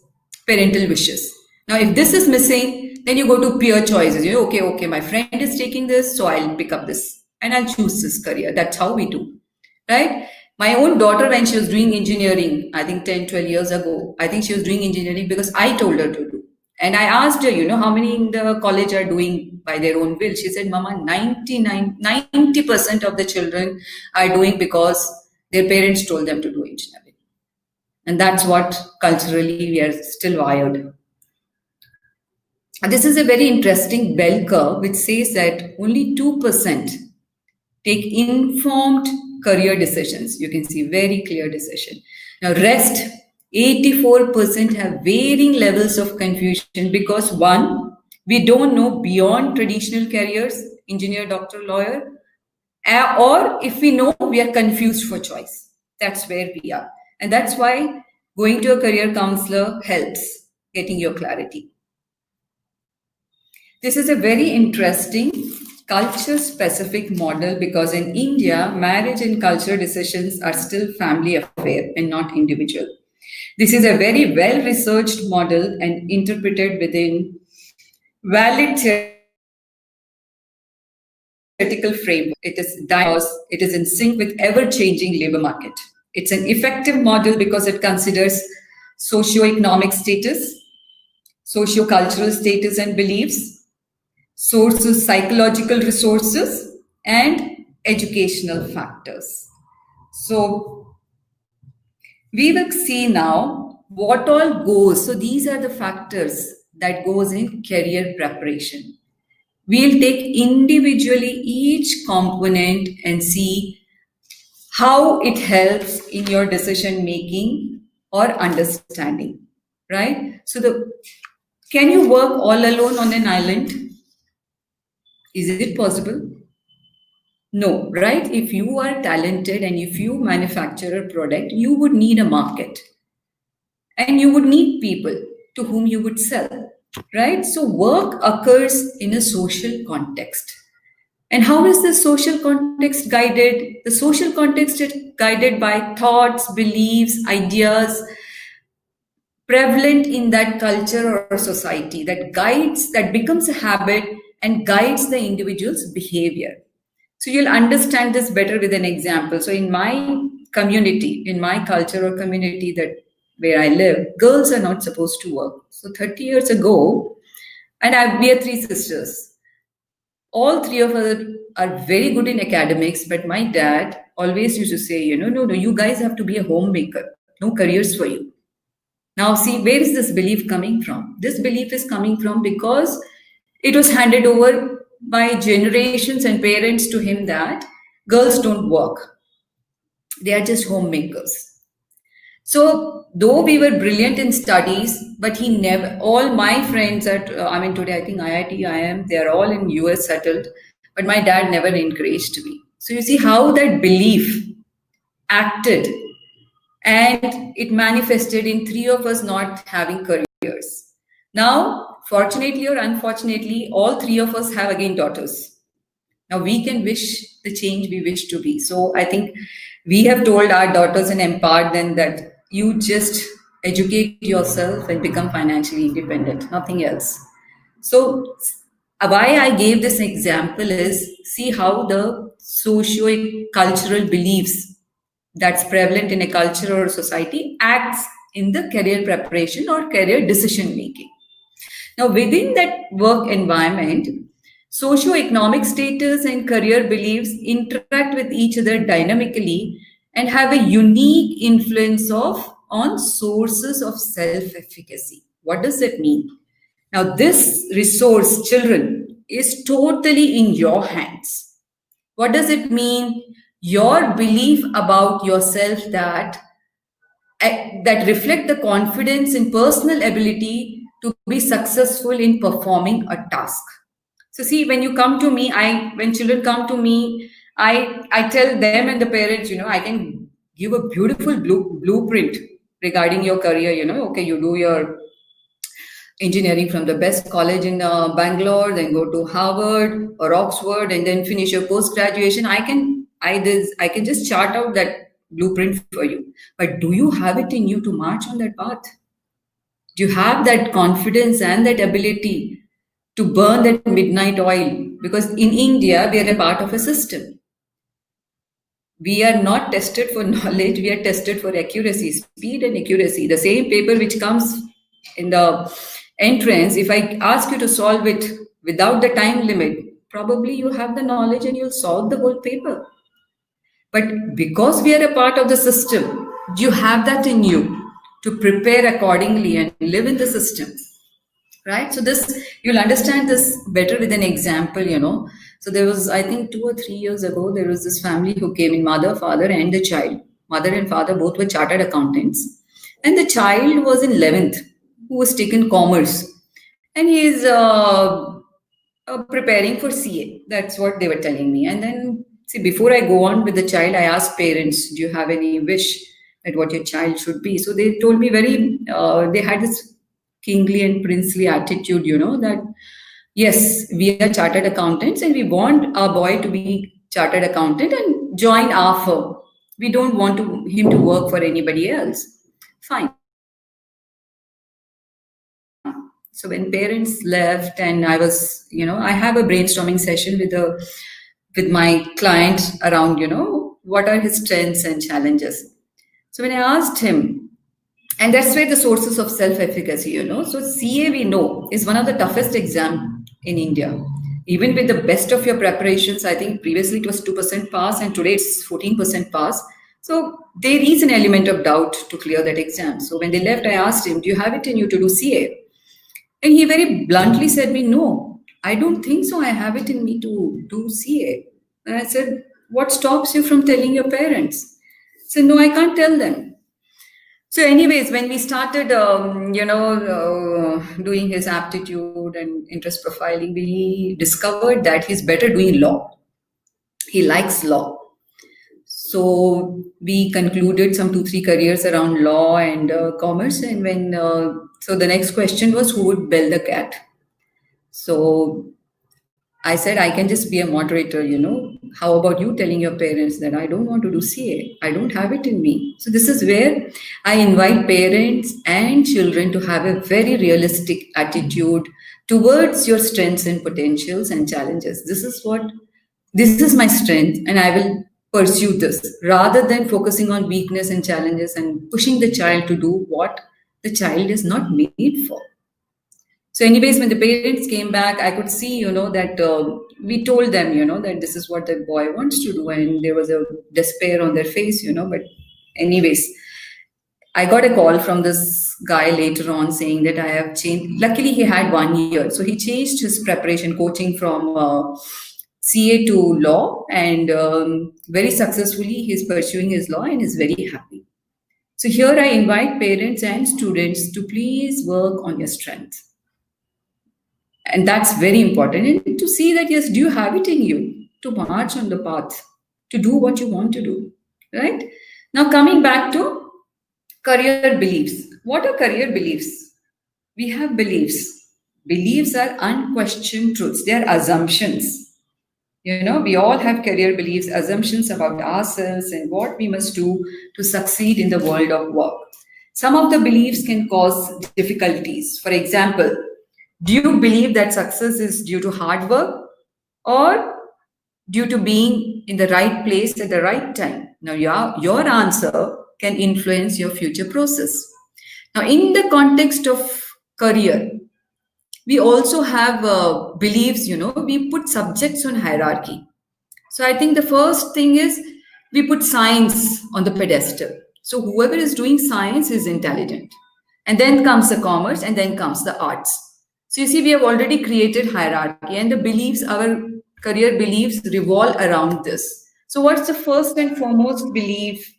[SPEAKER 10] parental wishes. Now, if this is missing, then you go to peer choices. Okay, my friend is taking this, so I'll pick up this and I'll choose this career. That's how we do, right? My own daughter, when she was doing engineering, I think 10, 12 years ago, I think she was doing engineering because I told her to do. And I asked her, how many in the college are doing by their own will? She said, Mama, 90% of the children are doing because their parents told them to do engineering. And that's what culturally we are still wired. This is a very interesting bell curve which says that only 2% take informed career decisions. You can see very clear decision. Now rest, 84% have varying levels of confusion because one, we don't know beyond traditional careers, engineer, doctor, lawyer, or if we know, we are confused for choice. That's where we are. And that's why going to a career counselor helps getting your clarity. This is a very interesting culture-specific model because in India, marriage and culture decisions are still family affair and not individual. This is a very well-researched model and interpreted within valid theoretical framework. It is diverse, it is in sync with ever-changing labor market. It's an effective model because it considers socioeconomic status, socio-cultural status and beliefs, sources, psychological resources, and educational factors. So we will see now what all goes. So these are the factors that goes in career preparation. We'll take individually each component and see how it helps in your decision making or understanding, right? So can you work all alone on an island? Is it possible? No, right? If you are talented and if you manufacture a product, you would need a market and you would need people to whom you would sell, right? So work occurs in a social context. And how is the social context guided? The social context is guided by thoughts, beliefs, ideas prevalent in that culture or society that becomes a habit and guides the individual's behavior. So you'll understand this better with an example. So in my community, in my culture or community where I live, girls are not supposed to work. So 30 years ago, and we are three sisters. All three of us are very good in academics, but my dad always used to say, no, you guys have to be a homemaker. No careers for you. Now, see, where is this belief coming from? This belief is coming from because it was handed over by generations and parents to him that girls don't work. They are just homemakers. So, though we were brilliant in studies, but he never, all my friends today I think IIT, IIM, they are all in US settled, but my dad never encouraged me. So you see how that belief acted and it manifested in three of us not having careers. Now, fortunately or unfortunately, all three of us have again daughters. Now we can wish the change we wish to be. So I think we have told our daughters and empowered them that you just educate yourself and become financially independent, nothing else. So why I gave this example is see how the socio-cultural beliefs that's prevalent in a culture or a society acts in the career preparation or career decision making. Now, within that work environment, socio-economic status and career beliefs interact with each other dynamically and have a unique influence on sources of self-efficacy. What does that mean? Now, this resource, children, is totally in your hands. What does it mean? Your belief about yourself that reflect the confidence in personal ability to be successful in performing a task. So see, when you come to me, when children come to me, I tell them and the parents, I can give a beautiful blueprint regarding your career, okay, you do your engineering from the best college in Bangalore, then go to Harvard or Oxford, and then finish your post-graduation. I can just chart out that blueprint for you. But do you have it in you to march on that path? Do you have that confidence and that ability to burn that midnight oil? Because in India, we are a part of a system. We are not tested for knowledge, we are tested for accuracy, speed and accuracy. The same paper which comes in the entrance, if I ask you to solve it without the time limit, probably you have the knowledge and you'll solve the whole paper. But because we are a part of the system, you have that in you to prepare accordingly and live in the system, right? So you'll understand this better with an example, So there was, I think 2 or 3 years ago, there was this family who came in, mother, father, and the child. Mother and father both were chartered accountants. And the child was in 11th, who was taken commerce. And he is preparing for CA. That's what they were telling me. And then, see, before I go on with the child, I asked parents, do you have any wish at what your child should be? So they told me they had this kingly and princely attitude, that yes, we are chartered accountants and we want our boy to be chartered accountant and join our firm. We don't want him to work for anybody else. Fine. So when parents left and I was, I have a brainstorming session with my client around, what are his strengths and challenges. So when I asked him, And that's where the sources of self-efficacy, So CA, we know, is one of the toughest exam in India. Even with the best of your preparations, I think previously it was 2% pass and today it's 14% pass. So there is an element of doubt to clear that exam. So when they left, I asked him, do you have it in you to do CA? And he very bluntly said me, no, I don't think so. I have it in me to do CA. And I said, what stops you from telling your parents? He said, no, I can't tell them. So anyways, when we started, doing his aptitude and interest profiling, we discovered that he's better doing law. He likes law. So we concluded some 2-3 careers around law and commerce. And when so the next question was, who would bell the cat? So I said, I can just be a moderator, How about you telling your parents that I don't want to do CA? I don't have it in me. So this is where I invite parents and children to have a very realistic attitude towards your strengths and potentials and challenges. This is my strength and I will pursue this, rather than focusing on weakness and challenges and pushing the child to do what the child is not made for. So anyways, when the parents came back, I could see, that we told them, that this is what the boy wants to do. And there was a despair on their face, But anyways, I got a call from this guy later on saying that I have changed. Luckily, he had 1 year. So he changed his preparation coaching from CA to law. And very successfully, he's pursuing his law and is very happy. So here I invite parents and students to please work on your strengths. And that's very important. And to see that, yes, do you have it in you to march on the path, to do what you want to do, right? Now, coming back to career beliefs. What are career beliefs? We have beliefs. Beliefs are unquestioned truths. They are assumptions. We all have career beliefs, assumptions about ourselves and what we must do to succeed in the world of work. Some of the beliefs can cause difficulties. For example, do you believe that success is due to hard work or due to being in the right place at the right time? Now, your answer can influence your future process. Now, in the context of career, we also have beliefs, we put subjects on hierarchy. So I think the first thing is we put science on the pedestal. So whoever is doing science is intelligent. And then comes the commerce and then comes the arts. So you see, we have already created hierarchy and the beliefs, our career beliefs revolve around this. So what's the first and foremost belief?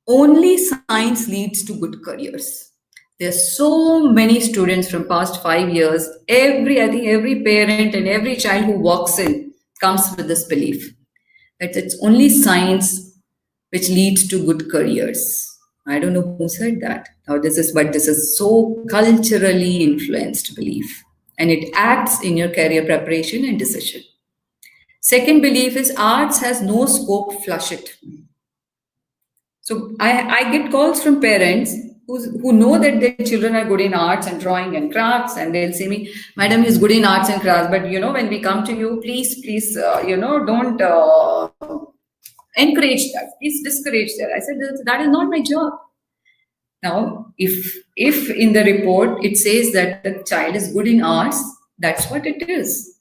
[SPEAKER 10] Only science leads to good careers. There are so many students from past 5 years. I think every parent and every child who walks in comes with this belief that it's only science which leads to good careers. I don't know who said that. But this is so culturally influenced belief, and it acts in your career preparation and decision. Second belief is arts has no scope, flush it. So I get calls from parents who know that their children are good in arts and drawing and crafts, and they'll say me, Madam, he's good in arts and crafts, but when we come to you, please, don't encourage that. Please discourage that. I said, that is not my job. Now, if in the report it says that the child is good in arts, that's what it is.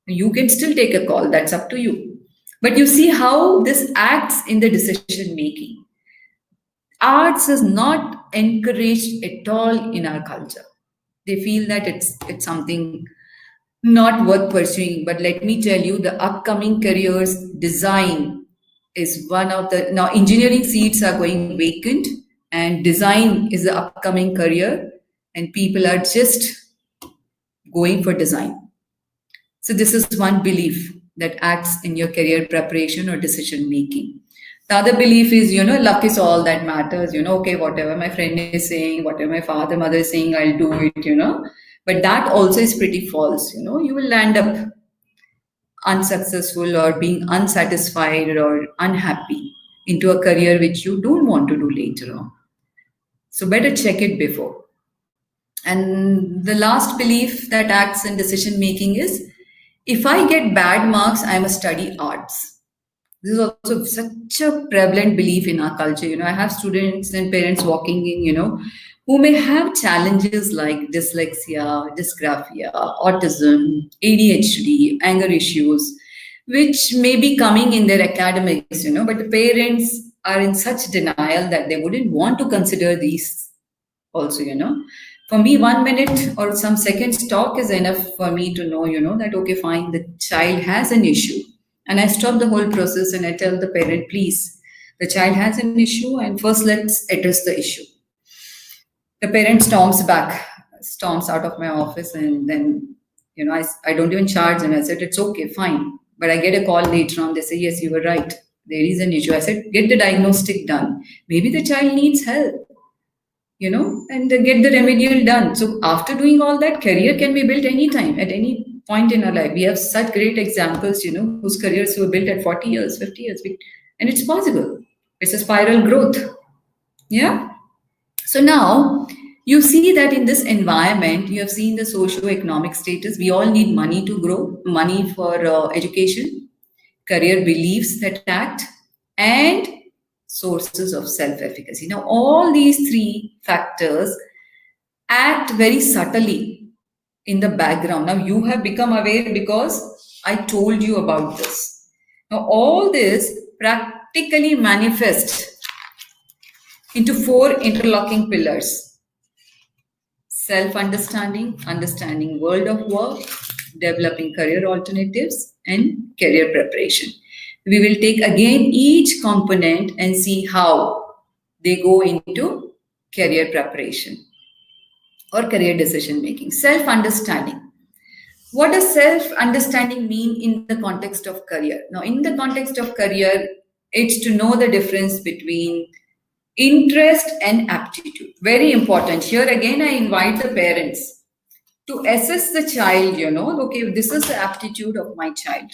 [SPEAKER 10] You can still take a call. That's up to you. But you see how this acts in the decision making. Arts is not encouraged at all in our culture. They feel that it's something not worth pursuing. But let me tell you, the upcoming careers, design is one of the, now engineering seats are going vacant and design is the upcoming career and people are just going for design. So this is one belief that acts in your career preparation or decision making. The other belief is, luck is all that matters, okay, whatever my friend is saying, whatever my father, mother is saying, I'll do it, But that also is pretty false, You will end up unsuccessful or being unsatisfied or unhappy into a career which you don't want to do later on. So better check it before. And the last belief that acts in decision making is, if I get bad marks, I must study arts. This is also such a prevalent belief in our culture. I have students and parents walking in, who may have challenges like dyslexia, dysgraphia, autism, ADHD, anger issues, which may be coming in their academics, but the parents are in such denial that they wouldn't want to consider these also. For me, 1 minute or some seconds talk is enough for me to know, that, okay, fine, the child has an issue. And I stop the whole process and I tell the parent, please, the child has an issue and first let's address the issue. The parent storms out of my office, and then, I don't even charge, and I said, it's okay, fine. But I get a call later on, they say, yes, you were right. There is an issue. I said, get the diagnostic done. Maybe the child needs help, and get the remedial done. So after doing all that, career can be built anytime, at any point in our life. We have such great examples, whose careers were built at 40 years, 50 years, and it's possible. It's a spiral growth. Yeah. So now you see that in this environment, you have seen the socio-economic status. We all need money to grow, money for education, career beliefs that act, and sources of self-efficacy. Now, all these three factors act very subtly in the background. Now, you have become aware because I told you about this. Now, all this practically manifests into 4 interlocking pillars: self-understanding, understanding world of work, developing career alternatives, and career preparation. We will take again each component and see how they go into career preparation or career decision making. Self-understanding. What does self-understanding mean in the context of career? Now, in the context of career, it's to know the difference between interest and aptitude. Very important. Here again, I invite the parents to assess the child, okay, this is the aptitude of my child.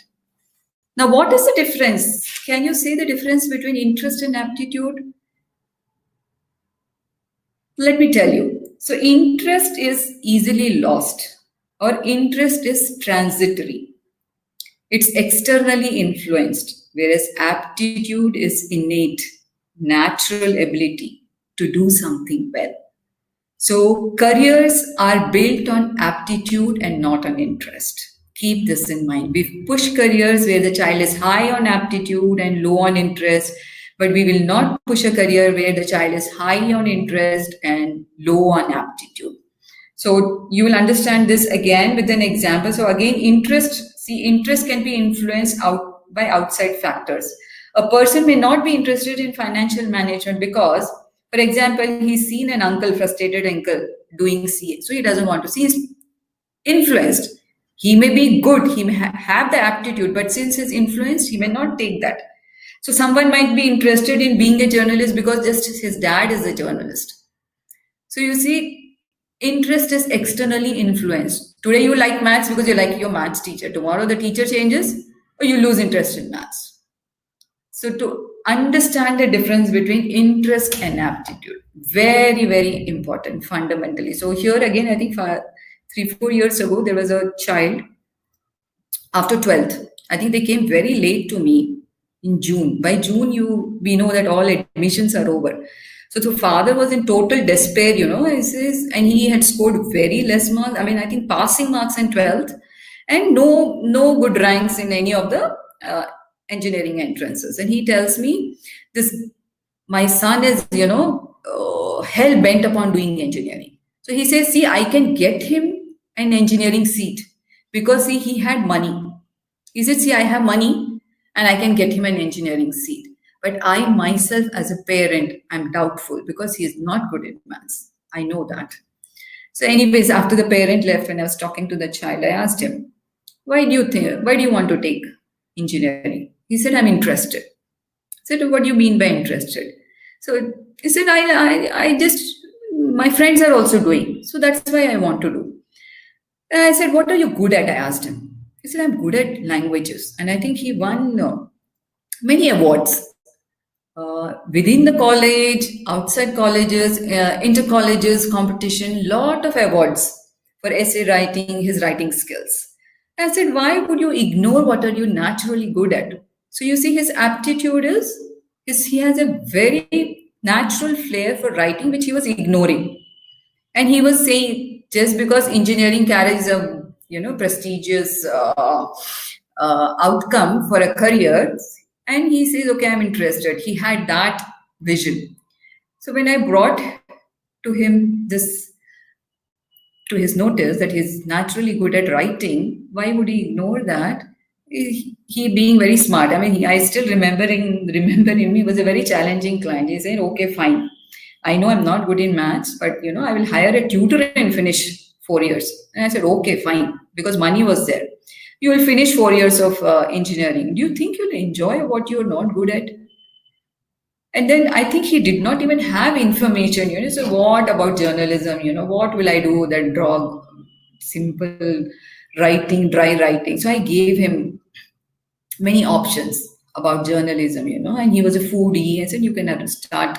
[SPEAKER 10] Now, what is the difference? Can you say the difference between interest and aptitude? Let me tell you. So, interest is easily lost, or interest is transitory. It's externally influenced, whereas aptitude is innate, natural ability to do something well. So, careers are built on aptitude and not on interest. Keep this in mind. We push careers where the child is high on aptitude and low on interest, but we will not push a career where the child is high on interest and low on aptitude. So you will understand this again with an example. So again, interest can be influenced by outside factors. A person may not be interested in financial management because, for example, he's seen an frustrated uncle doing CA. So he doesn't want to see. He's influenced. He may be good, he may have the aptitude, but since he's influenced, he may not take that. So someone might be interested in being a journalist because just his dad is a journalist. So you see, interest is externally influenced. Today you like maths because you like your maths teacher. Tomorrow the teacher changes or you lose interest in maths. So to understand the difference between interest and aptitude, very, very important fundamentally. So here again, I think 3-4 years ago, there was a child after 12th. I think they came very late to me in June. By June, we know that all admissions are over. So the father was in total despair, and he had scored very less marks. I mean, I think passing marks in 12th and no good ranks in any of the engineering entrances. And he tells me, my son is, hell bent upon doing engineering. So he says, see, I can get him an engineering seat because he had money. He said, see, I have money and I can get him an engineering seat. But I myself as a parent, I'm doubtful because he is not good at maths. I know that. So anyways, after the parent left, when I was talking to the child, I asked him, why do you want to take engineering? He said, I'm interested. I said, what do you mean by interested? So he said, my friends are also doing. So that's why I want to do. And I said, what are you good at? I asked him. He said, I'm good at languages. And I think he won many awards. Within the college, outside colleges, inter-colleges competition, lot of awards for essay writing, his writing skills. I said, why would you ignore what are you naturally good at? So you see, his aptitude is he has a very natural flair for writing, which he was ignoring. And he was saying, just because engineering carries a prestigious outcome for a career, and he says, okay, I'm interested. He had that vision. So when I brought to him this, to his notice that he's naturally good at writing, why would he ignore that? He being very smart. I mean, I still remember him. He was a very challenging client. He said, okay, fine. I know I'm not good in maths, but I will hire a tutor and finish 4 years. And I said, okay, fine, because money was there. You will finish 4 years of engineering. Do you think you'll enjoy what you're not good at? And then I think he did not even have information, so what about journalism? What will I do? That draw simple writing, dry writing. So I gave him many options about journalism, and he was a foodie. I said, you can start,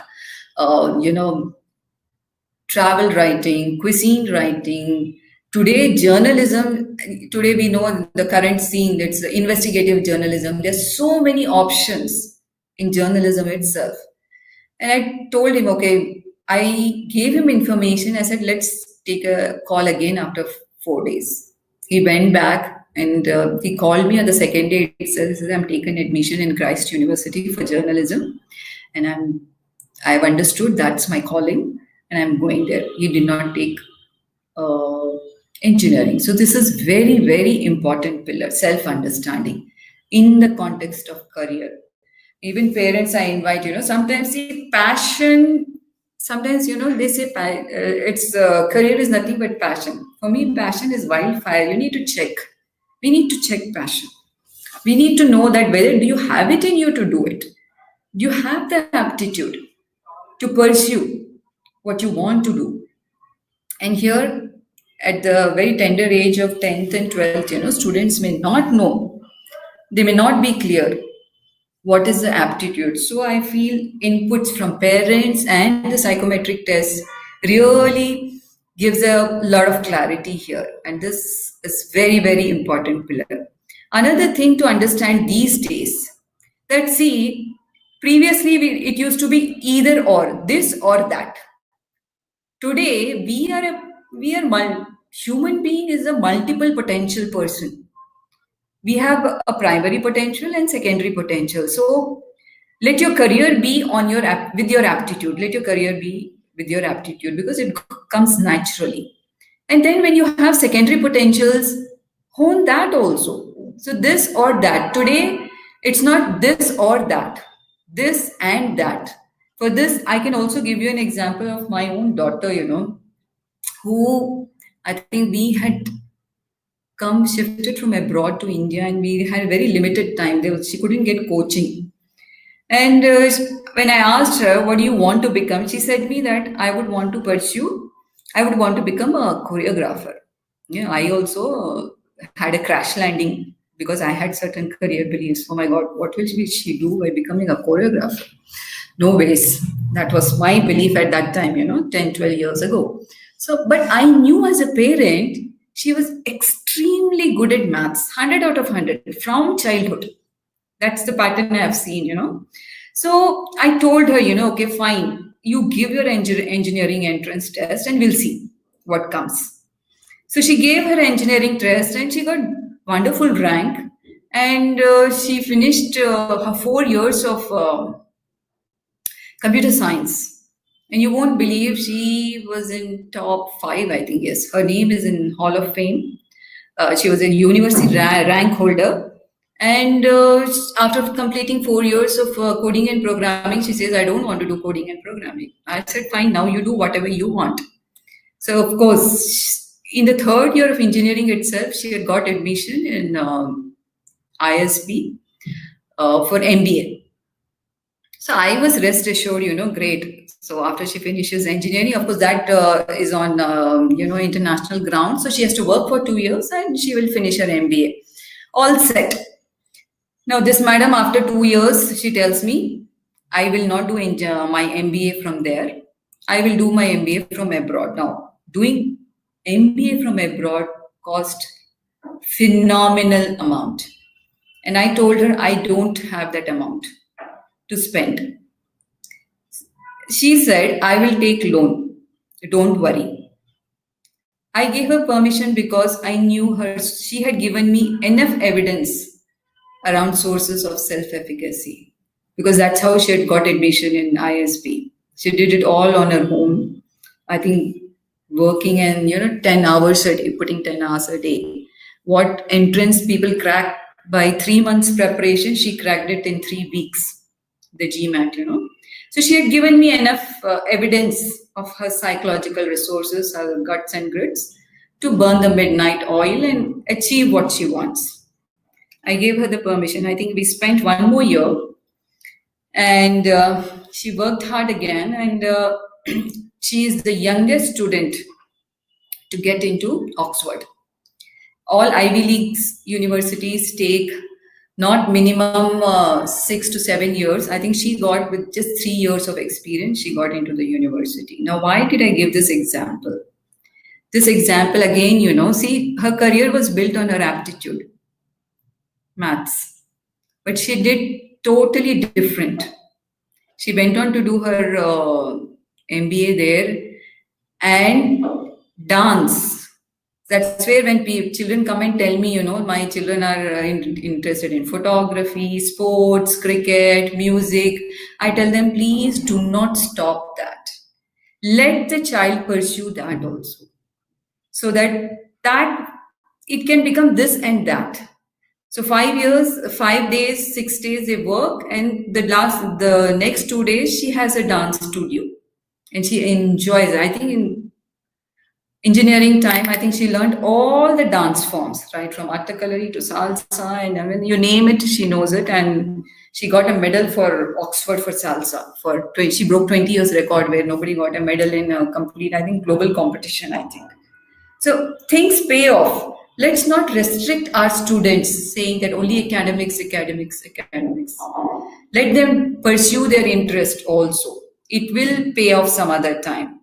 [SPEAKER 10] travel writing, cuisine writing. Today, journalism, today we know the current scene, that's the investigative journalism. There's so many options in journalism itself. And I told him, okay, I gave him information. I said, let's take a call again after 4 days. He went back and he called me on the second day itself. He said, I'm taking admission in Christ University for journalism. And I've understood that's my calling and I'm going there. He did not take engineering. So this is very, very important pillar, self-understanding in the context of career. Even parents I invite, sometimes see passion, sometimes, they say it's career is nothing but passion. For me, passion is wildfire. You need to check. We need to check passion. We need to know that whether do you have it in you to do it? Do you have the aptitude to pursue what you want to do? And here, at the very tender age of 10th and 12th, students may not know. They may not be clear what is the aptitude. So I feel inputs from parents and the psychometric test really gives a lot of clarity here. And this is very, very important pillar. Another thing to understand these days, that see, previously it used to be either or, this or that. Today, human being is a multiple potential person. We have a primary potential and secondary potential. So let your career be with your aptitude. Let your career be with your aptitude because it comes naturally. And then when you have secondary potentials, hone that also. So this or that. Today, it's not this or that. This and that. For this, I can also give you an example of my own daughter, who I think we had shifted from abroad to India and we had very limited time. She couldn't get coaching. And when I asked her, what do you want to become? She said me that I would want to become a choreographer. I also had a crash landing because I had certain career beliefs. Oh my God, what will she do by becoming a choreographer? No ways. That was my belief at that time, 10, 12 years ago. So, but I knew as a parent, she was extremely good at maths, 100 out of 100 from childhood. That's the pattern I have seen, So I told her, okay, fine, you give your engineering entrance test and we'll see what comes. So she gave her engineering test and she got wonderful rank. And she finished her 4 years of computer science. And you won't believe she was in top 5, I think, yes. Her name is in Hall of Fame. She was a university rank holder. And after completing 4 years of coding and programming, she says, I don't want to do coding and programming. I said, fine, now you do whatever you want. So, of course, in the 3rd year of engineering itself, she had got admission in ISB for MBA. So I was rest assured, great. So after she finishes engineering, of course, that is on, international ground. So she has to work for 2 years and she will finish her MBA. All set. Now this madam, after 2 years, she tells me, I will not do my MBA from there. I will do my MBA from abroad. Now, doing MBA from abroad cost phenomenal amount. And I told her I don't have that amount to spend. She said, I will take loan. Don't worry. I gave her permission because I knew her. She had given me enough evidence around sources of self-efficacy, because that's how she had got admission in ISB. She did it all on her own. I think working and 10 hours a day, putting 10 hours a day. What entrance people crack by 3 months preparation, she cracked it in 3 weeks, the GMAT. So she had given me enough evidence of her psychological resources, her guts and grits, to burn the midnight oil and achieve what she wants. I gave her the permission. I think we spent 1 more year, and she worked hard again, and she is the youngest student to get into Oxford. All Ivy League universities take not minimum 6 to 7 years. I think she got, with just 3 years of experience, she got into the university. Now, why did I give this example? This example again, see, her career was built on her aptitude, maths. But she did totally different. She went on to do her MBA there, and dance. That's where when children come and tell me, my children are interested in photography, sports, cricket, music, I tell them, please do not stop that. Let the child pursue that also, so that it can become this and that. So 5 years, 5 days, 6 days they work, and the next 2 days she has a dance studio, and she enjoys it. I think in engineering time, I think she learned all the dance forms, right, from Attakalari to salsa, and I mean, you name it, she knows it. And she got a medal for Oxford for salsa. She broke 20 years record where nobody got a medal in a complete, I think, global competition, I think. So things pay off. Let's not restrict our students saying that only academics. Let them pursue their interest also. It will pay off some other time.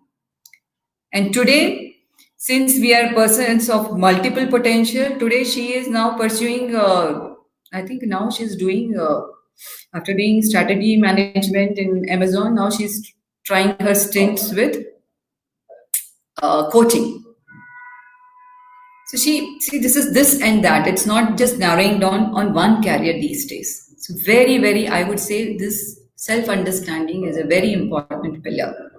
[SPEAKER 10] And today, since we are persons of multiple potential, today she is now pursuing, I think now she's doing, after doing strategy management in Amazon, now she's trying her stints with coaching. So this is this and that. It's not just narrowing down on one career these days. So very, very, I would say this self-understanding is a very important pillar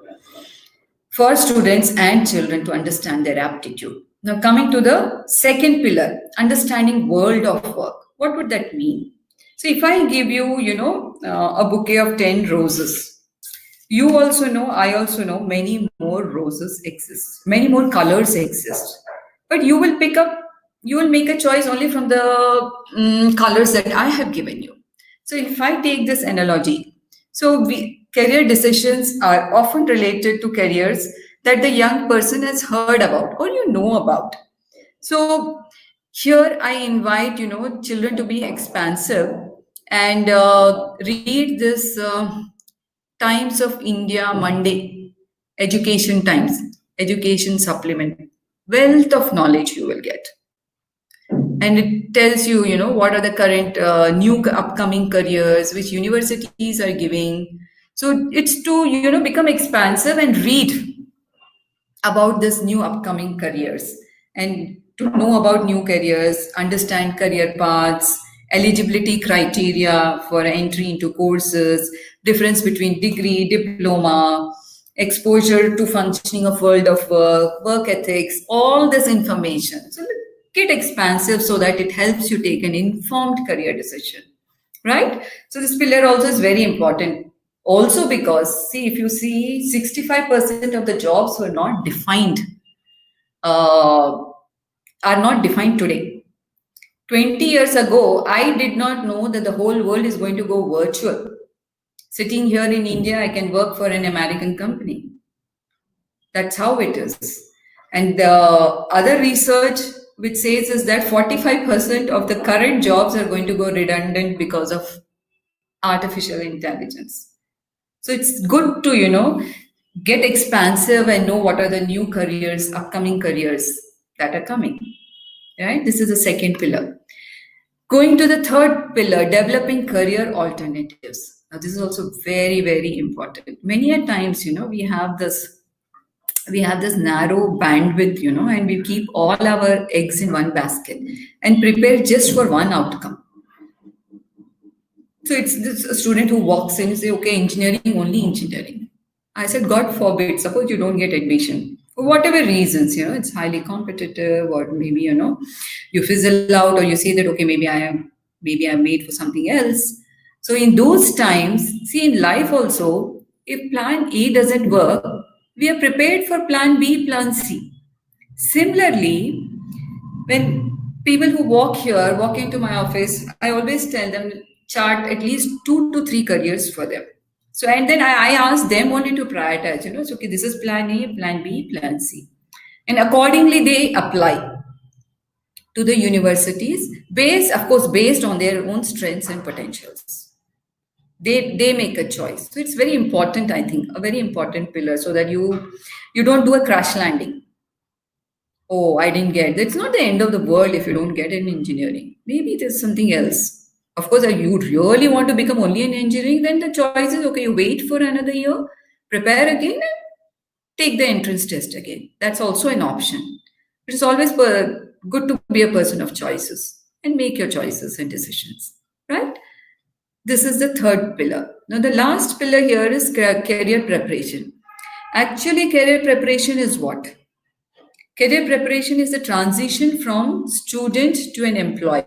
[SPEAKER 10] for students and children to understand their aptitude. Now coming to the second pillar, understanding world of work. What would that mean? So if I give you, a bouquet of 10 roses, you also know, I also know, many more roses exist, many more colors exist. But you will make a choice only from the colors that I have given you. So if I take this analogy, career decisions are often related to careers that the young person has heard about or know about. So here I invite, children to be expansive and read this Times of India Monday, Education Times, Education Supplement. Wealth of knowledge you will get. And it tells you, what are the current new upcoming careers, which universities are giving. So it's to, become expansive and read about this new upcoming careers, and to know about new careers, understand career paths, eligibility criteria for entry into courses, difference between degree, diploma, exposure to functioning of world of work, work ethics, all this information. So get expansive so that it helps you take an informed career decision, right? So this pillar also is very important. Also because, see, if you see 65% of the jobs were not defined, are not defined today. 20 years ago, I did not know that the whole world is going to go virtual. Sitting here in India, I can work for an American company. That's how it is. And the other research which says is that 45% of the current jobs are going to go redundant because of artificial intelligence. So it's good to, get expansive and know what are the new careers, upcoming careers that are coming. Right? This is the second pillar. Going to the third pillar, developing career alternatives. Now, this is also very, very important. Many a times, we have this narrow bandwidth, and we keep all our eggs in one basket and prepare just for one outcome. So it's this a student who walks in and say, okay, engineering, only engineering. I said, God forbid, suppose you don't get admission for whatever reasons, it's highly competitive, or maybe, you fizzle out, or you say that, okay, maybe I'm made for something else. So in those times, see, in life also, if plan A doesn't work, we are prepared for plan B, plan C. Similarly, when people who walk into my office, I always tell them, chart at least 2 to 3 careers for them. So, and then I ask them only to prioritize, so, okay, this is plan A, plan B, plan C. And accordingly, they apply to the universities, based on their own strengths and potentials. They make a choice. So it's very important, I think, a very important pillar, so that you don't do a crash landing. Oh, I didn't get. It's not the end of the world if you don't get in engineering. Maybe there's something else. Of course, if you really want to become only in engineering, then the choice is, okay, you wait for another year, prepare again, and take the entrance test again. That's also an option. It is always good to be a person of choices and make your choices and decisions, right? This is the third pillar. Now, the last pillar here is career preparation. Actually, career preparation is what? Career preparation is the transition from student to an employee.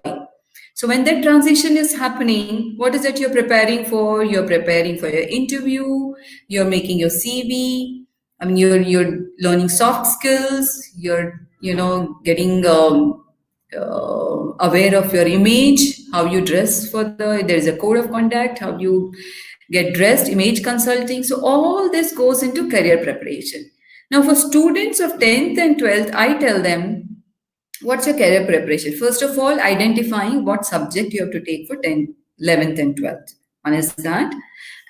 [SPEAKER 10] So when that transition is happening, what is it you're preparing for? You're preparing for your interview, you're making your CV, you're learning soft skills, you're, getting aware of your image, how you dress there's a code of conduct, how you get dressed, image consulting. So all this goes into career preparation. Now, for students of 10th and 12th, I tell them, what's your career preparation? First of all, identifying what subject you have to take for 10th, 11th, and 12th. One is that.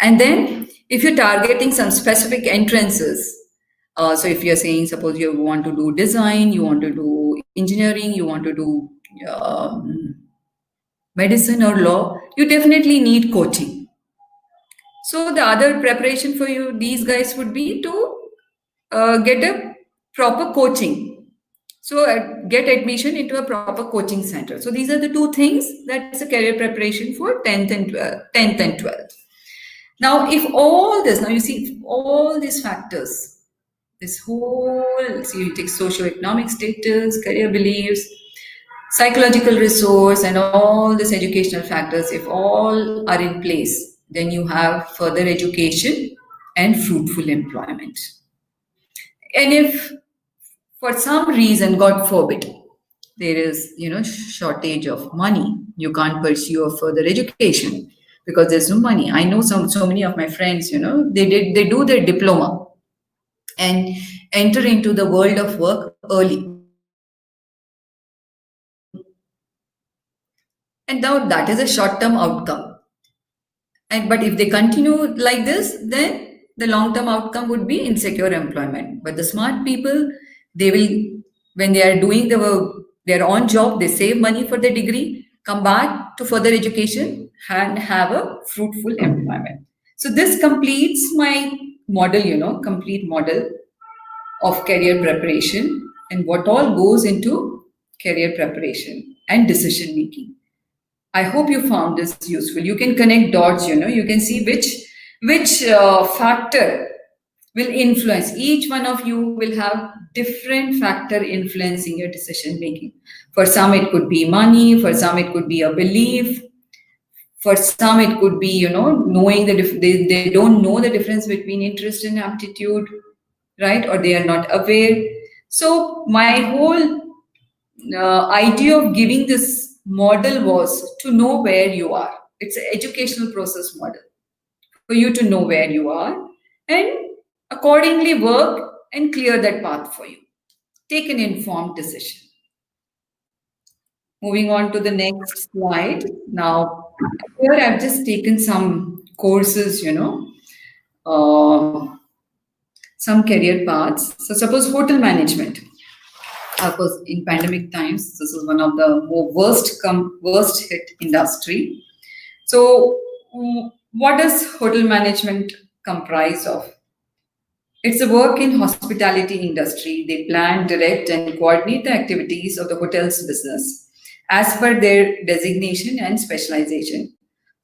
[SPEAKER 10] And then, if you're targeting some specific entrances, so if you're saying, suppose you want to do design, you want to do engineering, you want to do medicine or law, you definitely need coaching. So the other preparation for you, these guys, would be to get a proper coaching. So get admission into a proper coaching center. So these are the 2 things. That's a career preparation for 10th and 12th. Now, if all this, now you see all these factors, this whole, so you take socioeconomic status, career beliefs, psychological resource, and all these educational factors, if all are in place, then you have further education and fruitful employment. And if for some reason, God forbid, there is, shortage of money, you can't pursue a further education because there's no money. I know so many of my friends, they do their diploma and enter into the world of work early. And now that is a short-term outcome. But if they continue like this, then the long-term outcome would be insecure employment. But the smart people, they will, when they are doing their own job, they save money for the degree, come back to further education and have a fruitful employment. So this completes my model, complete model of career preparation and what all goes into career preparation and decision making. I hope you found this useful. You can connect dots, you can see which factor will influence. Each one of you will have different factor influencing your decision making. For some, it could be money. For some, it could be a belief. For some, it could be, knowing they don't know the difference between interest and aptitude, right? Or they are not aware. So my whole idea of giving this model was to know where you are. It's an educational process model for you to know where you are and accordingly work and clear that path for you. Take an informed decision. Moving on to the next slide. Now, here I've just taken some courses, some career paths. So suppose hotel management. Of course, in pandemic times, this is one of the worst hit industry. So, what does hotel management comprise of? It's a work in hospitality industry. They plan, direct, and coordinate the activities of the hotel's business as per their designation and specialization.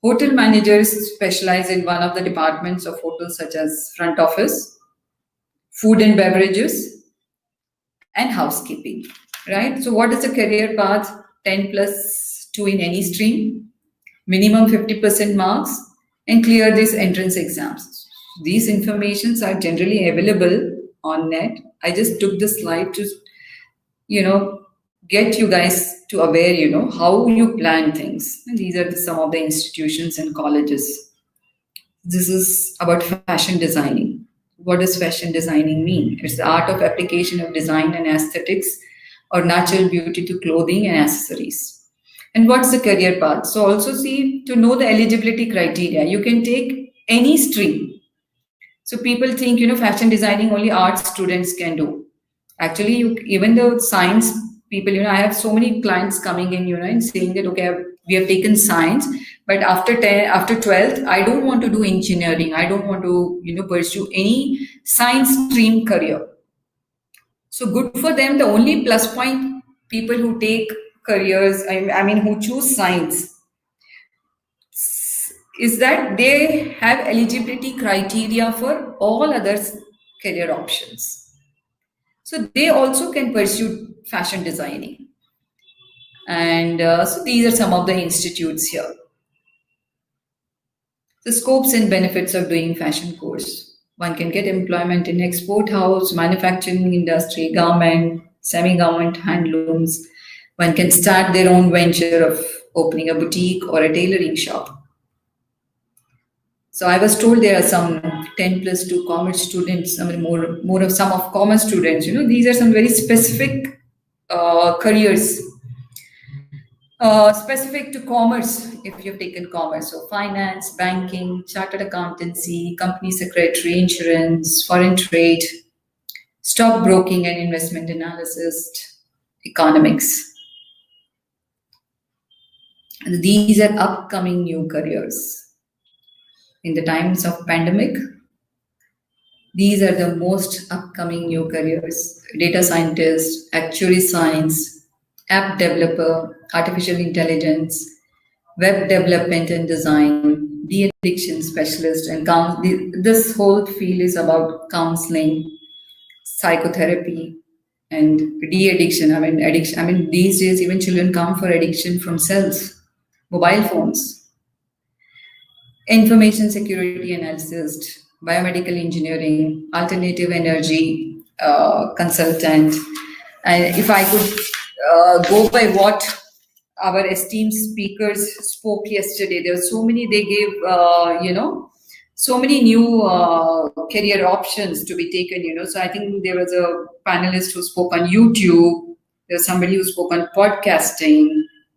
[SPEAKER 10] Hotel managers specialize in one of the departments of hotels such as front office, food and beverages, and housekeeping, right? So what is the career path? 10 plus 2 in any stream, minimum 50% marks, and clear these entrance exams. These informations are generally available on net. I just took the slide to, get you guys to aware, how you plan things. And these are some of the institutions and colleges. This is about fashion designing. What does fashion designing mean? It's the art of application of design and aesthetics or natural beauty to clothing and accessories. And what's the career path? So also see, to know the eligibility criteria, you can take any stream. So people think, fashion designing only art students can do. Actually, even the science people, I have so many clients coming in, and saying that, okay, we have taken science, but after 12th, I don't want to do engineering. I don't want to, pursue any science stream career. So good for them. The only plus point people who take careers, who choose science, is that they have eligibility criteria for all other career options. So they also can pursue fashion designing. And so these are some of the institutes here. The scopes and benefits of doing fashion course. One can get employment in export house, manufacturing industry, government, semi-government, handlooms. One can start their own venture of opening a boutique or a tailoring shop. So I was told there are some 10 plus 2 commerce students, more of some of commerce students, these are some very specific careers, specific to commerce, if you've taken commerce. So finance, banking, chartered accountancy, company secretary, insurance, foreign trade, stock broking and investment analysis, economics. And these are upcoming new careers. In the times of pandemic, these are the most upcoming new careers: data scientist, actuary science, app developer, artificial intelligence, web development and design, de-addiction specialist, and this whole field is about counseling, psychotherapy, and de-addiction. Addiction. These days even children come for addiction from cells, mobile phones. Information security analyst, biomedical engineering, alternative energy consultant. And if I could go by what our esteemed speakers spoke yesterday, there were so many, they gave, so many new career options to be taken, So I think there was a panelist who spoke on YouTube. There was somebody who spoke on podcasting,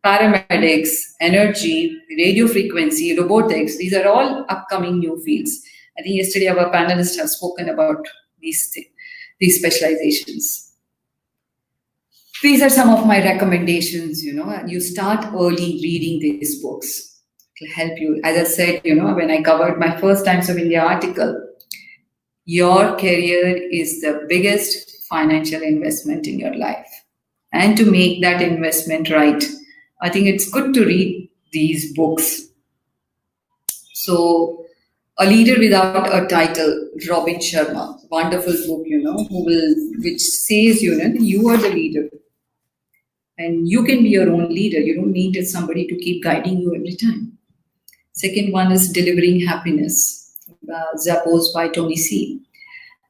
[SPEAKER 10] paramedics, energy, radio frequency, robotics. These are all upcoming new fields. I think yesterday our panelists have spoken about these specializations. These are some of my recommendations, and you start early reading these books. It will help you. As I said, when I covered my First Times of India article, your career is the biggest financial investment in your life. And to make that investment right, I think it's good to read these books. So, A Leader Without a Title, Robin Sharma, wonderful book, which says, you are the leader. And you can be your own leader. You don't need somebody to keep guiding you every time. Second one is Delivering Happiness, Zappos by Tony C.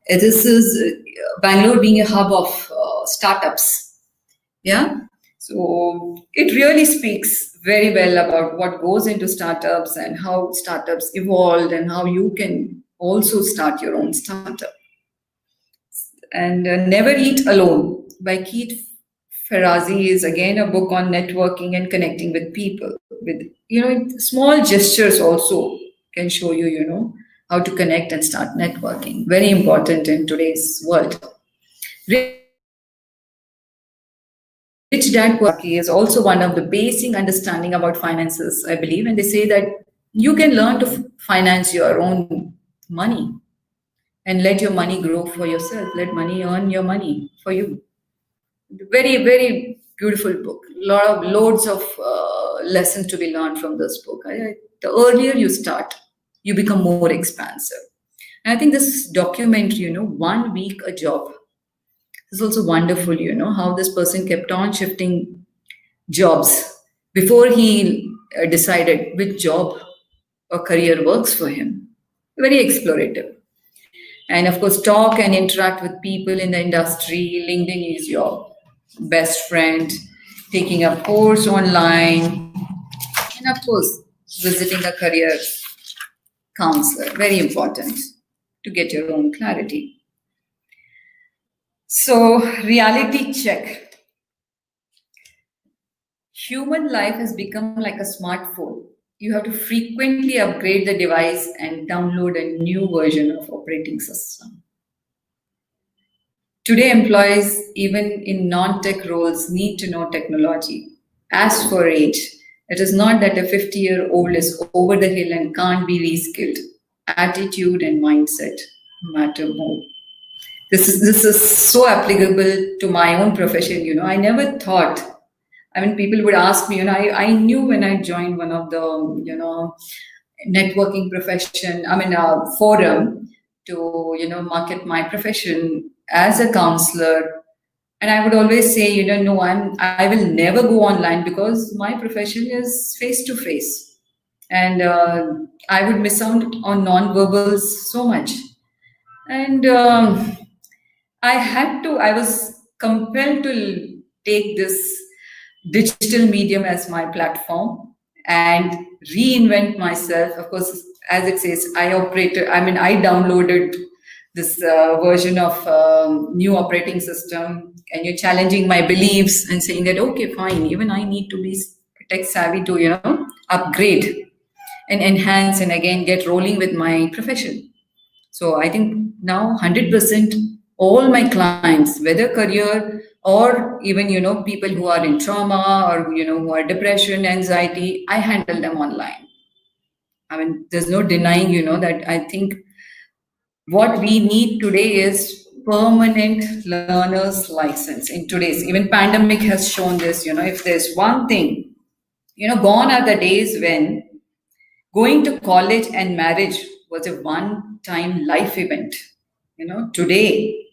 [SPEAKER 10] This is Bangalore being a hub of startups. Yeah. So it really speaks very well about what goes into startups and how startups evolved and how you can also start your own startup. And Never Eat Alone by Keith Ferrazzi is again a book on networking and connecting with people. With small gestures also can show you, how to connect and start networking. Very important in today's world. Rich Dad Poor Dad is also one of the basic understanding about finances, I believe. And they say that you can learn to finance your own money and let your money grow for yourself. Let money earn your money for you. Very, very beautiful book. Loads of lessons to be learned from this book. The earlier you start, you become more expansive. And I think this documentary, 1 week a job, is also wonderful. How this person kept on shifting jobs before he decided which job or career works for him. Very explorative. And of course, talk and interact with people in the industry. LinkedIn is your best friend. Taking a course online. And of course, visiting a career counselor. Very important to get your own clarity. So, reality check. Human life has become like a smartphone. You have to frequently upgrade the device and download a new version of operating system. Today, employees, even in non-tech roles, need to know technology. As for age, it is not that a 50-year-old is over the hill and can't be reskilled. Attitude and mindset matter more. This is so applicable to my own profession. I never thought. I mean, people would ask me, I knew when I joined one of the, networking profession, forum to, market my profession as a counselor. And I would always say, no, I will never go online because my profession is face to face. And I would miss out on non-verbals so much. And I was compelled to take this digital medium as my platform and reinvent myself. Of course, as it says, I downloaded this version of new operating system, and you're challenging my beliefs and saying that, okay, fine, even I need to be tech savvy to, upgrade and enhance and again get rolling with my profession. So I think now 100% all my clients, whether career or even, people who are in trauma or, who are depression, anxiety, I handle them online. I mean, there's no denying, that I think what we need today is permanent learner's license in today's, even pandemic has shown this, if there's one thing, gone are the days when going to college and marriage was a one-time life event. Today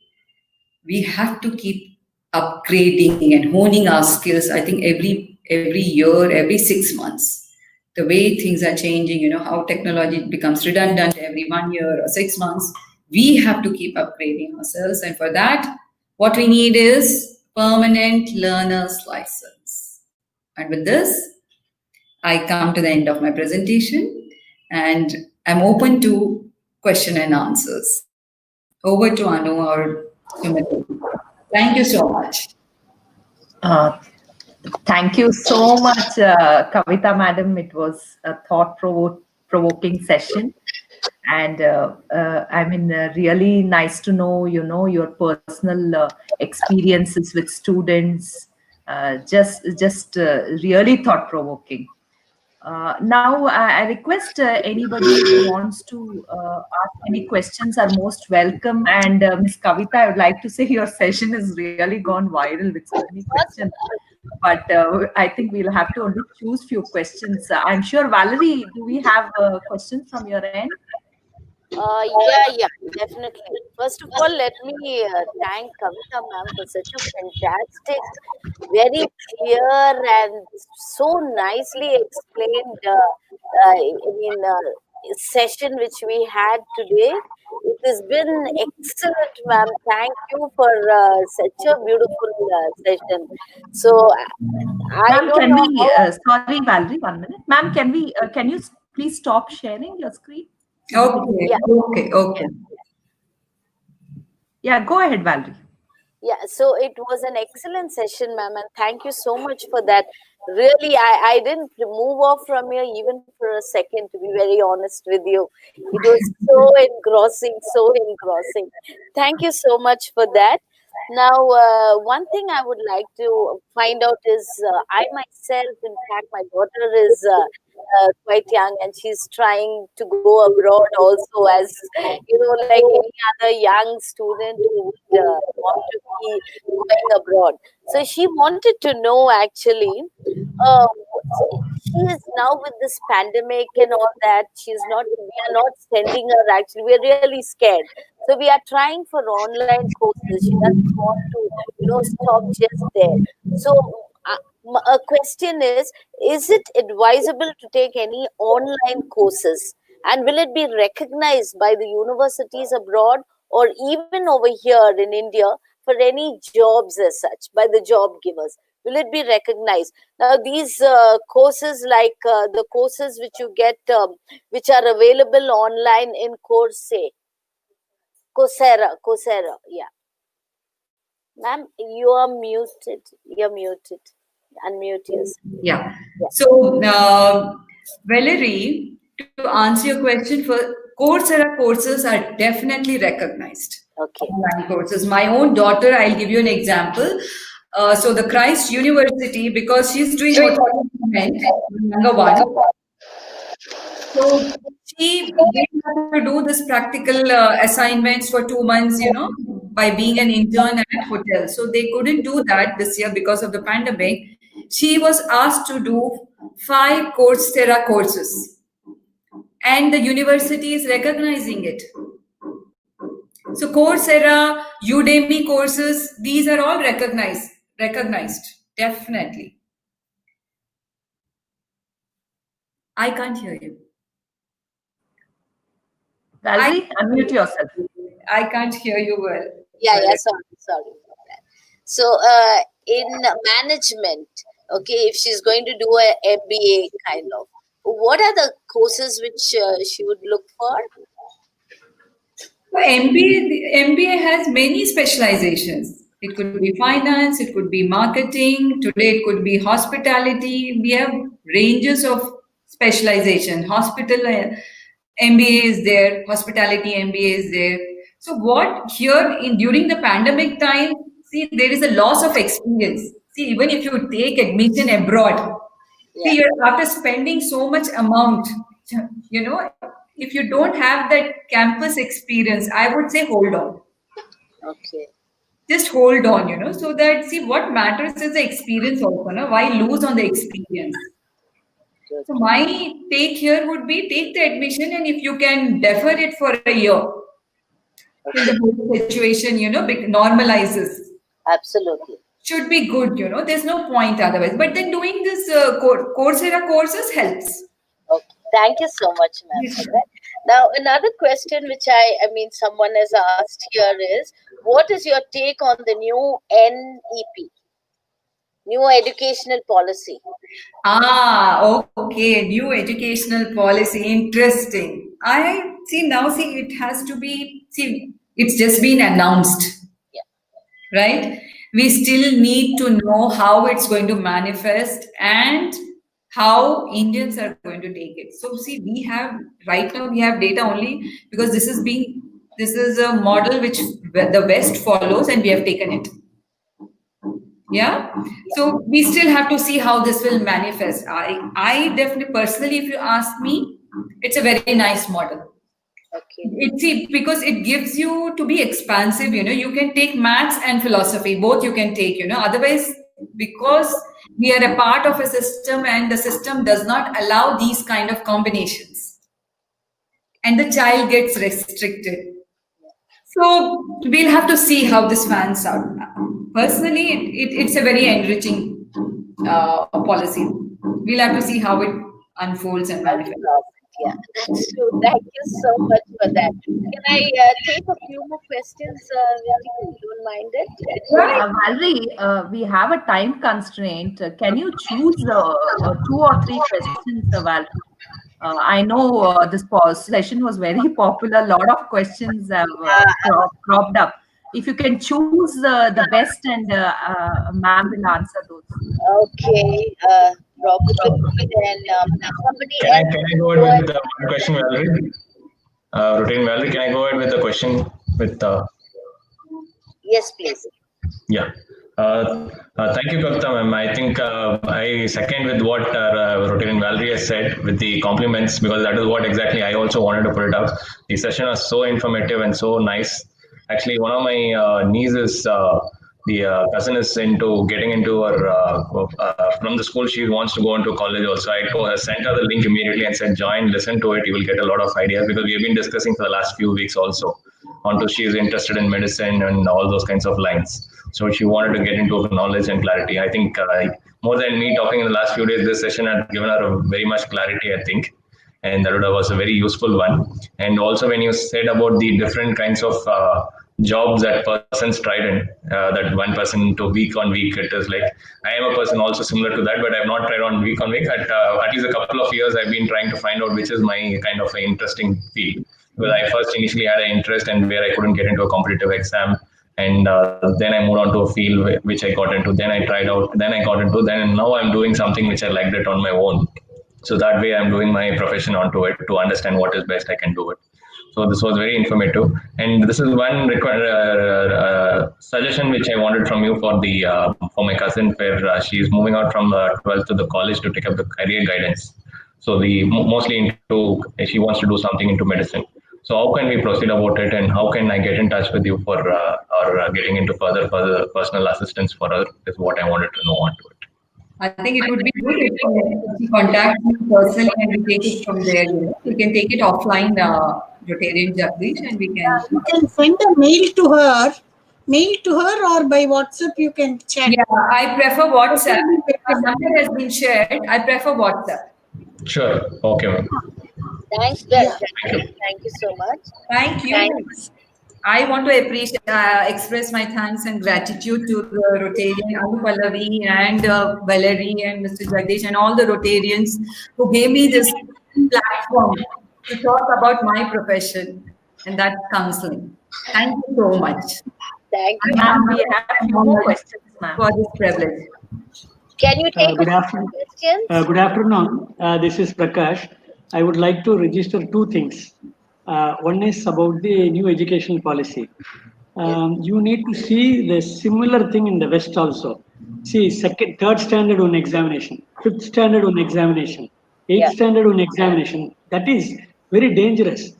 [SPEAKER 10] we have to keep upgrading and honing our skills. I think every year, every 6 months, the way things are changing, how technology becomes redundant every 1 year or 6 months, we have to keep upgrading ourselves. And for that, what we need is permanent learner's license. And with this, I come to the end of my presentation and I'm open to question and answers. Over to Anu or Sumit. Thank you so much.
[SPEAKER 1] Thank you so much, Kavita madam. It was a thought-provoking session. And really nice to know, your personal experiences with students. Just really thought-provoking. Now, I request anybody who wants to ask any questions are most welcome. And Ms. Kavita, I would like to say your session has really gone viral with so many questions. But I think we'll have to only choose few questions. I'm sure, Valerie, do we have a question from your end?
[SPEAKER 2] Yeah, definitely. First of all, let me thank Kavita ma'am for such a fantastic, very clear and so nicely explained session which we had today. It has been excellent, ma'am. Thank you for such a beautiful session. So I
[SPEAKER 1] Ma'am,
[SPEAKER 2] don't
[SPEAKER 1] can
[SPEAKER 2] know
[SPEAKER 1] we,
[SPEAKER 2] how.
[SPEAKER 1] sorry, Valerie, 1 minute. Ma'am, can you please stop sharing your screen?
[SPEAKER 10] Okay,
[SPEAKER 2] Yeah.
[SPEAKER 10] okay.
[SPEAKER 1] Yeah, go ahead, Valerie.
[SPEAKER 2] Yeah, so it was an excellent session, ma'am, and thank you so much for that. Really, I didn't move off from here even for a second, to be very honest with you. It was so engrossing, so engrossing. Thank you so much for that. Now, one thing I would like to find out is I myself, in fact, my daughter is quite young and she's trying to go abroad also, as like any other young student who would want to be going abroad. So she wanted to know actually. Uh, she is now with this pandemic and all that. We are not sending her actually. We're really scared. So we are trying for online courses. She doesn't want to, stop just there. So a question is it advisable to take any online courses? And will it be recognized by the universities abroad or even over here in India for any jobs as such by the job givers? Will it be recognized? Now, these courses like the courses which you get, which are available online in Coursera, yeah. Ma'am, you are muted. You're muted. Unmute yourself.
[SPEAKER 10] Yeah.
[SPEAKER 2] Yeah.
[SPEAKER 10] So, Valerie, to answer your question, for Coursera courses are definitely recognized.
[SPEAKER 2] Okay.
[SPEAKER 10] Online courses. My own daughter, I'll give you an example. So the Christ University, because she's doing hotel management, the younger one. So they have to do this practical assignments for 2 months, by being an intern at hotel. So they couldn't do that this year because of the pandemic. She was asked to do 5 Coursera courses, and the university is recognizing it. So Coursera, Udemy courses, these are all recognized, definitely. I can't hear you.
[SPEAKER 1] Valerie, unmute yourself.
[SPEAKER 10] I can't hear you well.
[SPEAKER 2] Yeah, sorry for that. So, in management, okay, if she's going to do a MBA kind of, what are the courses which she would look for?
[SPEAKER 10] So MBA has many specializations. It could be finance, it could be marketing, today it could be hospitality. We have ranges of specialization. Hospital MBA is there, hospitality MBA is there. So what here during the pandemic time, see, there is a loss of experience. See, even if you take admission abroad, see, after spending so much amount, if you don't have that campus experience, I would say hold on.
[SPEAKER 2] Okay.
[SPEAKER 10] Just hold on, so that, see, what matters is the experience also, why lose on the experience?
[SPEAKER 2] Good.
[SPEAKER 10] So my take here would be take the admission, and if you can defer it for a year, till the whole situation, normalizes.
[SPEAKER 2] Absolutely.
[SPEAKER 10] Should be good, there's no point otherwise. But then doing this Coursera courses helps.
[SPEAKER 2] Okay. Thank you so much, ma'am, for that. Now, another question which someone has asked here is, what is your take on the new NEP, new educational policy?
[SPEAKER 10] Okay, new educational policy, interesting. It has to be, it's just been announced, right? We still need to know how it's going to manifest and how Indians are going to take it. So right now we have data only because this is a model which the West follows, and we have taken it. Yeah. So we still have to see how this will manifest. I definitely, personally, if you ask me, it's a very nice model.
[SPEAKER 2] Okay.
[SPEAKER 10] Because it gives you to be expansive, you can take maths and philosophy, both you can take, otherwise, because we are a part of a system and the system does not allow these kind of combinations, and the child gets restricted. So we'll have to see how this pans out. Personally, it's a very enriching policy. We'll have to see how it unfolds and manifests.
[SPEAKER 2] Yeah, that's true. Thank you so much for that. Can I take a few more questions, Ritika, if you don't mind it?
[SPEAKER 1] Valerie, we have a time constraint. Can you choose 2 or 3 questions, Valerie? I know this session was very popular. A lot of questions have cropped up. If you can choose the best, and ma'am will answer those.
[SPEAKER 2] Okay, probably then somebody else.
[SPEAKER 3] Can I go ahead with one question, Valerie? Routine Valerie, can I go ahead with the question with?
[SPEAKER 2] Yes, please.
[SPEAKER 3] Yeah. Thank you, Kavita ma'am. I think I second with what Rotarian Valerie has said with the compliments, because that is what exactly I also wanted to put it out. The session was so informative and so nice. Actually, one of my nieces, the cousin is into getting into her from the school. She wants to go into college also. Sent her the link immediately and said, join, listen to it. You will get a lot of ideas, because we have been discussing for the last few weeks also. Onto she is interested in medicine and all those kinds of lines. So she wanted to get into knowledge and clarity. I think more than me talking in the last few days, this session had given her a very much clarity, I think. And that was a very useful one. And also when you said about the different kinds of jobs that persons tried in, that one person to week on week, it is like, I am a person also similar to that, but I've not tried on week on week. At least a couple of years, I've been trying to find out which is my kind of interesting field. Because I first initially had an interest and where I couldn't get into a competitive exam, and then I moved on to a field which I got into. Then I tried out, then I got into, then now I'm doing something which I liked it on my own. So that way I'm doing my profession onto it to understand what is best I can do it. So this was very informative, and this is one suggestion which I wanted from you for my cousin, where she is moving out from 12th to the college to take up the career guidance. So the mostly into, she wants to do something into medicine. So how can we proceed about it, and how can I get in touch with you for or getting into further personal assistance for her is what I wanted to know onto it.
[SPEAKER 10] I think it would be good if you contact me personally and we take it from there. We can take it offline, Rotarian Jagdish, and we can.
[SPEAKER 8] You can send a mail to her, or by WhatsApp you can chat.
[SPEAKER 10] Yeah, I prefer WhatsApp. The number has been shared. I prefer WhatsApp.
[SPEAKER 3] Sure. Okay, ma'am.
[SPEAKER 2] Thanks, Jagdish. Thank you so much.
[SPEAKER 10] Thank you.
[SPEAKER 2] Thanks.
[SPEAKER 10] I want to express my thanks and gratitude to the Rotarian Anupallavi and Valerie and Mr. Jagdish and all the Rotarians who gave me this platform to talk about my profession, and that's counseling. Thank you so much.
[SPEAKER 2] Thank you.
[SPEAKER 1] Ma'am, we have a few more questions, ma'am.
[SPEAKER 10] For this privilege.
[SPEAKER 2] Can you take
[SPEAKER 11] Good
[SPEAKER 2] a
[SPEAKER 11] afternoon.
[SPEAKER 2] questions?
[SPEAKER 11] Good afternoon. This is Prakash. I would like to register two things. One is about the new education policy. You need to see the similar thing in the West also. See, third standard on examination, fifth standard on examination, eighth standard on examination. That is very dangerous,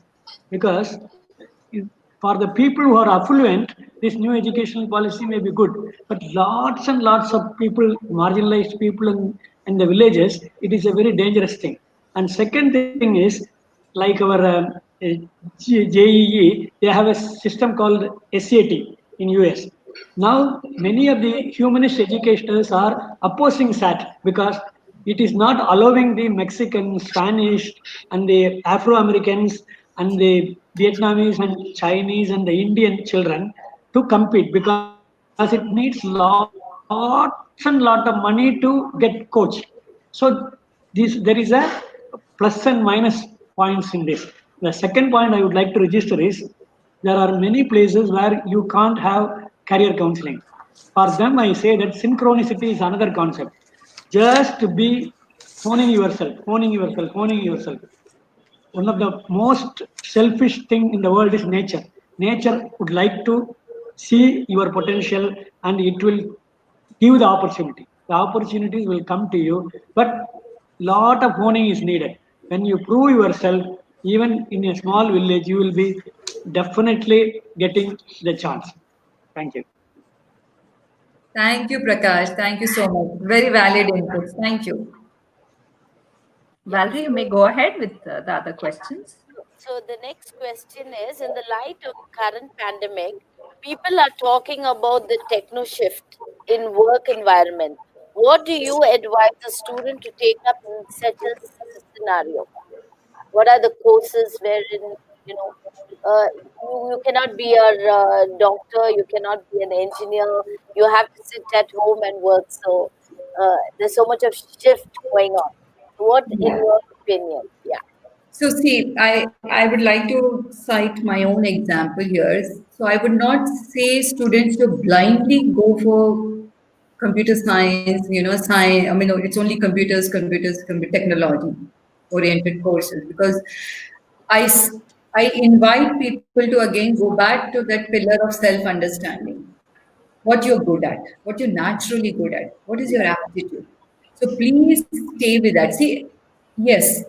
[SPEAKER 11] because for the people who are affluent, this new educational policy may be good. But lots and lots of people, marginalized people in the villages, it is a very dangerous thing. And second thing is, like our JEE, they have a system called SAT in US. Now, many of the humanist educators are opposing SAT, because it is not allowing the Mexican, Spanish, and the Afro-Americans and the Vietnamese and Chinese and the Indian children to compete, because it needs lots and lot of money to get coach. So there is a plus and minus points in this. The second point I would like to register is, there are many places where you can't have career counseling. For them, I say that synchronicity is another concept. Just to be honing yourself, honing yourself, honing yourself. One of the most selfish thing in the world is nature. Nature would like to see your potential, and it will give the opportunity. The opportunities will come to you, but lot of honing is needed. When you prove yourself, even in a small village, you will be definitely getting the chance. Thank you.
[SPEAKER 10] Thank you, Prakash. Thank you so much. Very valid inputs. Thank you.
[SPEAKER 1] Valerie, you may go ahead with the other questions.
[SPEAKER 2] So the next question is, in the light of current pandemic, people are talking about the techno shift in work environment. What do you advise a student to take up in such a scenario? What are the courses wherein, you know, you cannot be a doctor, you cannot be an engineer, you have to sit at home and work. So there's so much of shift going on. What, in your opinion? Yeah.
[SPEAKER 10] So see, I would like to cite my own example here. So I would not say students to blindly go for computer science, science. I mean, it's only technology oriented courses, because I, s- I invite people to again go back to that pillar of self understanding. what you're good at, what you're naturally good at, what is your aptitude. So please stay with that. See, yes,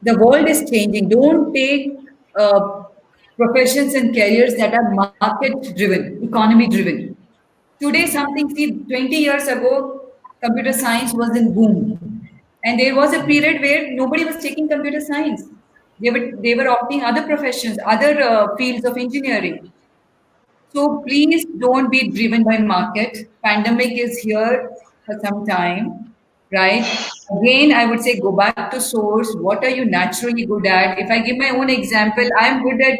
[SPEAKER 10] the world is changing. Don't take professions and careers that are market driven, economy driven. Today, something, see, 20 years ago, computer science was in boom. And there was a period where nobody was taking computer science. They were opting other professions, other fields of engineering. So please don't be driven by market. Pandemic is here for some time, right? Again, I would say go back to source. What are you naturally good at? If I give my own example, I'm good at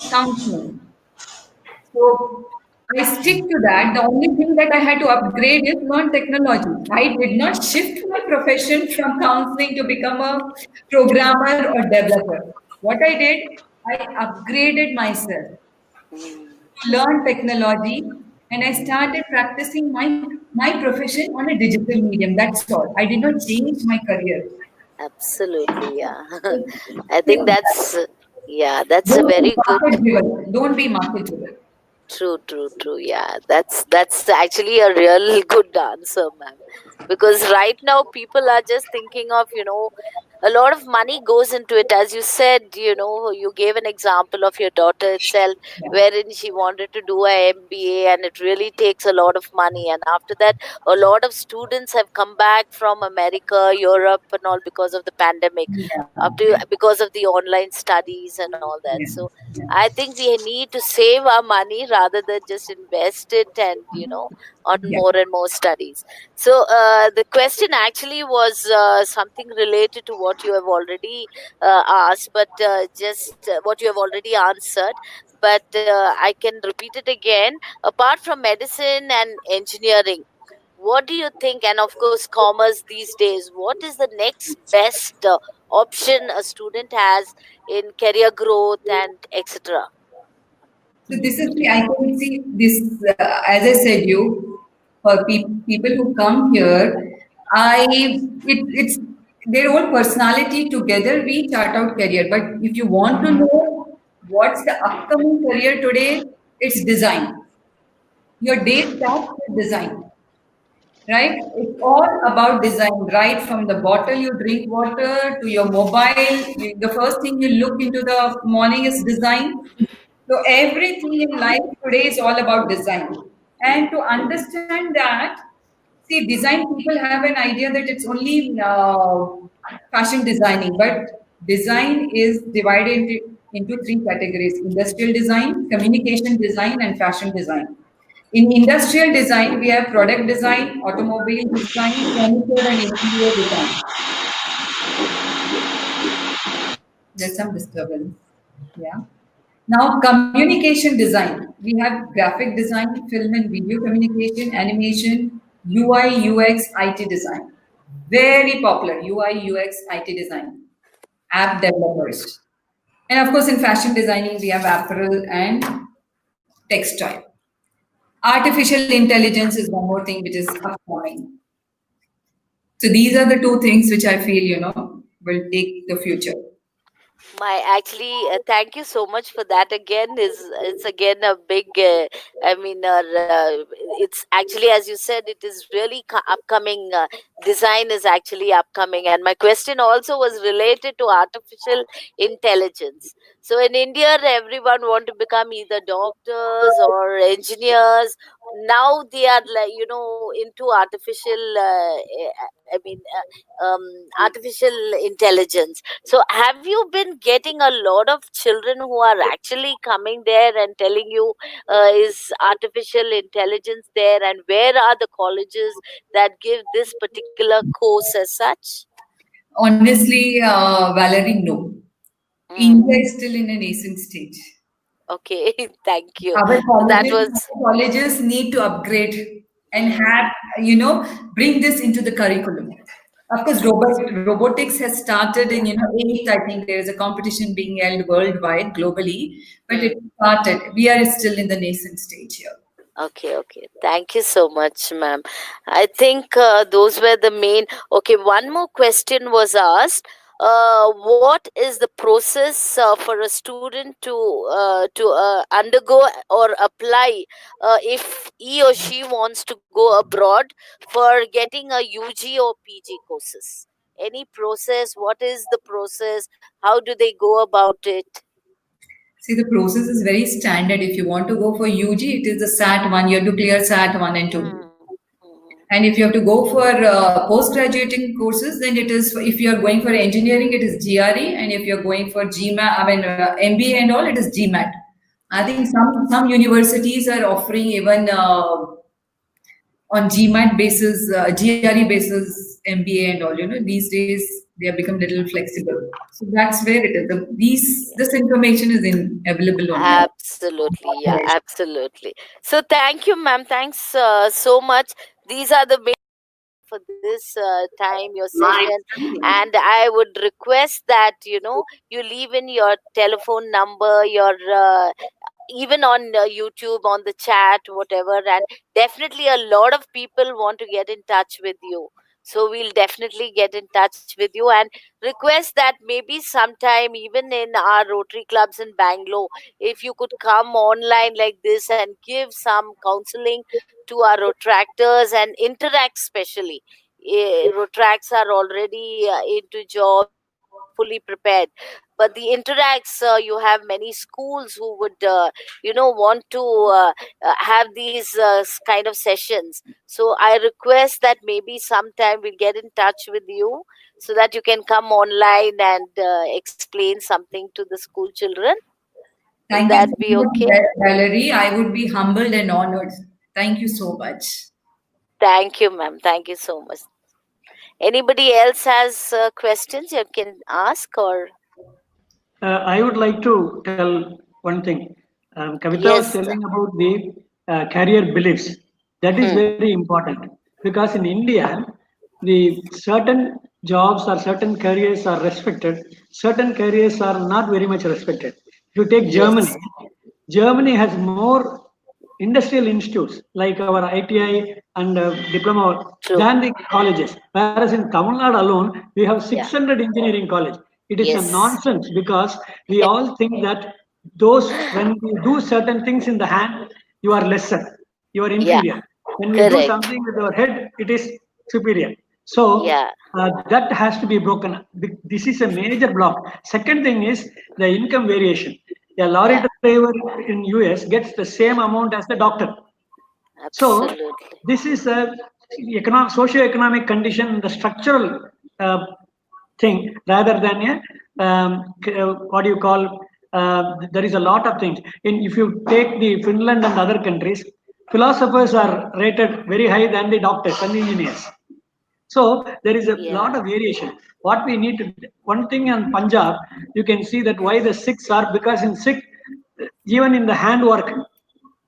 [SPEAKER 10] counseling. So I stick to that. The only thing that I had to upgrade is learn technology. I did not shift my profession from counseling to become a programmer or developer. What I did, I upgraded myself to learn technology and I started practicing my profession on a digital medium. That's all. I did not change my career.
[SPEAKER 2] Absolutely, yeah.
[SPEAKER 10] So,
[SPEAKER 2] I
[SPEAKER 10] stick
[SPEAKER 2] think
[SPEAKER 10] with that.
[SPEAKER 2] that's a
[SPEAKER 10] Don't be
[SPEAKER 2] very good.
[SPEAKER 10] market driven. Don't be market driven.
[SPEAKER 2] True. Yeah, that's actually a real good answer, ma'am. Because right now people are just thinking of, a lot of money goes into it. As you said, you gave an example of your daughter itself, wherein she wanted to do a MBA, and it really takes a lot of money. And after that, a lot of students have come back from America, Europe, and all because of the pandemic,
[SPEAKER 10] Yeah.
[SPEAKER 2] up to because of the online studies and all that.
[SPEAKER 10] Yeah.
[SPEAKER 2] So I think we need to save our money rather than just invest it and, on
[SPEAKER 10] Yeah.
[SPEAKER 2] more and more studies. So the question actually was something related to what you have already asked, but just what you have already answered. But I can repeat it again. Apart from medicine and engineering, what do you think? And of course, commerce these days. What is the next best option a student has in career growth and etc.?
[SPEAKER 10] So this is the, I can see this, as I said you, for people who come here, it's their own personality together, we chart out career. But if you want to know what's the upcoming career today, it's design. Your day starts with design, right? It's all about design, right? From the bottle you drink water to your mobile. The first thing you look into the morning is design. So everything in life today is all about design. And to understand that, see, design people have an idea that it's only fashion designing, but design is divided into three categories: industrial design, communication design, and fashion design. In industrial design, we have product design, automobile design, furniture, and interior design. There's some disturbance. Yeah. Now, communication design. We have graphic design, film and video communication, animation, UI, UX, IT design. Very popular, UI, UX, IT design. App developers. And of course, in fashion designing, we have apparel and textile. Artificial intelligence is one more thing which is upcoming. So these are the two things which I feel, will take the future.
[SPEAKER 2] My actually thank you so much for that. Again, is it's again a big it's actually, as you said, it is really upcoming. Design is actually upcoming, and my question also was related to artificial intelligence. So in India, everyone want to become either doctors or engineers. Now they are, like, into artificial artificial intelligence. So have you been getting a lot of children who are actually coming there and telling you, is artificial intelligence there, and where are the colleges that give this particular course as such?
[SPEAKER 10] Honestly, Valerie, no. India is still in a nascent stage.
[SPEAKER 2] Okay, thank you.
[SPEAKER 10] Our
[SPEAKER 2] So that
[SPEAKER 10] colleges,
[SPEAKER 2] was
[SPEAKER 10] our colleges need to upgrade and have, bring this into the curriculum. Of course, robotics has started in, eighth. I think there is a competition being held worldwide, globally, but it started. We are still in the nascent stage here.
[SPEAKER 2] okay. Thank you so much, ma'am. I think those were the main. Okay, one more question was asked. what is the process for a student to undergo or apply if he or she wants to go abroad for getting a UG or PG courses? Any process? What is the process? How do they go about it?
[SPEAKER 10] See, the process is very standard. If you want to go for UG, it is the SAT 1. You have to clear SAT 1 and 2. And if you have to go for post-graduating courses, then it is, if you are going for engineering, it is GRE. And if you're going for GMAT, I mean, MBA and all, it is GMAT. I think some universities are offering even on GMAT basis, GRE basis, MBA and all. These days they have become little flexible. So that's where it is. This information is available online.
[SPEAKER 2] Absolutely, yeah, absolutely. So thank you, ma'am. Thanks so much. These are the main for this time, your session, and I would request that you leave in your telephone number, your even on YouTube, on the chat, whatever, and definitely a lot of people want to get in touch with you. So we'll definitely get in touch with you and request that maybe sometime, even in our Rotary clubs in Bangalore, if you could come online like this and give some counseling to our Rotractors and interact specially. Rotracts are already into jobs, they are fully prepared. But the interacts, you have many schools who would, want to have these kind of sessions. So I request that maybe sometime we'll get in touch with you so that you can come online and explain something to the school children. Will
[SPEAKER 10] Thank you
[SPEAKER 2] that
[SPEAKER 10] so
[SPEAKER 2] be
[SPEAKER 10] much,
[SPEAKER 2] okay?
[SPEAKER 10] Valerie. I would be humbled and honored. Thank you so much.
[SPEAKER 2] Thank you, ma'am. Thank you so much. Anybody else has questions you can ask or?
[SPEAKER 11] I would like to tell one thing. Kavita was
[SPEAKER 2] Yes.
[SPEAKER 11] telling about the career beliefs. That is very important because in India, the certain jobs or certain careers are respected, certain careers are not very much respected. If you take Germany,
[SPEAKER 2] Yes.
[SPEAKER 11] Germany has more industrial institutes like our ITI and diploma
[SPEAKER 2] True.
[SPEAKER 11] than the colleges. Whereas in Tamil Nadu alone, we have
[SPEAKER 2] Yeah.
[SPEAKER 11] 600 engineering college. It is a
[SPEAKER 2] Yes.
[SPEAKER 11] nonsense because we all think that when we do certain things in the hand, you are lesser, you are
[SPEAKER 2] Yeah.
[SPEAKER 11] inferior. When we do
[SPEAKER 2] Correct.
[SPEAKER 11] something with our head, it is superior. So
[SPEAKER 2] Yeah.
[SPEAKER 11] that has to be broken. This is a major block. Second thing is the income variation. A lorry
[SPEAKER 2] Yeah.
[SPEAKER 11] driver in US gets the same amount as the doctor. So
[SPEAKER 2] Absolutely.
[SPEAKER 11] this is a socio-economic condition, the structural uh, thing, rather than what do you call? There is a lot of things. If you take the Finland and other countries, philosophers are rated very high than the doctors and the engineers. So there is a lot
[SPEAKER 2] Yeah.
[SPEAKER 11] of variation. What we need to, one thing in Punjab, you can see that why the Sikhs are, because in Sikh, even in the handwork,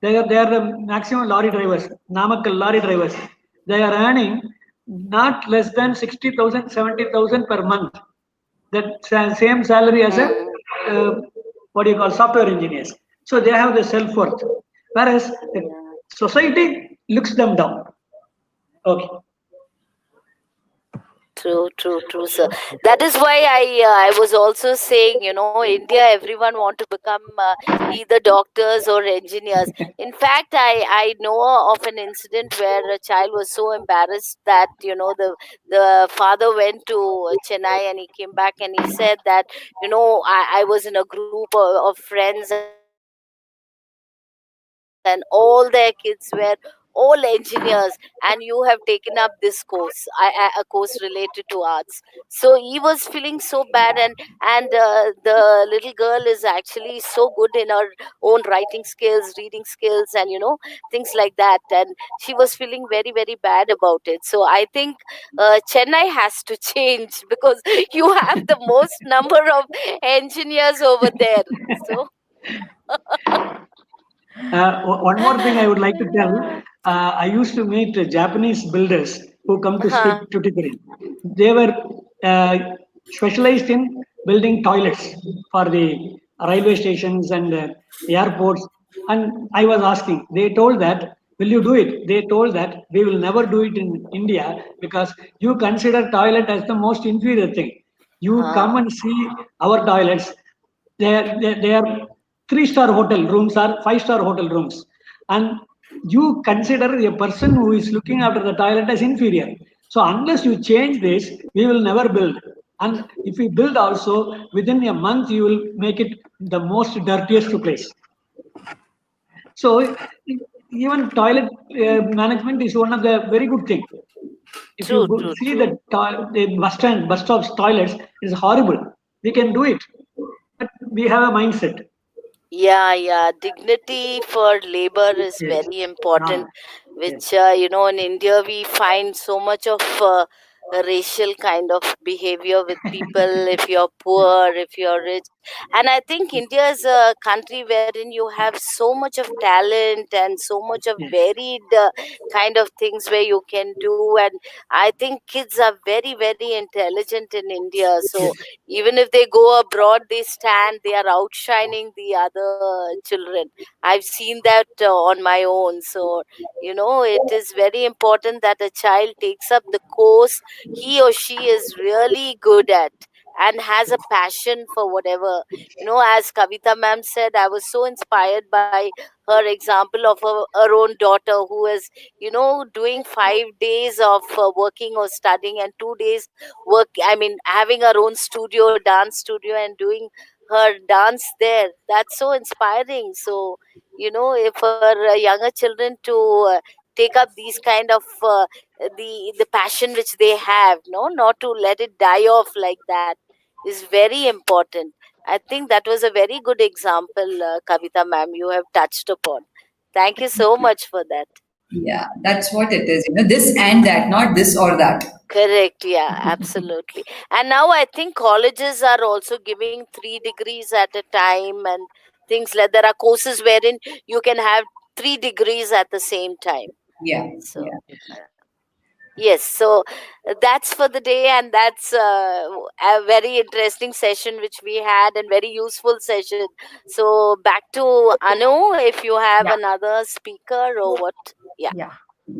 [SPEAKER 11] they are the maximum lorry drivers, Namakkal lorry drivers. They are earning not less than 60,000, 70,000 per month. That same salary as a uh, what do you call software engineers. So they have the self worth, whereas the
[SPEAKER 2] Yeah.
[SPEAKER 11] society looks them down. Okay.
[SPEAKER 2] True, true, true, sir. That is why I was also saying, India, everyone want to become either doctors or engineers. In fact, I know of an incident where a child was so embarrassed that the father went to Chennai and he came back and he said that I was in a group of friends and all their kids were all engineers and you have taken up this course, a course related to arts. So he was feeling so bad, and the little girl is actually so good in her own writing skills, reading skills, and things like that, and she was feeling very, very bad about it. So I think Chennai has to change because you have the most number of engineers over there. So
[SPEAKER 11] One more thing I would like to tell. I used to meet Japanese builders who come to speak to Tikkuri. They were uh, specialized in building toilets for the railway stations and airports. And I was asking, they told that, will you do it? They told that we will never do it in India because you consider toilet as the most inferior thing. You come and see our toilets. They are 3-star hotel rooms or 5-star hotel rooms, and you consider a person who is looking after the toilet as inferior. So unless you change this, we will never build. And if we build also, within a month you will make it the most dirtiest place. So even toilet management is one of the very good thing. If you
[SPEAKER 2] True,
[SPEAKER 11] go
[SPEAKER 2] true,
[SPEAKER 11] see
[SPEAKER 2] true.
[SPEAKER 11] the bus stand, bus stops, toilets, it is horrible. We can do it, but we have a mindset.
[SPEAKER 2] Yeah, yeah. Dignity for labor is
[SPEAKER 1] Yes.
[SPEAKER 2] very important,
[SPEAKER 1] Yes.
[SPEAKER 2] which, in India we find so much of a racial kind of behavior with people. If you're poor, if you're rich. And I think India is a country wherein you have so much of talent and so much of
[SPEAKER 11] Yes.
[SPEAKER 2] varied kind of things where you can do. And I think kids are very, very intelligent in India. So
[SPEAKER 11] Yes.
[SPEAKER 2] even if they go abroad, they are outshining the other children. I've seen that on my own. So it is very important that a child takes up the course he or she is really good at and has a passion for whatever. As Kavita ma'am said, I was so inspired by her example of her own daughter who is doing 5 days of working or studying and 2 days work, I mean, having her own studio, dance studio, and doing her dance there. That's so inspiring. So if for younger children to take up these kind of the passion which they have, no, not to let it die off like that, is very important. I think that was a very good example, Kavita ma'am, you have touched upon. Thank you so much for that.
[SPEAKER 10] Yeah, that's what it is. This and that, not this or that.
[SPEAKER 2] Correct, yeah, absolutely. And now I think colleges are also giving 3 degrees at a time and things like there are courses wherein you can have 3 degrees at the same time.
[SPEAKER 10] Yeah,
[SPEAKER 2] So,
[SPEAKER 10] yeah.
[SPEAKER 2] yes, so that's for the day, and that's a very interesting session which we had and very useful session. So, back to Anu, if you have
[SPEAKER 1] Yeah.
[SPEAKER 2] another speaker or what. Yeah.
[SPEAKER 1] Yeah.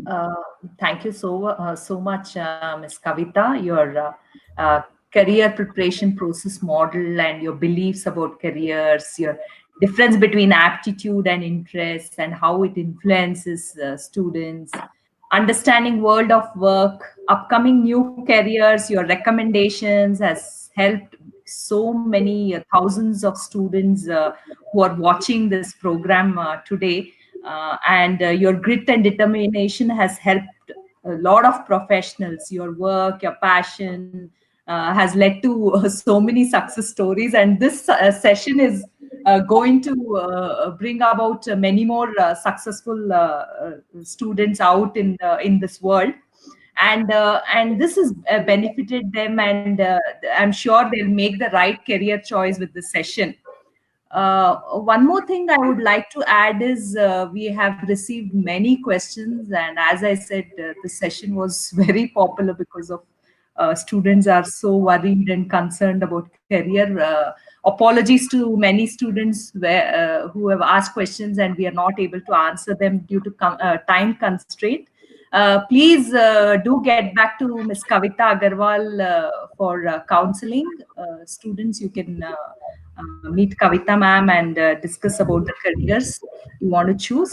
[SPEAKER 1] Uh, Thank you so much, Ms. Kavita. Your career preparation process model and your beliefs about careers, your difference between aptitude and interest, and how it influences students, understanding world of work, upcoming new careers. Your recommendations has helped so many thousands of students who are watching this program today, and your grit and determination has helped a lot of professionals. Your work, your passion has led to so many success stories, and this session is going to bring about many more successful students out in this world, and this has benefited them, and I'm sure they'll make the right career choice with this session. One more thing I would like to add is we have received many questions, and as I said, the session was very popular because of students are so worried and concerned about career. Apologies to many students who have asked questions and we are not able to answer them due to time constraint. Please do get back to Ms. Kavita Agarwal for counseling. Students, you can meet Kavita ma'am and discuss about the careers you want to choose.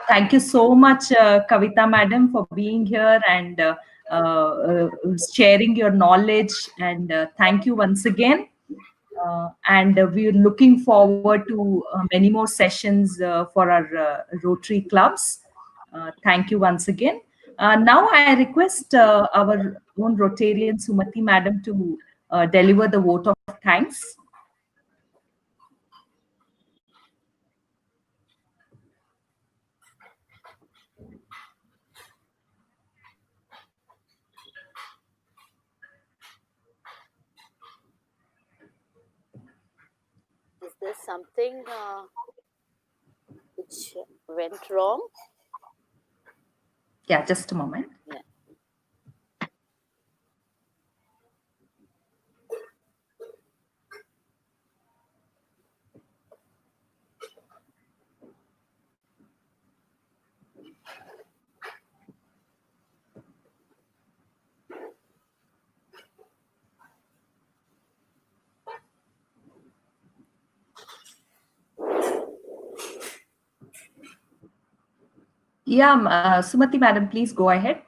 [SPEAKER 1] Thank you so much, Kavita madam, for being here and sharing your knowledge. And thank you once again. And we're looking forward to many more sessions for our Rotary clubs. Thank you once again. Now I request our own Rotarian Sumati madam to deliver the vote of thanks.
[SPEAKER 2] Is there something which went wrong?
[SPEAKER 1] Yeah, just a moment.
[SPEAKER 2] Yeah.
[SPEAKER 1] Yeah, Sumati madam, please go ahead.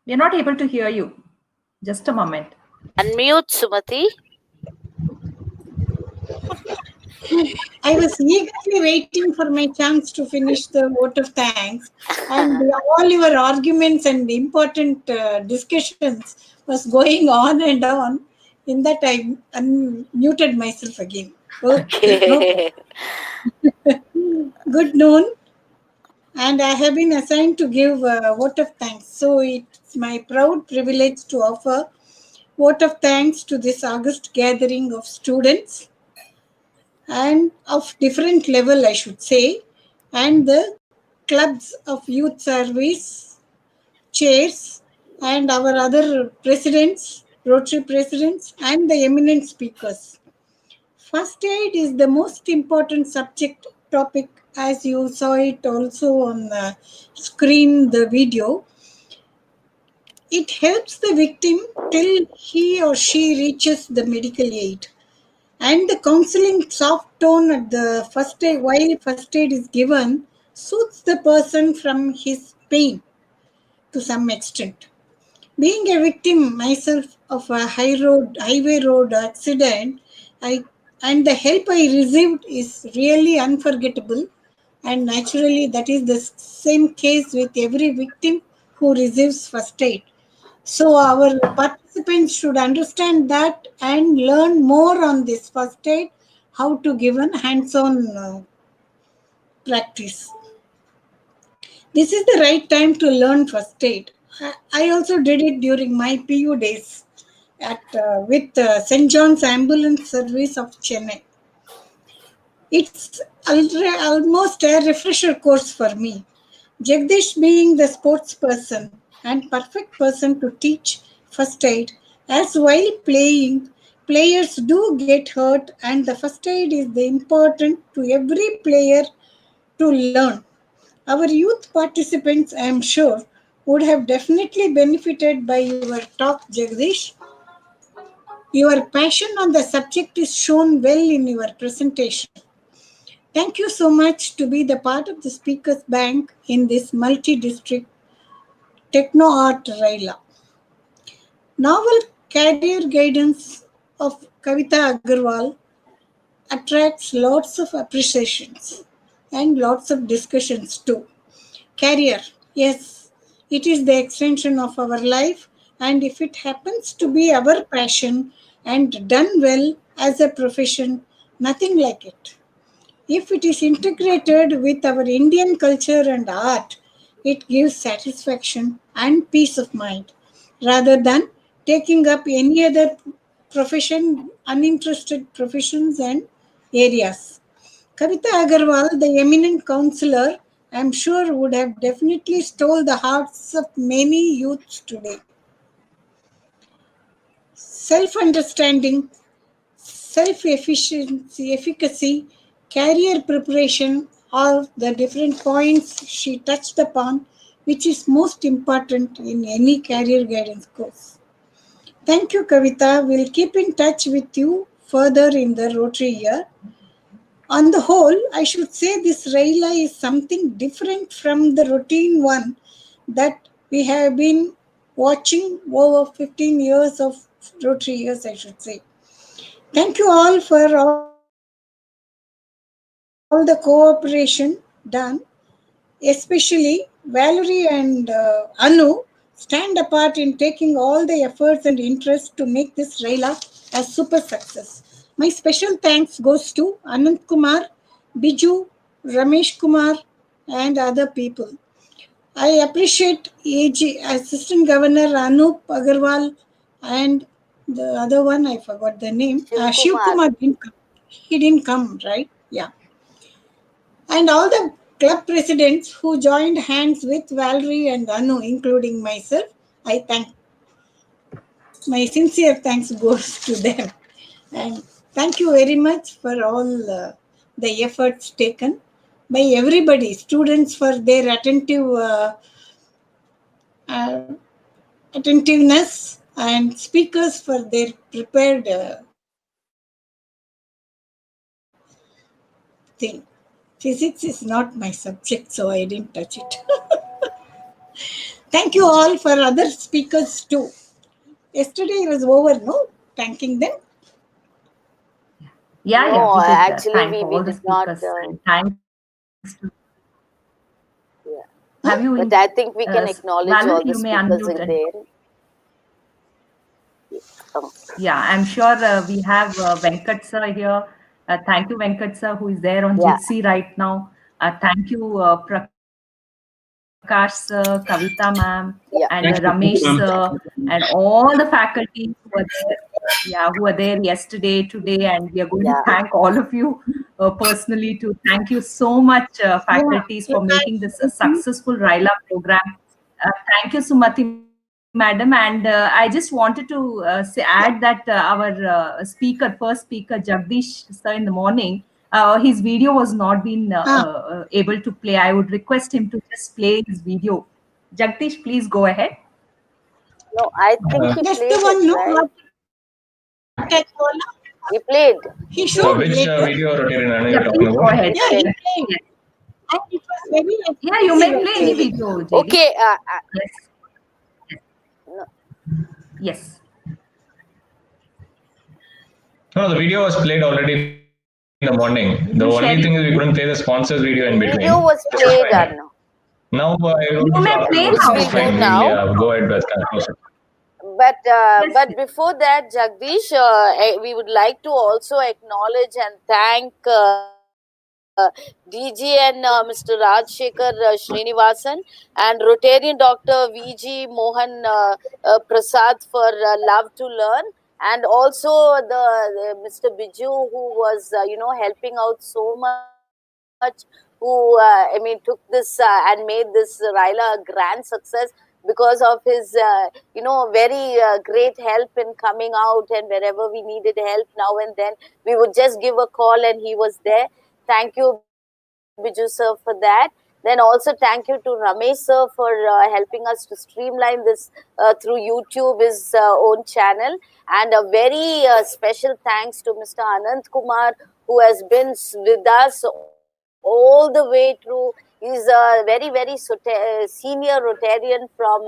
[SPEAKER 1] We are not able to hear you. Just a moment.
[SPEAKER 2] Unmute, Sumati.
[SPEAKER 8] I was eagerly waiting for my chance to finish the vote of thanks, and all your arguments and important discussions was going on and on. In that, I unmuted myself again. Okay, no
[SPEAKER 2] Okay.
[SPEAKER 8] problem. Good noon, and I have been assigned to give a vote of thanks. So it's my proud privilege to offer vote of thanks to this august gathering of students and of different level, I should say, and the clubs of youth service, chairs, and our other presidents, Rotary presidents, and the eminent speakers. First aid is the most important subject topic, as you saw it also on the screen, the video. It helps the victim till he or she reaches the medical aid. And the counseling soft tone at the first aid, while first aid is given, soothes the person from his pain to some extent. Being a victim myself of a highway road accident, I and the help I received is really unforgettable. And naturally, that is the same case with every victim who receives first aid. So our participants should understand that and learn more on this first aid, how to give an hands-on practice. This is the right time to learn first aid. I also did it during my PU days at with St. John's Ambulance Service of Chennai. It's almost a refresher course for me. Jagdish being the sports person and perfect person to teach first aid, as while playing, players do get hurt, and the first aid is the important to every player to learn. Our youth participants, I am sure, would have definitely benefited by your talk, Jagdish. Your passion on the subject is shown well in your presentation. Thank you so much to be the part of the Speakers Bank in this multi-district Techno Art RYLA. Novel career guidance of Kavita Agarwal attracts lots of appreciations and lots of discussions too. Career, yes, it is the extension of our life, and if it happens to be our passion and done well as a profession, nothing like it. If it is integrated with our Indian culture and art, it gives satisfaction and peace of mind rather than taking up any other profession, uninterested professions and areas. Kavita Agarwal, the eminent counselor, I am sure would have definitely stole the hearts of many youths today. Self-understanding, self-efficiency, efficacy, career preparation are the different points she touched upon, which is most important in any career guidance course. Thank you, Kavita. We'll keep in touch with you further in the Rotary year. On the whole, I should say this RYLA is something different from the routine one that we have been watching over 15 years of Rotary years, I should say. Thank you all for all the cooperation done, especially Valerie and Anu stand apart in taking all the efforts and interest to make this RYLA a super success. My special thanks goes to Anant Kumar, Biju, Ramesh Kumar, and other people. I appreciate AG, Assistant Governor Anup Agarwal, and the other one, I forgot the name. Shiv Kumar
[SPEAKER 2] Shivkumar.
[SPEAKER 8] didn't come. He didn't come, right? Yeah. And all the club presidents who joined hands with Valerie and Anu, including myself, I thank. My sincere thanks goes to them. And thank you very much for all the efforts taken by everybody, students for their uh, attentiveness, and speakers for their prepared thing. Physics is not my subject, so I didn't touch it. Thank you all for other speakers too. Yesterday was over, no? Thanking them.
[SPEAKER 1] Yeah,
[SPEAKER 2] No,
[SPEAKER 1] we did
[SPEAKER 2] actually,
[SPEAKER 1] thank
[SPEAKER 2] we
[SPEAKER 1] all the
[SPEAKER 2] did not.
[SPEAKER 1] speakers and thanks to.
[SPEAKER 2] Yeah.
[SPEAKER 1] Have you,
[SPEAKER 2] But I think we can acknowledge all
[SPEAKER 1] Valerie,
[SPEAKER 2] the
[SPEAKER 1] you may
[SPEAKER 2] speakers
[SPEAKER 1] unmute
[SPEAKER 2] in
[SPEAKER 1] and.
[SPEAKER 2] there.
[SPEAKER 1] Yeah, I'm sure we have Venkat sir here. Thank you, Venkat sir, who is there on
[SPEAKER 2] Yeah.
[SPEAKER 1] Jitsi right now. Thank you, Prakash sir, Kavita ma'am,
[SPEAKER 2] Yeah.
[SPEAKER 1] and
[SPEAKER 6] Thank you,
[SPEAKER 1] Ramesh
[SPEAKER 6] ma'am.
[SPEAKER 1] sir, and all the faculty who are there. Yeah, who are there yesterday, today, and we are going to
[SPEAKER 2] Yeah.
[SPEAKER 1] thank all of you personally to thank you so much, faculties, for making this a successful RYLA program. Thank you, Sumati madam. And I just wanted to add that our first speaker, Jagdish sir, in the morning, his video was not been able to play. I would request him to just play his video. Jagdish, please go ahead.
[SPEAKER 2] No, I think he
[SPEAKER 8] That's the
[SPEAKER 2] played it,
[SPEAKER 8] one, no?
[SPEAKER 2] right?
[SPEAKER 8] Tech
[SPEAKER 2] He played.
[SPEAKER 8] He showed
[SPEAKER 3] Which
[SPEAKER 8] later.
[SPEAKER 3] video Rtn are you
[SPEAKER 1] Yeah,
[SPEAKER 3] talking
[SPEAKER 1] please go
[SPEAKER 3] about?
[SPEAKER 1] ahead.
[SPEAKER 8] Yeah, he
[SPEAKER 2] Yes.
[SPEAKER 8] played.
[SPEAKER 1] Yes.
[SPEAKER 8] And it was very
[SPEAKER 1] Yeah, you may
[SPEAKER 8] expensive
[SPEAKER 1] play any
[SPEAKER 8] actually.
[SPEAKER 1] video, JD.
[SPEAKER 2] Okay.
[SPEAKER 1] Yes.
[SPEAKER 2] No,
[SPEAKER 1] Yes.
[SPEAKER 3] No, the video was played already in the morning. The
[SPEAKER 1] You
[SPEAKER 3] only
[SPEAKER 1] can
[SPEAKER 3] thing is
[SPEAKER 1] share
[SPEAKER 3] we
[SPEAKER 1] it.
[SPEAKER 3] couldn't play the sponsors video in between,
[SPEAKER 2] video was
[SPEAKER 3] which is
[SPEAKER 2] played,
[SPEAKER 3] fine.
[SPEAKER 2] Anu.
[SPEAKER 3] Now I
[SPEAKER 1] You
[SPEAKER 3] don't
[SPEAKER 1] may
[SPEAKER 3] talk
[SPEAKER 1] play
[SPEAKER 3] about
[SPEAKER 2] Which
[SPEAKER 1] now.
[SPEAKER 3] it's
[SPEAKER 2] we'll
[SPEAKER 3] fine.
[SPEAKER 2] do
[SPEAKER 3] We'll
[SPEAKER 2] now.
[SPEAKER 3] go ahead with
[SPEAKER 2] But
[SPEAKER 1] Yes.
[SPEAKER 2] before that, Jagdish, we would like to also acknowledge and thank DG and Mr. Rajshekhar Srinivasan and Rotarian Dr. VG Mohan Prasad for Love to Learn, and also the Mr. Biju, who was helping out so much, who took this and made this RYLA a grand success because of his very great help in coming out, and wherever we needed help now and then, we would just give a call and he was there. Thank you, Biju sir, for that. Then also thank you to Ramesh sir for helping us to streamline this through YouTube, his own channel. And a very special thanks to Mr. Anant Kumar, who has been with us all the way through. He's a very senior Rotarian from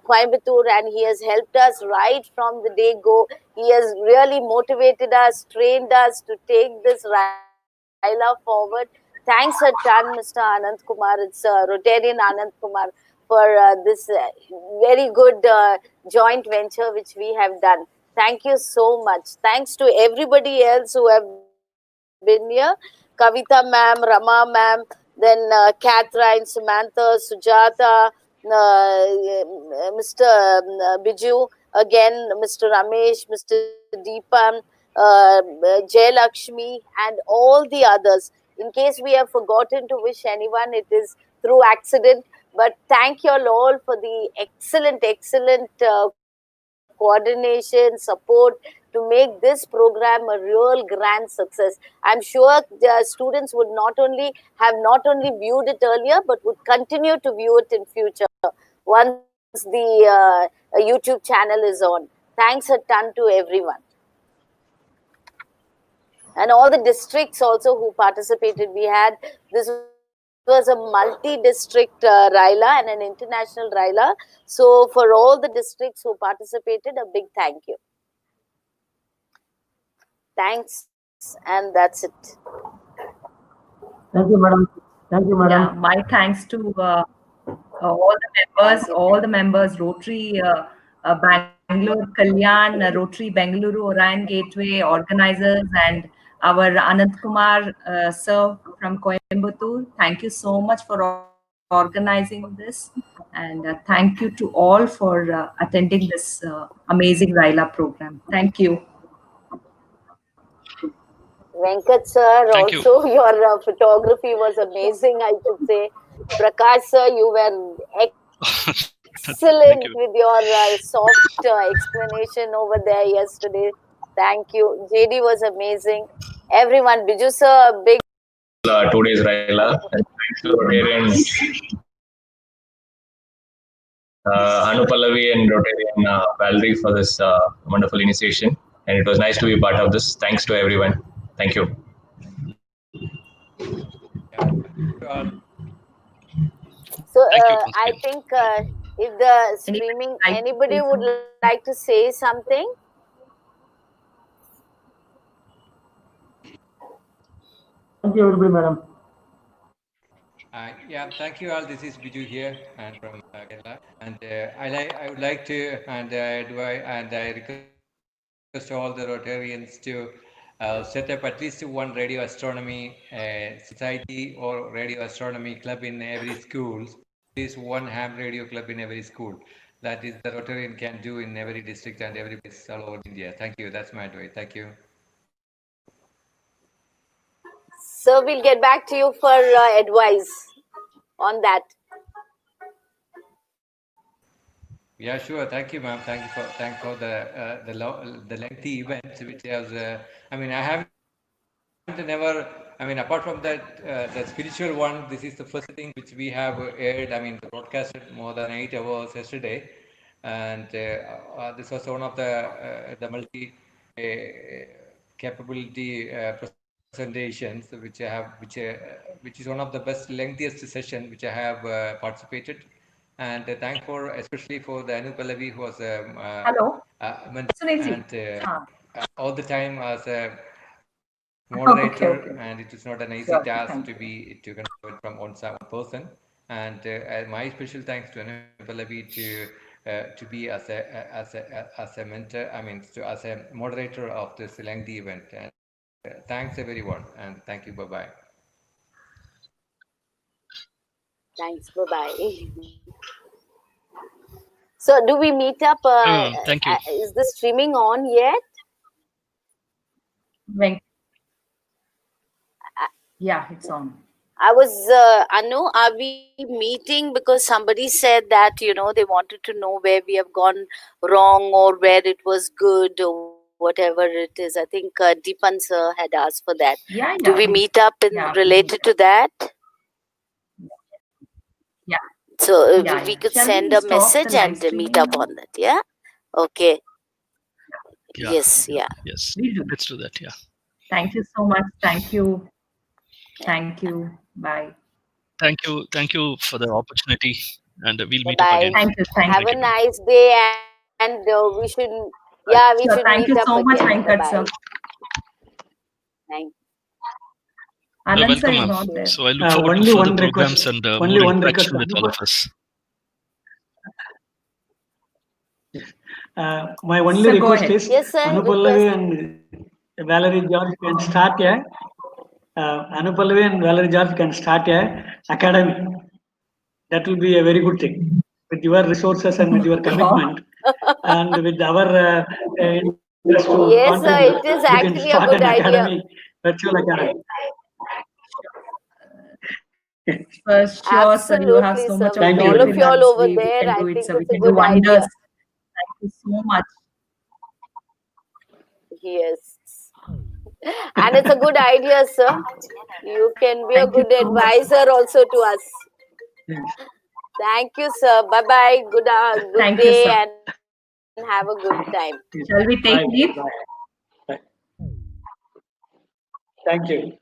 [SPEAKER 2] Coimbatore, and he has helped us right from the day go. He has really motivated us, trained us to take this RYLA forward. Thanks a ton, Mr. Anant Kumar. It's Rotarian Anant Kumar for this very good joint venture which we have done. Thank you so much. Thanks to everybody else who have been here. Kavita ma'am, Rama ma'am, then Catherine, Samantha, Sujata, Mr. Biju, again Mr. Ramesh, Mr. Deepan, Jayalakshmi, and all the others. In case we have forgotten to wish anyone, it is through accident. But thank you all for the excellent coordination, support to make this program a real grand success. I'm sure the students would not only viewed it earlier, but would continue to view it in future once the YouTube channel is on. Thanks a ton to everyone. And all the districts also who participated. This was a multi-district RYLA and an international RYLA. So for all the districts who participated, a big thank you. Thanks, and that's it.
[SPEAKER 6] Thank you, madam. Thank you, madam.
[SPEAKER 1] Yeah, my thanks to all the members, Rotary Bangalore Kalyan, Rotary Bengaluru Orion Gateway organizers, and our Anant Kumar sir from Coimbatore. Thank you so much for organizing this, and thank you to all for attending this amazing RYLA program. Thank you.
[SPEAKER 2] Venkat sir, also your photography was amazing, I should say. Prakash sir, you were excellent with your soft explanation over there yesterday. Thank you. JD was amazing. Everyone, Biju sir, big
[SPEAKER 3] today's RYLA. And thanks to Rotarian Anupallavi and Rotarian Valerie for this wonderful initiation. And it was nice to be part of this. Thanks to everyone. Thank you.
[SPEAKER 2] So
[SPEAKER 12] Thank you once
[SPEAKER 2] I
[SPEAKER 12] again.
[SPEAKER 2] think if the
[SPEAKER 1] Anybody
[SPEAKER 2] streaming,
[SPEAKER 1] like to say
[SPEAKER 2] anybody would
[SPEAKER 1] something?
[SPEAKER 2] like to say something?
[SPEAKER 6] Thank you, everybody, madam.
[SPEAKER 7] Yeah, thank you all. This is Biju here and from Kerala. And I would like to I request all the Rotarians to set up at least one radio astronomy society or radio astronomy club in every school. At least one ham radio club in every school. That is the Rotarian can do in every district and every place all over India. Thank you. That's my advice. Thank you.
[SPEAKER 2] So we'll get back to you for advice on that.
[SPEAKER 7] Yeah, sure. Thank you, ma'am. Thanks for the lengthy event, which was. I haven't never. Apart from that spiritual one, this is the first thing which we have aired. Broadcasted more than 8 hours yesterday, and this was one of the multi capability presentations which is one of the best lengthiest session which I have participated. And thank for especially for the Anupallavi who was
[SPEAKER 1] Hello,
[SPEAKER 7] and
[SPEAKER 1] Sunilji. Ah,
[SPEAKER 7] all the time as a
[SPEAKER 1] okay,
[SPEAKER 7] moderator,
[SPEAKER 1] okay.
[SPEAKER 7] and it is not an easy
[SPEAKER 1] Sure,
[SPEAKER 7] task
[SPEAKER 1] thank you.
[SPEAKER 7] to control it from one person. And my special thanks to Anupallavi to be as a mentor. As a moderator of this lengthy event. And thanks everyone, and thank you. Bye bye.
[SPEAKER 2] Thanks. Bye bye. So do we meet up?
[SPEAKER 12] Thank you.
[SPEAKER 2] Is the streaming on yet?
[SPEAKER 1] Yeah, it's on.
[SPEAKER 2] I was, Anu, are we meeting because somebody said that, they wanted to know where we have gone wrong or where it was good or whatever it is. I think Deepan sir had asked for that.
[SPEAKER 1] Yeah,
[SPEAKER 2] Do
[SPEAKER 1] yeah.
[SPEAKER 2] we meet up in
[SPEAKER 1] Yeah,
[SPEAKER 2] related to that?
[SPEAKER 1] Yeah,
[SPEAKER 2] So
[SPEAKER 1] yeah,
[SPEAKER 2] we
[SPEAKER 1] yeah.
[SPEAKER 2] could
[SPEAKER 1] Shall we
[SPEAKER 2] send a
[SPEAKER 1] stop the
[SPEAKER 2] message
[SPEAKER 1] live
[SPEAKER 2] and meet
[SPEAKER 1] streaming
[SPEAKER 2] up
[SPEAKER 1] now?
[SPEAKER 2] on that. Yeah. Okay.
[SPEAKER 12] Yeah.
[SPEAKER 2] Yes. Yeah.
[SPEAKER 12] Yes.
[SPEAKER 1] We'll do.
[SPEAKER 12] Let's do that. Yeah.
[SPEAKER 1] Thank you so much. Thank you. Thank you. Bye.
[SPEAKER 12] Thank you for the opportunity, and we'll meet up
[SPEAKER 2] Bye.
[SPEAKER 12] again.
[SPEAKER 1] Thank you. Thank
[SPEAKER 2] Have
[SPEAKER 1] you.
[SPEAKER 2] a
[SPEAKER 12] Thank you.
[SPEAKER 2] nice day, and we should, we
[SPEAKER 1] Sure.
[SPEAKER 2] should
[SPEAKER 1] Thank
[SPEAKER 2] meet
[SPEAKER 1] you
[SPEAKER 2] up
[SPEAKER 1] so much,
[SPEAKER 2] again. Bye
[SPEAKER 1] Venkat
[SPEAKER 2] bye.
[SPEAKER 1] sir.
[SPEAKER 2] Thank
[SPEAKER 1] Anand sir
[SPEAKER 12] Welcome,
[SPEAKER 1] is
[SPEAKER 12] ma'am.
[SPEAKER 1] not there.
[SPEAKER 12] So I look forward to
[SPEAKER 6] Only
[SPEAKER 12] further
[SPEAKER 6] one request.
[SPEAKER 12] programs and
[SPEAKER 6] Only
[SPEAKER 12] more
[SPEAKER 6] one request.
[SPEAKER 12] interaction with all of us.
[SPEAKER 6] My only
[SPEAKER 1] Sir, go
[SPEAKER 6] request
[SPEAKER 1] ahead.
[SPEAKER 6] is
[SPEAKER 2] Yes, sir.
[SPEAKER 6] Anupallavi
[SPEAKER 2] Request.
[SPEAKER 6] and Valerie George can start a Anupallavi and Valerie George can start a academy. That will be a very good thing with your resources and with your commitment and with our interest to
[SPEAKER 2] Yes, sir.
[SPEAKER 6] contribute.
[SPEAKER 2] It is
[SPEAKER 6] We can
[SPEAKER 2] actually a
[SPEAKER 6] start
[SPEAKER 2] good
[SPEAKER 6] an
[SPEAKER 2] idea.
[SPEAKER 6] academy, virtual academy.
[SPEAKER 1] For sure, sir. You have
[SPEAKER 2] Absolutely,
[SPEAKER 1] so
[SPEAKER 2] sir.
[SPEAKER 1] much
[SPEAKER 2] With
[SPEAKER 1] of
[SPEAKER 6] Thank
[SPEAKER 1] faith
[SPEAKER 2] all
[SPEAKER 6] you.
[SPEAKER 2] of
[SPEAKER 1] in
[SPEAKER 2] you all
[SPEAKER 1] us.
[SPEAKER 2] over
[SPEAKER 1] We
[SPEAKER 2] there,
[SPEAKER 1] can
[SPEAKER 2] I
[SPEAKER 1] do it,
[SPEAKER 2] think
[SPEAKER 1] sir. We
[SPEAKER 2] it's a
[SPEAKER 1] can do
[SPEAKER 2] good
[SPEAKER 1] wonders.
[SPEAKER 2] idea.
[SPEAKER 1] Thank you so much.
[SPEAKER 2] Yes. And it's a good idea, sir. You can be a
[SPEAKER 1] Thank you
[SPEAKER 2] good
[SPEAKER 1] so much.
[SPEAKER 2] advisor also to us.
[SPEAKER 6] Yes.
[SPEAKER 2] Thank you, sir. Bye bye. Good
[SPEAKER 1] Thank you,
[SPEAKER 2] day
[SPEAKER 1] sir.
[SPEAKER 2] and have a good time.
[SPEAKER 1] Shall we take
[SPEAKER 6] Bye.
[SPEAKER 1] leave?
[SPEAKER 6] Bye. Bye. Thank you.